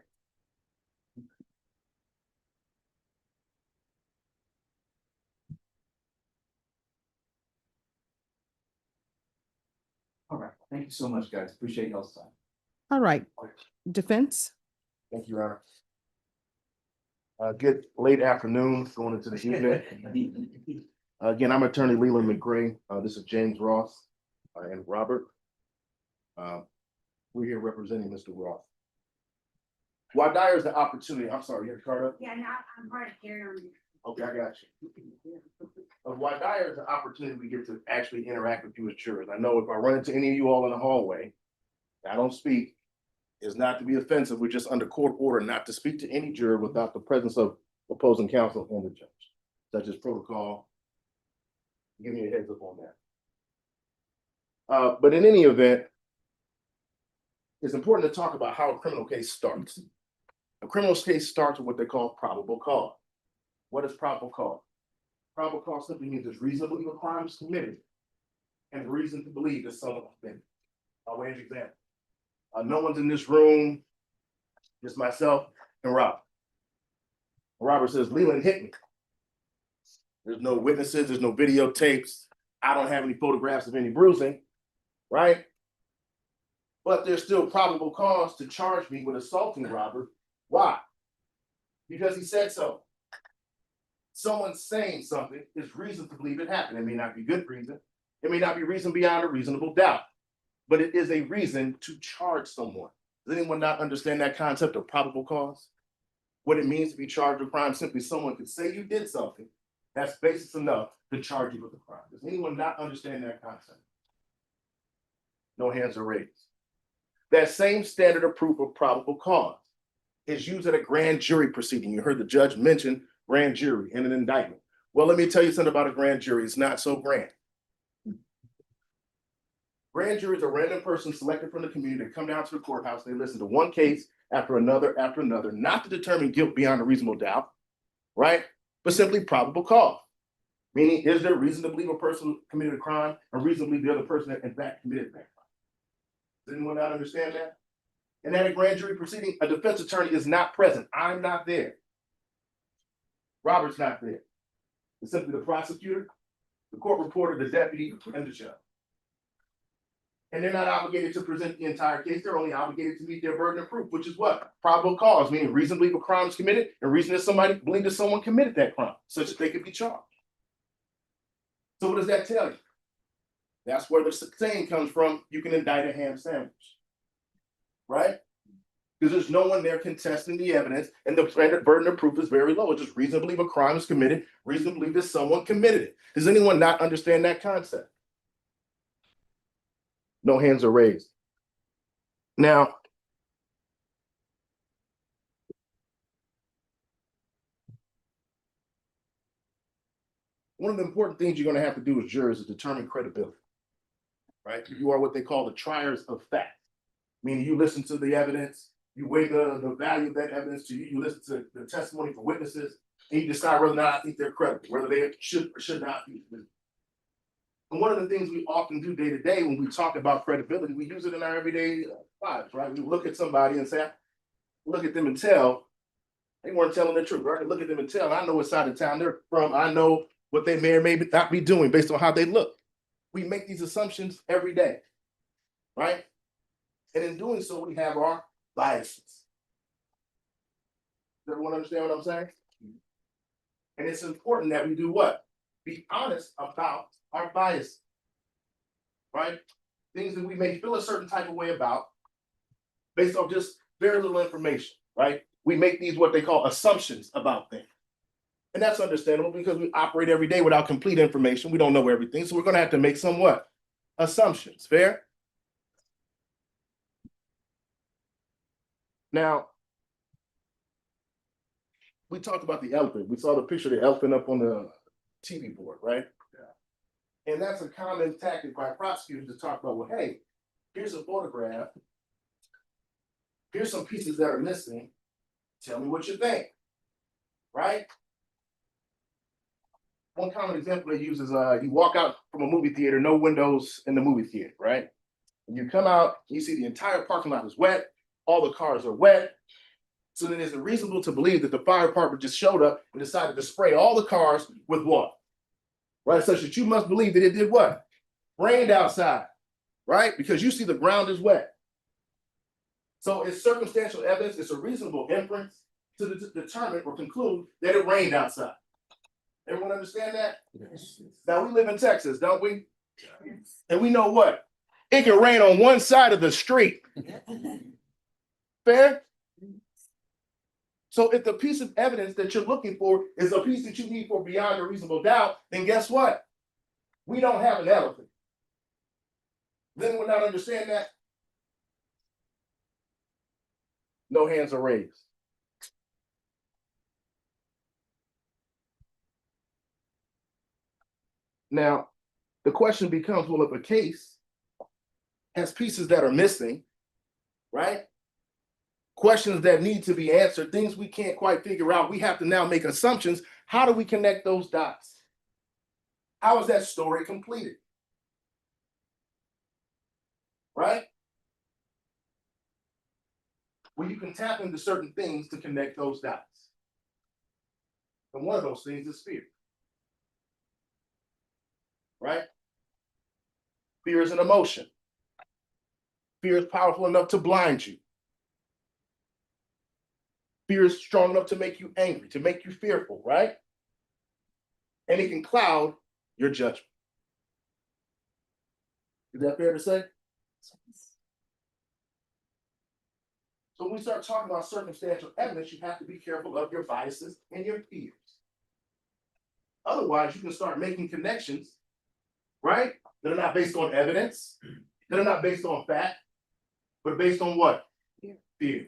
S15: All right, thank you so much, guys. Appreciate y'all's time.
S2: All right. Defense?
S5: Thank you, Your Honor. Good late afternoon, going into the evening. Again, I'm attorney Leland McGray. This is James Ross and Robert. We're here representing Mr. Ross. While dire is the opportunity, I'm sorry, you have a card up?
S7: Yeah, no, I'm right here.
S5: Okay, I got you. While dire is the opportunity we get to actually interact with you as jurors. I know if I run into any of you all in the hallway, I don't speak, is not to be offensive. We're just under court order not to speak to any juror without the presence of opposing counsel and the judge. Such as protocol. Give me a heads up on that. But in any event, it's important to talk about how a criminal case starts. A criminal case starts with what they call probable cause. What is probable cause? Probable cause simply means there's reason to believe a crime is committed and reason to believe that someone has been. I'll wait an example. No one's in this room, just myself and Robert. Robert says, Leland hit me. There's no witnesses, there's no videotapes. I don't have any photographs of any bruising, right? But there's still probable cause to charge me with assaulting Robert. Why? Because he said so. Someone saying something is reason to believe it happened. It may not be good reason. It may not be reason beyond a reasonable doubt, but it is a reason to charge someone. Does anyone not understand that concept of probable cause? What it means to be charged with crime, simply someone could say you did something, that's basis enough to charge you with a crime. Does anyone not understand that concept? No hands are raised. That same standard of proof of probable cause is used at a grand jury proceeding. You heard the judge mention grand jury in an indictment. Well, let me tell you something about a grand jury. It's not so grand. Grand juries are random persons selected from the community that come down to the courthouse. They listen to one case after another, not to determine guilt beyond a reasonable doubt, right? But simply probable cause. Meaning, is there reason to believe a person committed a crime and reason to believe the other person that in fact committed that crime? Does anyone not understand that? And at a grand jury proceeding, a defense attorney is not present. I'm not there. Robert's not there. It's simply the prosecutor, the court reporter, the deputy, and the judge. And they're not obligated to present the entire case. They're only obligated to meet their burden of proof, which is what? Probable cause, meaning reason to believe a crime is committed and reason that somebody believed that someone committed that crime, such that they could be charged. So what does that tell you? That's where the saying comes from, you can indict a ham sandwich, right? Because there's no one there contesting the evidence and the burden of proof is very low. It's just reason to believe a crime is committed, reason to believe that someone committed it. Does anyone not understand that concept? No hands are raised. Now, one of the important things you're going to have to do as jurors is determine credibility, right? You are what they call the triers of fact, meaning you listen to the evidence, you weigh the value of that evidence to you, you listen to the testimony for witnesses, and you decide whether or not I think they're credible, whether they should or should not be. And one of the things we often do day to day when we talk about credibility, we use it in our everyday lives, right? We look at somebody and say, look at them and tell, they weren't telling the truth, right? Look at them and tell, I know what side of town they're from. I know what they may or may not be doing based on how they look. We make these assumptions every day, right? And in doing so, we have our biases. Does everyone understand what I'm saying? And it's important that we do what? Be honest about our biases, right? Things that we may feel a certain type of way about based on just very little information, right? We make these what they call assumptions about things. And that's understandable because we operate every day without complete information. We don't know everything. So we're going to have to make some what? Assumptions. Fair? Now, we talked about the elephant. We saw the picture of the elephant up on the TV board, right? Yeah. And that's a common tactic by prosecutors to talk about, well, hey, here's a photograph. Here's some pieces that are missing. Tell me what you think, right? One common example they use is you walk out from a movie theater, no windows in the movie theater, right? And you come out, you see the entire parking lot is wet, all the cars are wet. So then is it reasonable to believe that the fire department just showed up and decided to spray all the cars with water, right? Such that you must believe that it did what? Rained outside, right? Because you see the ground is wet. So it's circumstantial evidence, it's a reasonable inference to determine or conclude that it rained outside. Everyone understand that? Yes. Now we live in Texas, don't we? Yes. And we know what? It can rain on one side of the street. Fair? So if the piece of evidence that you're looking for is a piece that you need for beyond a reasonable doubt, then guess what? We don't have an elephant. Does anyone not understand that? No hands are raised. Now, the question becomes, well, if a case has pieces that are missing, right? Questions that need to be answered, things we can't quite figure out, we have to now make assumptions. How do we connect those dots? How is that story completed? Right? Well, you can tap into certain things to connect those dots. And one of those things is fear. Right? Fear is an emotion. Fear is powerful enough to blind you. Fear is strong enough to make you angry, to make you fearful, right? And it can cloud your judgment. Is that fair to say? So when we start talking about circumstantial evidence, you have to be careful of your biases and your fears. Otherwise, you can start making connections, right? That are not based on evidence, that are not based on fact, but based on what? Fear.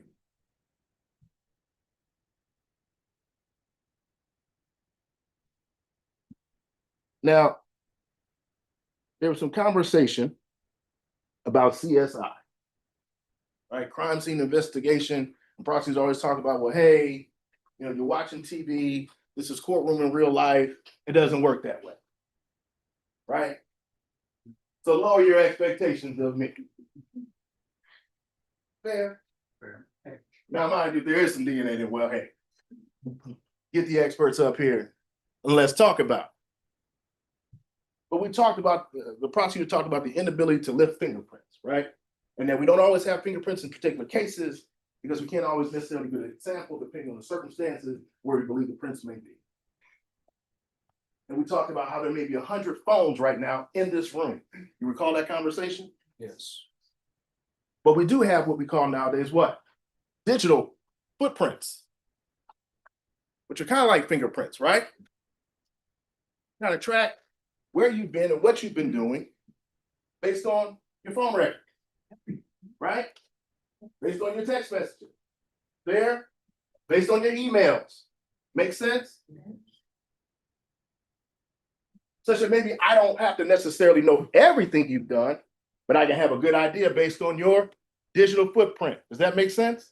S5: Now, there was some conversation about CSI, right? Crime scene investigation. And prosecutors always talk about, well, hey, you know, you're watching TV. This is courtroom in real life. It doesn't work that way, right? So lower your expectations of me. Fair. Fair. Hey. Now, mind you, there is some DNA that, well, hey, get the experts up here and let's talk about it. But we talked about, the prosecutor talked about the inability to lift fingerprints, right? And that we don't always have fingerprints in particular cases because we can't always necessarily get an example depending on the circumstances where we believe the prints may be. And we talked about how there may be 100 phones right now in this room. You recall that conversation?
S11: Yes.
S5: But we do have what we call nowadays what? Digital footprints, which are kind of like fingerprints, right? Kind of track where you've been and what you've been doing based on your phone record, right? Based on your text messages, there, based on your emails. Make sense? Such that maybe I don't have to necessarily know everything you've done, but I can have a good idea based on your digital footprint. Does that make sense?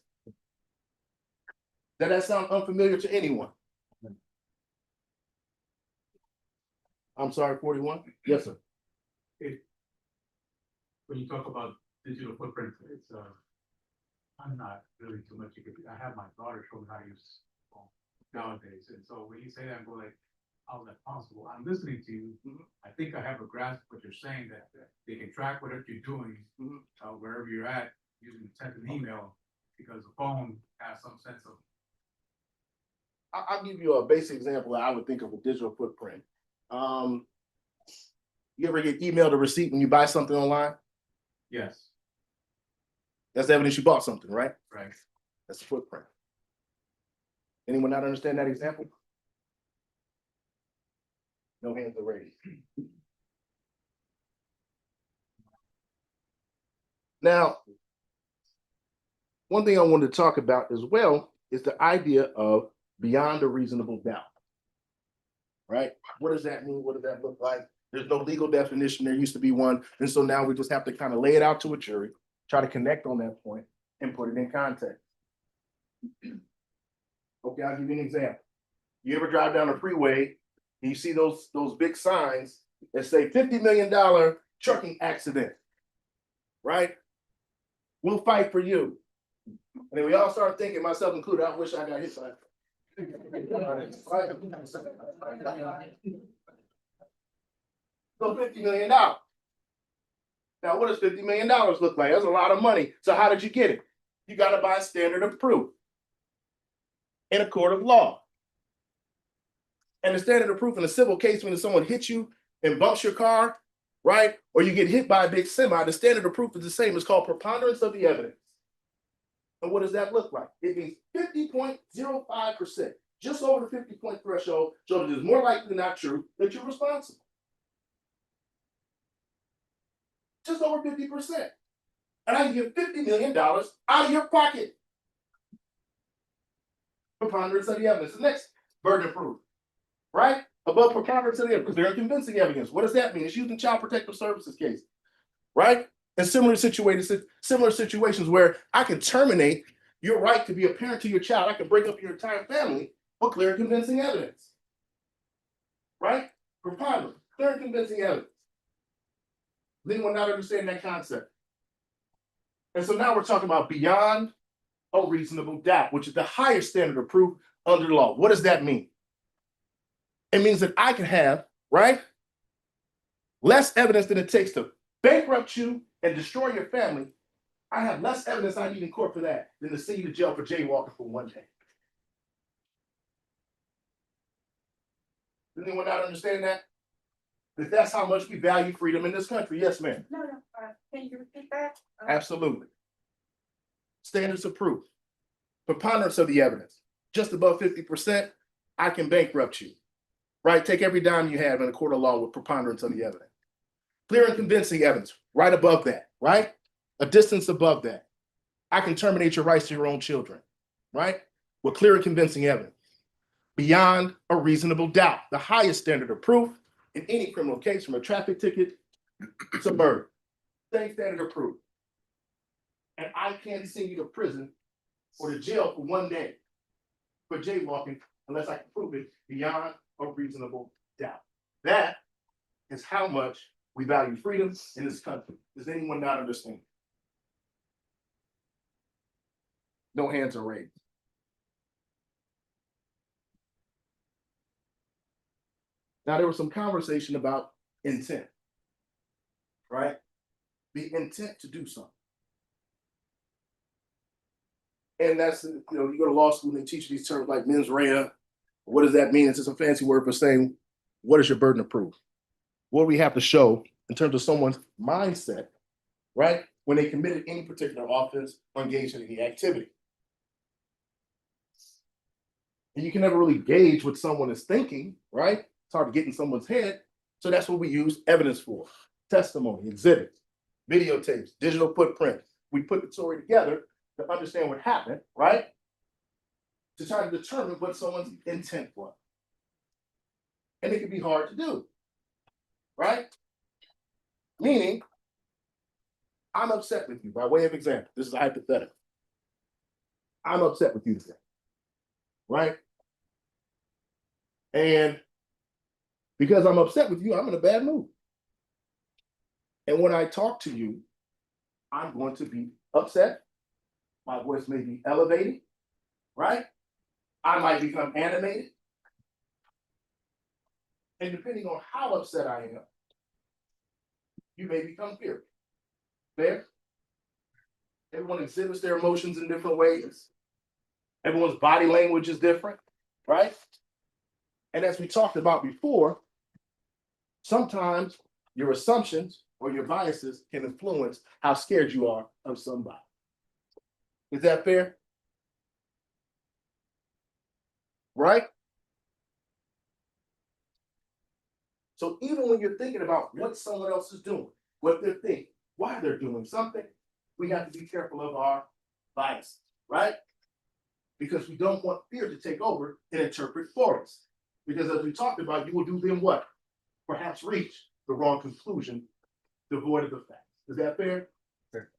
S5: Does that sound unfamiliar to anyone? I'm sorry, 41? Yes, sir.
S3: When you talk about digital footprint, it's I'm not really too much. I have my daughter show me how to use phone nowadays, and so when you say that, I'm going like, how is that possible? I'm listening to you. I think I have a grasp of what you're saying, that they can track whatever you're doing, wherever you're at, using text and email, because the phone has some sense of.
S5: I'll give you a basic example that I would think of a digital footprint. You ever get emailed a receipt when you buy something online?
S3: Yes.
S5: That's evidence you bought something, right?
S3: Right.
S5: That's a footprint. Anyone not understand that example? No hands are raised. Now, one thing I wanted to talk about as well is the idea of beyond a reasonable doubt. Right? What does that mean? What does that look like? There's no legal definition. There used to be one. And so now we just have to kind of lay it out to a jury, try to connect on that point and put it in context. Okay, I'll give you an example. You ever drive down a freeway and you see those big signs that say $50 million trucking accident, right? We'll fight for you. And then we all start thinking, myself included, I wish I got hit by it. So $50 million. Now, what does $50 million look like? That's a lot of money. So how did you get it? You got to buy a standard of proof in a court of law. And the standard of proof in a civil case, when someone hits you and bumps your car, right? Or you get hit by a big semi, the standard of proof is the same. It's called preponderance of the evidence. And what does that look like? It means 50.05%, just over the 50-point threshold, so that it is more likely than not true that you're responsible. Just over 50%. And I give $50 million out of your pocket. preponderance of the evidence. The next burden of proof, right? Above preponderance of the evidence, very convincing evidence. What does that mean? It's used in child protective services cases, right? And similar situations where I can terminate your right to be a parent to your child. I can break up your entire family for clear and convincing evidence, right? Preponderance, clear and convincing evidence. Does anyone not understand that concept? And so now we're talking about beyond a reasonable doubt, which is the higher standard of proof under the law. What does that mean? It means that I can have, right, less evidence than it takes to bankrupt you and destroy your family. I have less evidence I need in court for that than to send you to jail for jaywalking for 1 day. Does anyone not understand that? That that's how much we value freedom in this country. Yes, ma'am.
S12: No, can you repeat that?
S5: Absolutely. Standards of proof. Preponderance of the evidence. Just above 50%, I can bankrupt you. Right? Take every dime you have in a court of law with preponderance of the evidence. Clear and convincing evidence, right above that, right? A distance above that. I can terminate your rights to your own children, right? With clear and convincing evidence. Beyond a reasonable doubt, the highest standard of proof in any criminal case, from a traffic ticket to murder. Same standard of proof. And I can't send you to prison or to jail for 1 day for jaywalking unless I can prove it beyond a reasonable doubt. That is how much we value freedom in this country. Does anyone not understand? No hands are raised. Now, there was some conversation about intent, right? The intent to do something. And that's, you go to law school and they teach you these terms like mens rea. What does that mean? It's just a fancy word for saying, what is your burden of proof? What do we have to show in terms of someone's mindset, right? When they committed any particular offense or engaged in any activity. And you can never really gauge what someone is thinking, right? It's hard to get in someone's head. So that's what we use evidence for. Testimony, exhibits, videotapes, digital footprints. We put the story together to understand what happened, right? To try to determine what someone's intent was. And it can be hard to do, right? Meaning, I'm upset with you by way of example. This is a hypothetical. I'm upset with you today, right? And because I'm upset with you, I'm in a bad mood. And when I talk to you, I'm going to be upset. My voice may be elevated, right? I might become animated. And depending on how upset I am, you may become fearful. Fair? Everyone exhibits their emotions in different ways. Everyone's body language is different, right? And as we talked about before, sometimes your assumptions or your biases can influence how scared you are of somebody. Is that fair? Right? So even when you're thinking about what someone else is doing, what they're thinking, why they're doing something, we have to be careful of our bias, right? Because we don't want fear to take over and interpret for us. Because as we talked about, you will do then what? Perhaps reach the wrong conclusion, devoid of the facts. Is that fair? Fair.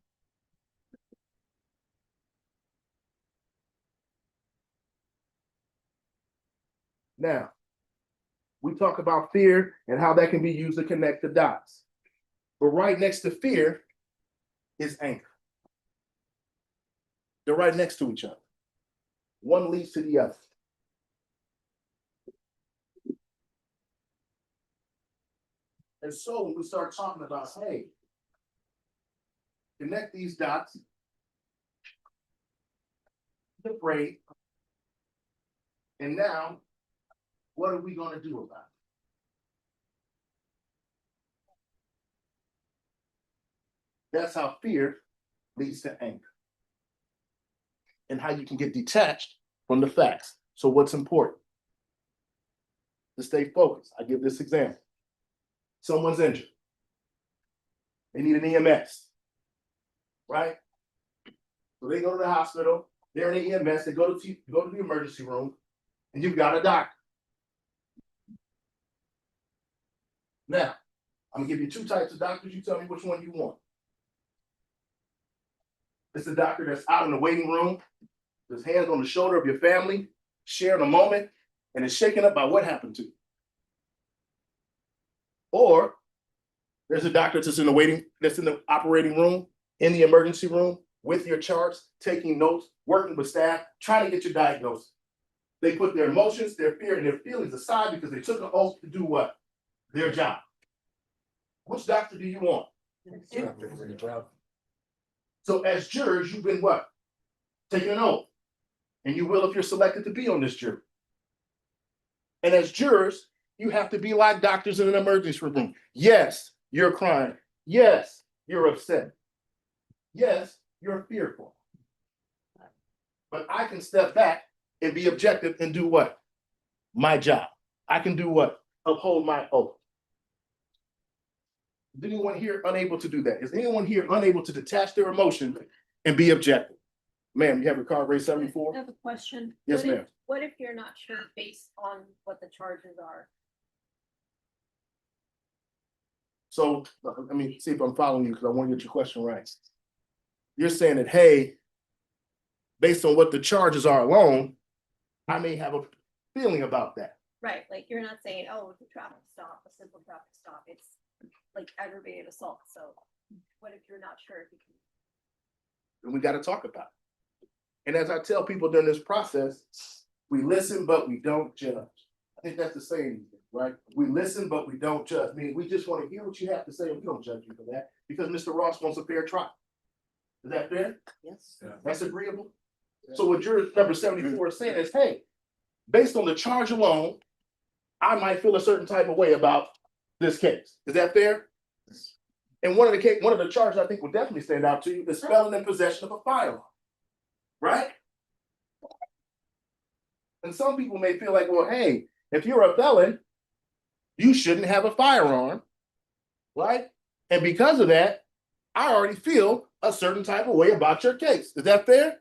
S5: Now, we talk about fear and how that can be used to connect the dots. But right next to fear is anger. They're right next to each other. One leads to the other. And so when we start talking about, hey, connect these dots, afraid, and now, what are we going to do about it? That's how fear leads to anger. And how you can get detached from the facts. So what's important? To stay focused. I give this example. Someone's injured. They need an EMS, right? So they go to the hospital, They're in the EMS, they go to the emergency room, and you've got a doctor. Now, I'm gonna give you two types of doctors, you tell me which one you want. It's the doctor that's out in the waiting room, his hands on the shoulder of your family, sharing a moment, and is shaken up by what happened to you. Or there's a doctor that's in the operating room, in the emergency room, with your charts, taking notes, working with staff, trying to get your diagnosis. They put their emotions, their fear, and their feelings aside because they took an oath to do what? Their job. Which doctor do you want? So as jurors, you've been what? Taking an oath. And you will if you're selected to be on this jury. And as jurors, you have to be like doctors in an emergency room. Yes, you're crying. Yes, you're upset. Yes, you're fearful. But I can step back and be objective and do what? My job. I can do what? Uphold my oath. Is anyone here unable to do that? Is anyone here unable to detach their emotion and be objective? Ma'am, you have your card raised 74?
S6: I have a question.
S5: Yes,
S6: What if-
S5: ma'am.
S6: What if you're not sure based on what the charges are?
S5: So, let me see if I'm following you because I want to get your question right. You're saying that, hey, based on what the charges are alone, I may have a feeling about that.
S6: Right, like you're not saying, oh, it's a traffic stop, a simple traffic stop, it's like aggravated assault, so what if you're not sure if you can?
S5: And we got to talk about it. And as I tell people during this process, we listen, but we don't judge. I think that's the saying, right? We listen, but we don't judge. I mean, we just want to hear what you have to say, and we don't judge you for that because Mr. Ross wants a fair trial. Is that fair?
S6: Yes.
S5: That's agreeable? So what juror number 74 is saying is, hey, based on the charge alone, I might feel a certain type of way about this case. Is that fair? And one of the charges I think will definitely stand out to you is felon in possession of a firearm. Right? And some people may feel like, well, hey, if you're a felon, you shouldn't have a firearm, right? And because of that, I already feel a certain type of way about your case. Is that fair?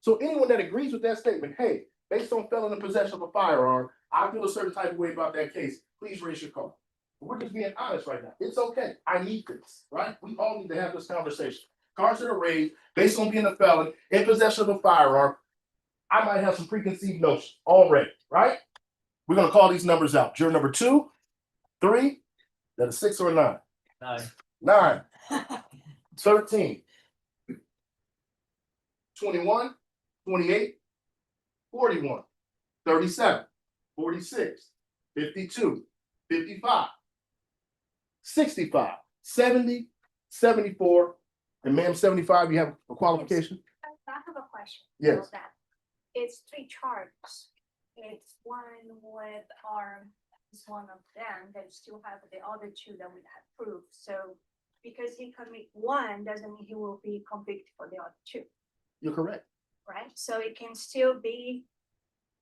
S5: So anyone that agrees with that statement, hey, based on felon in possession of a firearm, I feel a certain type of way about that case, please raise your card. We're just being honest right now. It's okay. I need this, right? We all need to have this conversation. Cards that are raised based on being a felon in possession of a firearm, I might have some preconceived notions already, right? We're going to call these numbers out. Juror number 2, 3, that a 6 or a 9? 9. 13. 21, 28, 41, 37, 46, 52, 55, 65, 70, 74, and ma'am, 75, you have a qualification?
S18: I have a question.
S5: Yes.
S18: About that. It's 3 charges. It's one with arm, is one of them, then still have the other 2 that we have proved. So because he commit one doesn't mean he will be convicted for the other 2.
S5: You're correct.
S18: Right? So it can still be,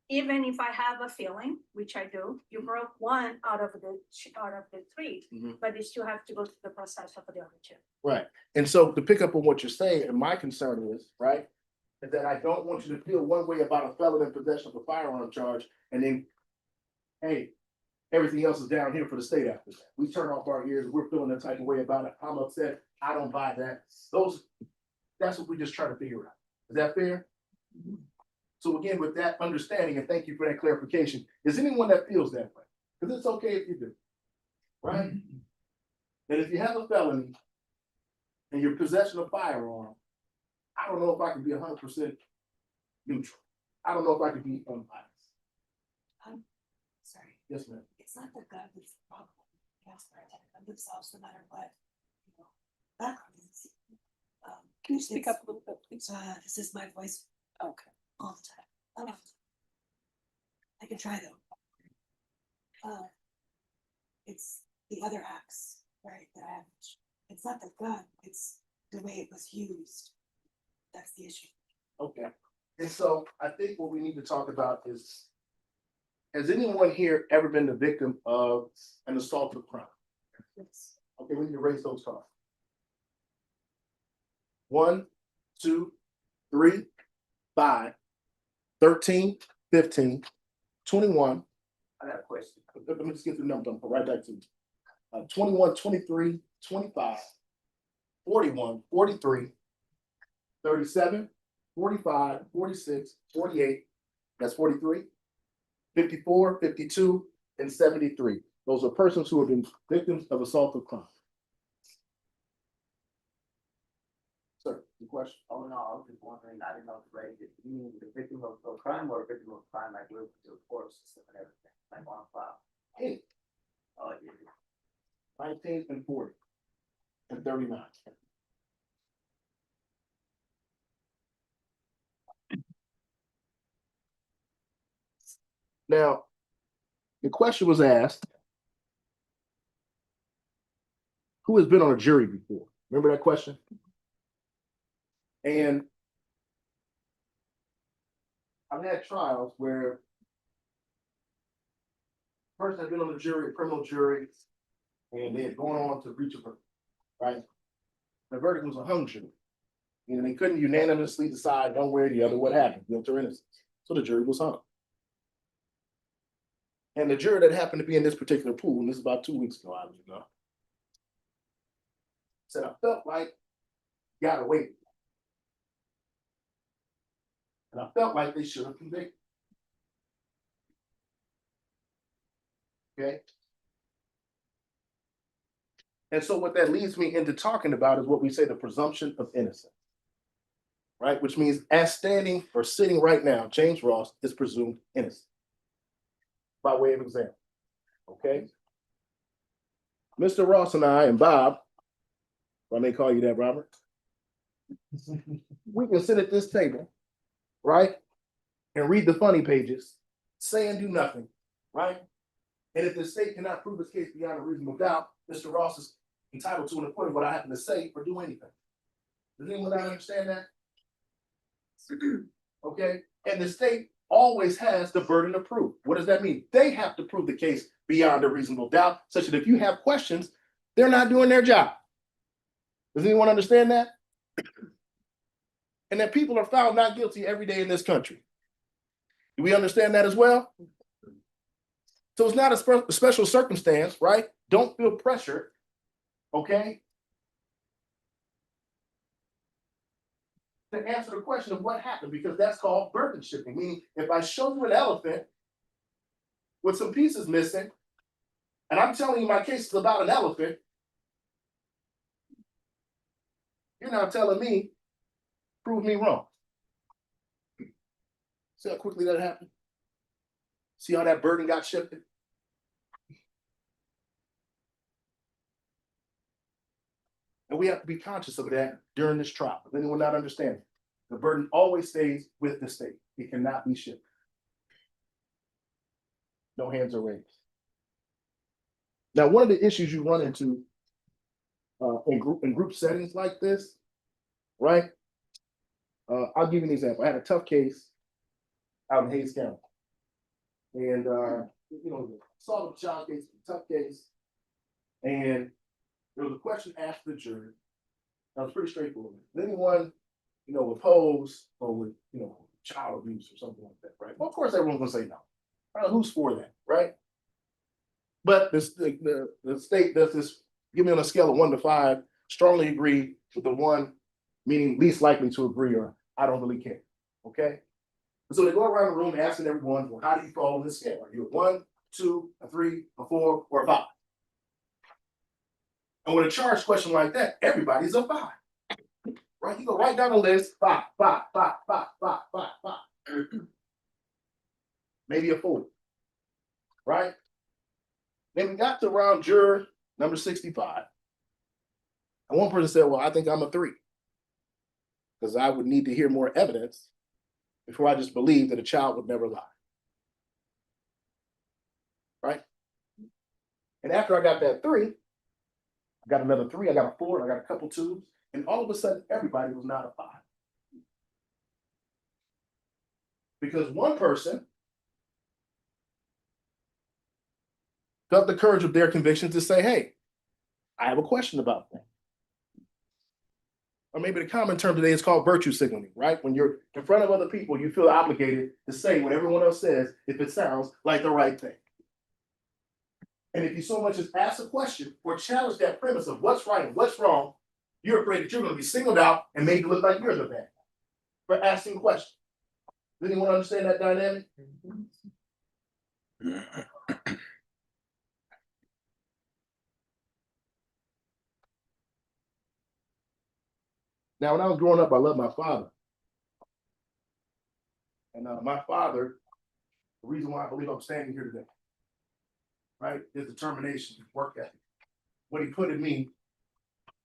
S18: even if I have a feeling, which I do, you broke one out of the 3, but you still have to go through the process of the other 2.
S5: Right. And so to pick up on what you're saying, and my concern is, right, is that I don't want you to feel one way about a felon in possession of a firearm charge, and then, hey, everything else is down here for the state after that. We turn off our ears, we're feeling that type of way about it. I'm upset. I don't buy that. That's what we just try to figure out. Is that fair? So again, with that understanding, and thank you for that clarification, is anyone that feels that way? Because it's okay if you do, right? And if you have a felony and your possession of firearm, I don't know if I can be 100% neutral. I don't know if I can be unbiased.
S19: Sorry,
S5: Yes, ma'am.
S19: it's not the gun that's the problem. Yes, themselves, no matter what, you know, background is.
S6: Can you speak up a little bit, please?
S19: This is my voice. Okay. All the time. I can try though. It's the other acts, right, that I have. It's not the gun, it's the way it was used. That's the issue.
S5: Okay. And so I think what we need to talk about is, has anyone here ever been the victim of an assault or crime?
S19: Yes.
S5: Okay, we need to raise those cards. 1, 2, 3, 5, 13, 15, 21.
S1: I got a question.
S5: Let me just get the number, I'm right back to you. 21, 23, 25, 41, 43, 37, 45, 46, 48, that's 43, 54, 52, and 73. Those are persons who have been victims of assault or crime. Sir, the question?
S1: Oh, no, I was just wondering, I didn't know the rate, you mean the victim of crime or victim of crime, like we're to the court system and everything, like on file?
S5: Hey,
S1: Oh, yeah.
S5: 19 and 40 and 39. Now, the question was asked, who has been on a jury before? Remember that question? And I've had trials where a person has been on a jury, a criminal jury, and they had gone on to reach a verdict, right? The verdict was a hung jury. And they couldn't unanimously decide one way or the other what happened, guilt or innocence. So the jury was hung. And the jury that happened to be in this particular pool, and this is about 2 weeks ago, I don't know, said, I felt like you gotta wait. And I felt like they should have convicted. Okay. And so what that leads me into talking about is what we say the presumption of innocence. Right? Which means as standing or sitting right now, James Ross is presumed innocent. By way of example. Okay. Mr. Ross and I and Bob, if I may call you that, Robert, we can sit at this table, right? And read the funny pages, say and do nothing, right? And if the state cannot prove its case beyond a reasonable doubt, Mr. Ross is entitled to an acquittal what I happen to say or do anything. Does anyone not understand that? Okay, and the state always has the burden of proof. What does that mean? They have to prove the case beyond a reasonable doubt, such that if you have questions, they're not doing their job. Does anyone understand that? And that people are found not guilty every day in this country. Do we understand that as well? So it's not a special circumstance, right? Don't feel pressure, okay? To answer the question of what happened, because that's called burden shifting. Meaning, if I show you an elephant with some pieces missing, and I'm telling you my case is about an elephant, you're now telling me, prove me wrong. See how quickly that happened? See how that burden got shifted? And we have to be conscious of that during this trial. If anyone not understanding, the burden always stays with the state. It cannot be shifted. No hands are raised. Now, one of the issues you run into in group settings like this, right? I'll give you an example. I had a tough case out in Hayes County. And assault of a child case, tough case. And there was a question asked to the jury. That was pretty straightforward. Did anyone, oppose or would, child abuse or something like that, right? Well, of course, everyone's gonna say no. Who's for that, right? But the state does this, give me on a scale of 1 to 5, strongly agree with the 1, meaning least likely to agree, or I don't really care. Okay. And so they go around the room asking everyone, well, how do you fall on this scale? Are you a 1, 2, a 3, a 4, or a 5? And with a charge question like that, everybody's a 5. Right? You go right down the list, 5, 5, 5, 5, 5, 5, 5. Maybe a 4. Right? Then we got to around juror number 65. And one person said, well, I think I'm a 3. Because I would need to hear more evidence before I just believe that a child would never lie. Right? And after I got that 3, I got another 3, I got a 4, I got a couple 2s, and all of a sudden everybody was not a 5. Because one person felt the courage of their convictions to say, hey, I have a question about that. or maybe the common term today is called virtue signaling, right? When you're in front of other people, you feel obligated to say what everyone else says if it sounds like the right thing. And if you so much as ask a question or challenge that premise of what's right and what's wrong, you're afraid that you're going to be singled out and made to look like you're the bad guy for asking questions. Does anyone understand that dynamic? Now, when I was growing up, I loved my father. And my father, the reason why I believe I'm standing here today, right, his determination, work ethic. What he put in me,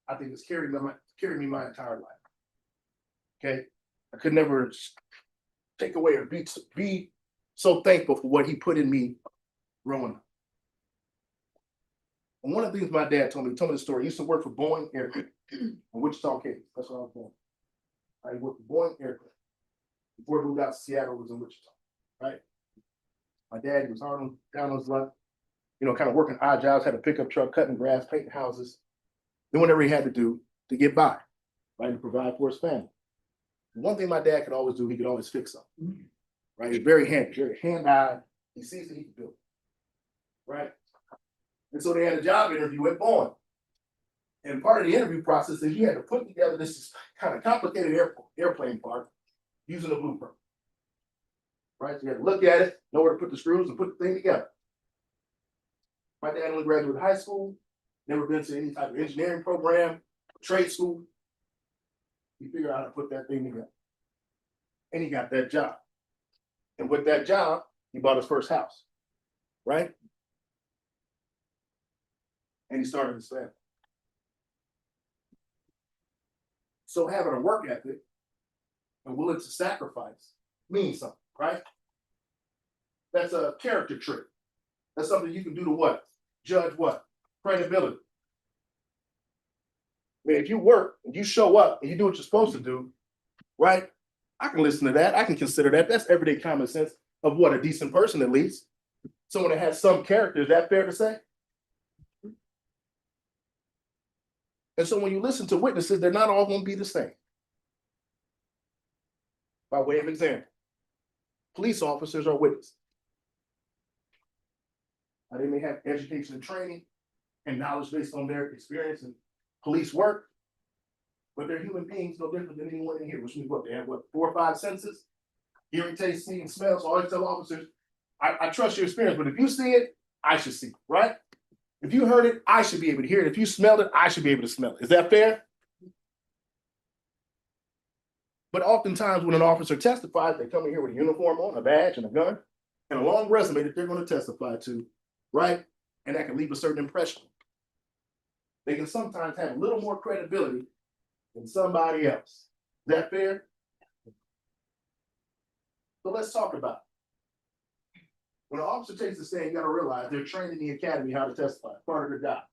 S5: I think has carried me my entire life. Okay? I could never take away or be so thankful for what he put in me growing up. And one of the things my dad told me the story. He used to work for Boeing Aircraft in Wichita, Kansas. That's what I was born. I worked for Boeing Aircraft. Before I moved out to Seattle, was in Wichita, right? My dad was down on his luck, kind of working odd jobs, had a pickup truck, cutting grass, painting houses, doing whatever he had to do to get by, right, and provide for his family. And one thing my dad could always do, he could always fix something, right? He's very hand-eye. He sees that he can do it, right? And so they had a job interview at Boeing. And part of the interview process is he had to put together this kind of complicated airplane part using a blueprint. Right? So you had to look at it, know where to put the screws and put the thing together. My dad only graduated high school, never been to any type of engineering program, trade school. He figured out how to put that thing together. And he got that job. And with that job, he bought his first house. Right? And he started his family. So having a work ethic and willing to sacrifice means something, right? That's a character trait. That's something you can do to what? Judge what? Credibility. I mean, if you work and you show up and you do what you're supposed to do, right? I can listen to that. I can consider that. That's everyday common sense of what a decent person, at least. Someone that has some character. Is that fair to say? And so when you listen to witnesses, they're not all going to be the same. By way of example, police officers are witnesses. Now, they may have education and training and knowledge based on their experience in police work, but they're human beings no different than anyone in here, which means what? They have 4 or 5 senses? Hearing, taste, seeing, smell. So I always tell officers, I trust your experience, but if you see it, I should see it, right? If you heard it, I should be able to hear it. If you smelled it, I should be able to smell it. Is that fair? But oftentimes when an officer testifies, they come in here with a uniform on, a badge and a gun, and a long resume that they're going to testify to, right? And that can leave a certain impression. They can sometimes have a little more credibility than somebody else. Is that fair? So let's talk about it. When an officer takes the stand, you got to realize they're trained in the academy how to testify. Part of their job.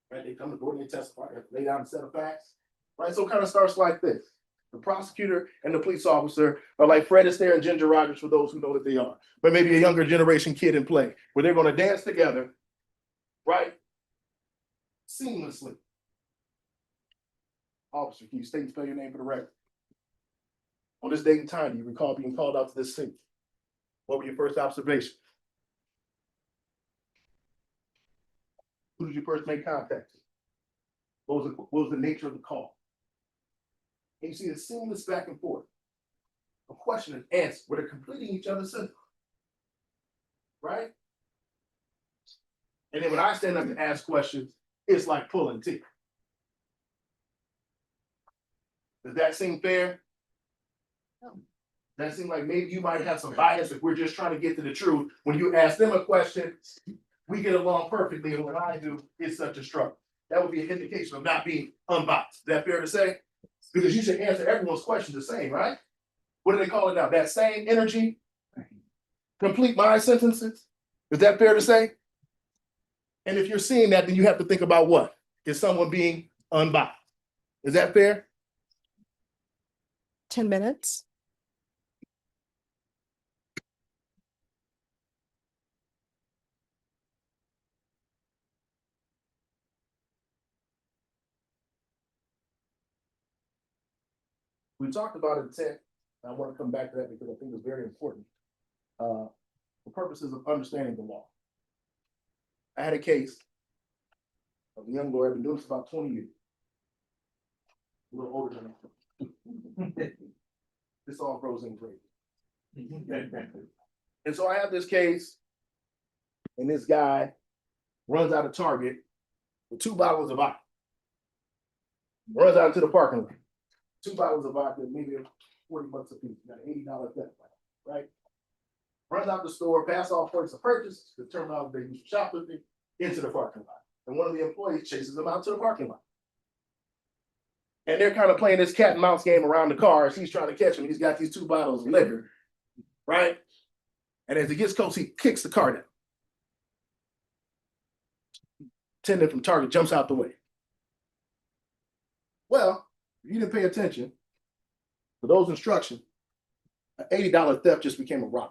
S5: Right? They come to court and they testify, they lay down a set of facts. Right? So it kind of starts like this. The prosecutor and the police officer are like Fred Astaire and Ginger Rogers for those who know that they are. But maybe a younger generation kid in play, where they're going to dance together, right? Seamlessly. Officer, can you state and spell your name for the record? On this date and time, do you recall being called out to this scene? What were your first observations? Who did you first make contact with? What was the nature of the call? And you see the seamless back and forth. A question and answer where they're completing each other's sentence. Right? And then when I stand up to ask questions, it's like pulling teeth. Does that seem fair? No. That seems like maybe you might have some bias if we're just trying to get to the truth. When you ask them a question, we get along perfectly, and when I do, it's such a struggle. That would be an indication of not being unbiased. Is that fair to say? Because you should answer everyone's question the same, right? What do they call it now? That same energy? Complete mind sentences? Is that fair to say? And if you're seeing that, then you have to think about what? Is someone being unbiased? Is that fair?
S2: 10 minutes.
S5: We talked about intent. I want to come back to that because I think it's very important. For purposes of understanding the law. I had a case of a young lawyer, I've been doing this about 20 years. A little older than I. This all grows in grade. And so I have this case, and this guy runs out of Target with 2 bottles of vodka. Runs out into the parking lot. 2 bottles of vodka, maybe $40 a piece, got an $80 debt, right? Runs out the store, pass all points of purchase, the terminology they use for shoplifting, into the parking lot. And one of the employees chases him out to the parking lot. And they're kind of playing this cat and mouse game around the cars. He's trying to catch him. He's got these 2 bottles of liquor, right? And as he gets close, he kicks the car down. Attendant from Target jumps out the way. Well, if you didn't pay attention to those instructions, an $80 theft just became a robbery.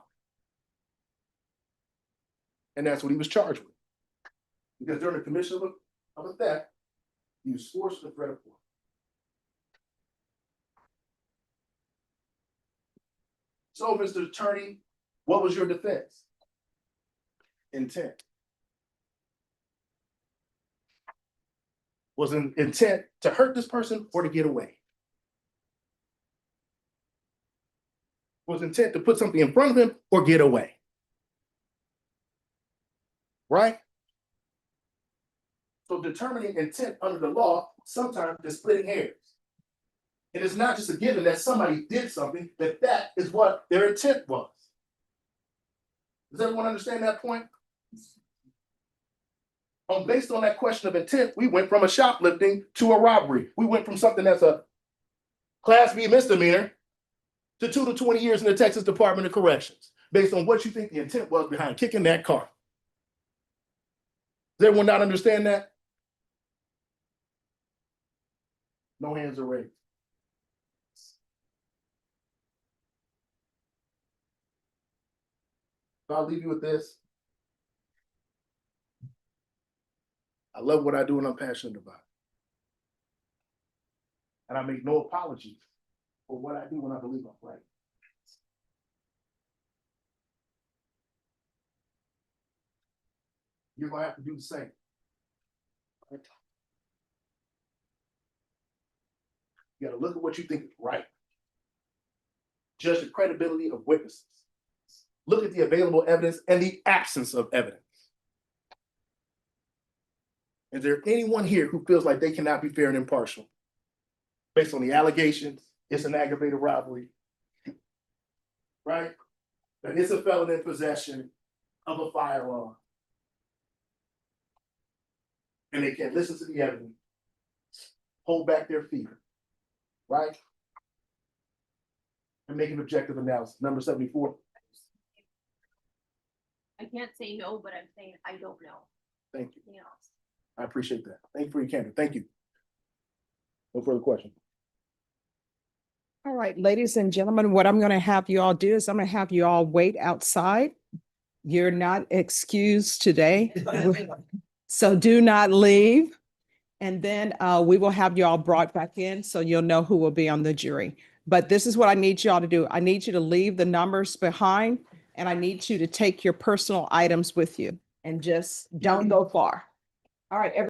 S5: And that's what he was charged with. Because during the commission of a theft, he was forced with threat of force. So, Mr. Attorney, what was your defense? Intent. Was an intent to hurt this person or to get away? Was intent to put something in front of him or get away? Right? So determining intent under the law sometimes is splitting hairs. And it's not just a given that somebody did something, that is what their intent was. Does everyone understand that point? Based on that question of intent, we went from a shoplifting to a robbery. We went from something that's a Class B misdemeanor to 2 to 20 years in the Texas Department of Corrections, based on what you think the intent was behind kicking that car. Does everyone not understand that? No hands are raised. So I'll leave you with this. I love what I do and I'm passionate about it. And I make no apologies for what I do when I believe I'm right. You're gonna have to do the same. You gotta look at what you think is right. Judge the credibility of witnesses. Look at the available evidence and the absence of evidence. Is there anyone here who feels like they cannot be fair and impartial? Based on the allegations, it's an aggravated robbery, right? That it's a felon in possession of a firearm. And they can't listen to the evidence, hold back their fear, right? And make an objective analysis. Number 74.
S6: I can't say no, but I'm saying I don't know.
S5: Thank you.
S6: Anything else?
S5: I appreciate that. Thank you for your candor. Thank you. No further questions.
S2: All right, ladies and gentlemen, what I'm going to have you all do is I'm going to have you all wait outside. You're not excused today, so do not leave. And then we will have you all brought back in so you'll know who will be on the jury. But this is what I need y'all to do. I need you to leave the numbers behind and I need you to take your personal items with you and just don't go far. All right, everybody.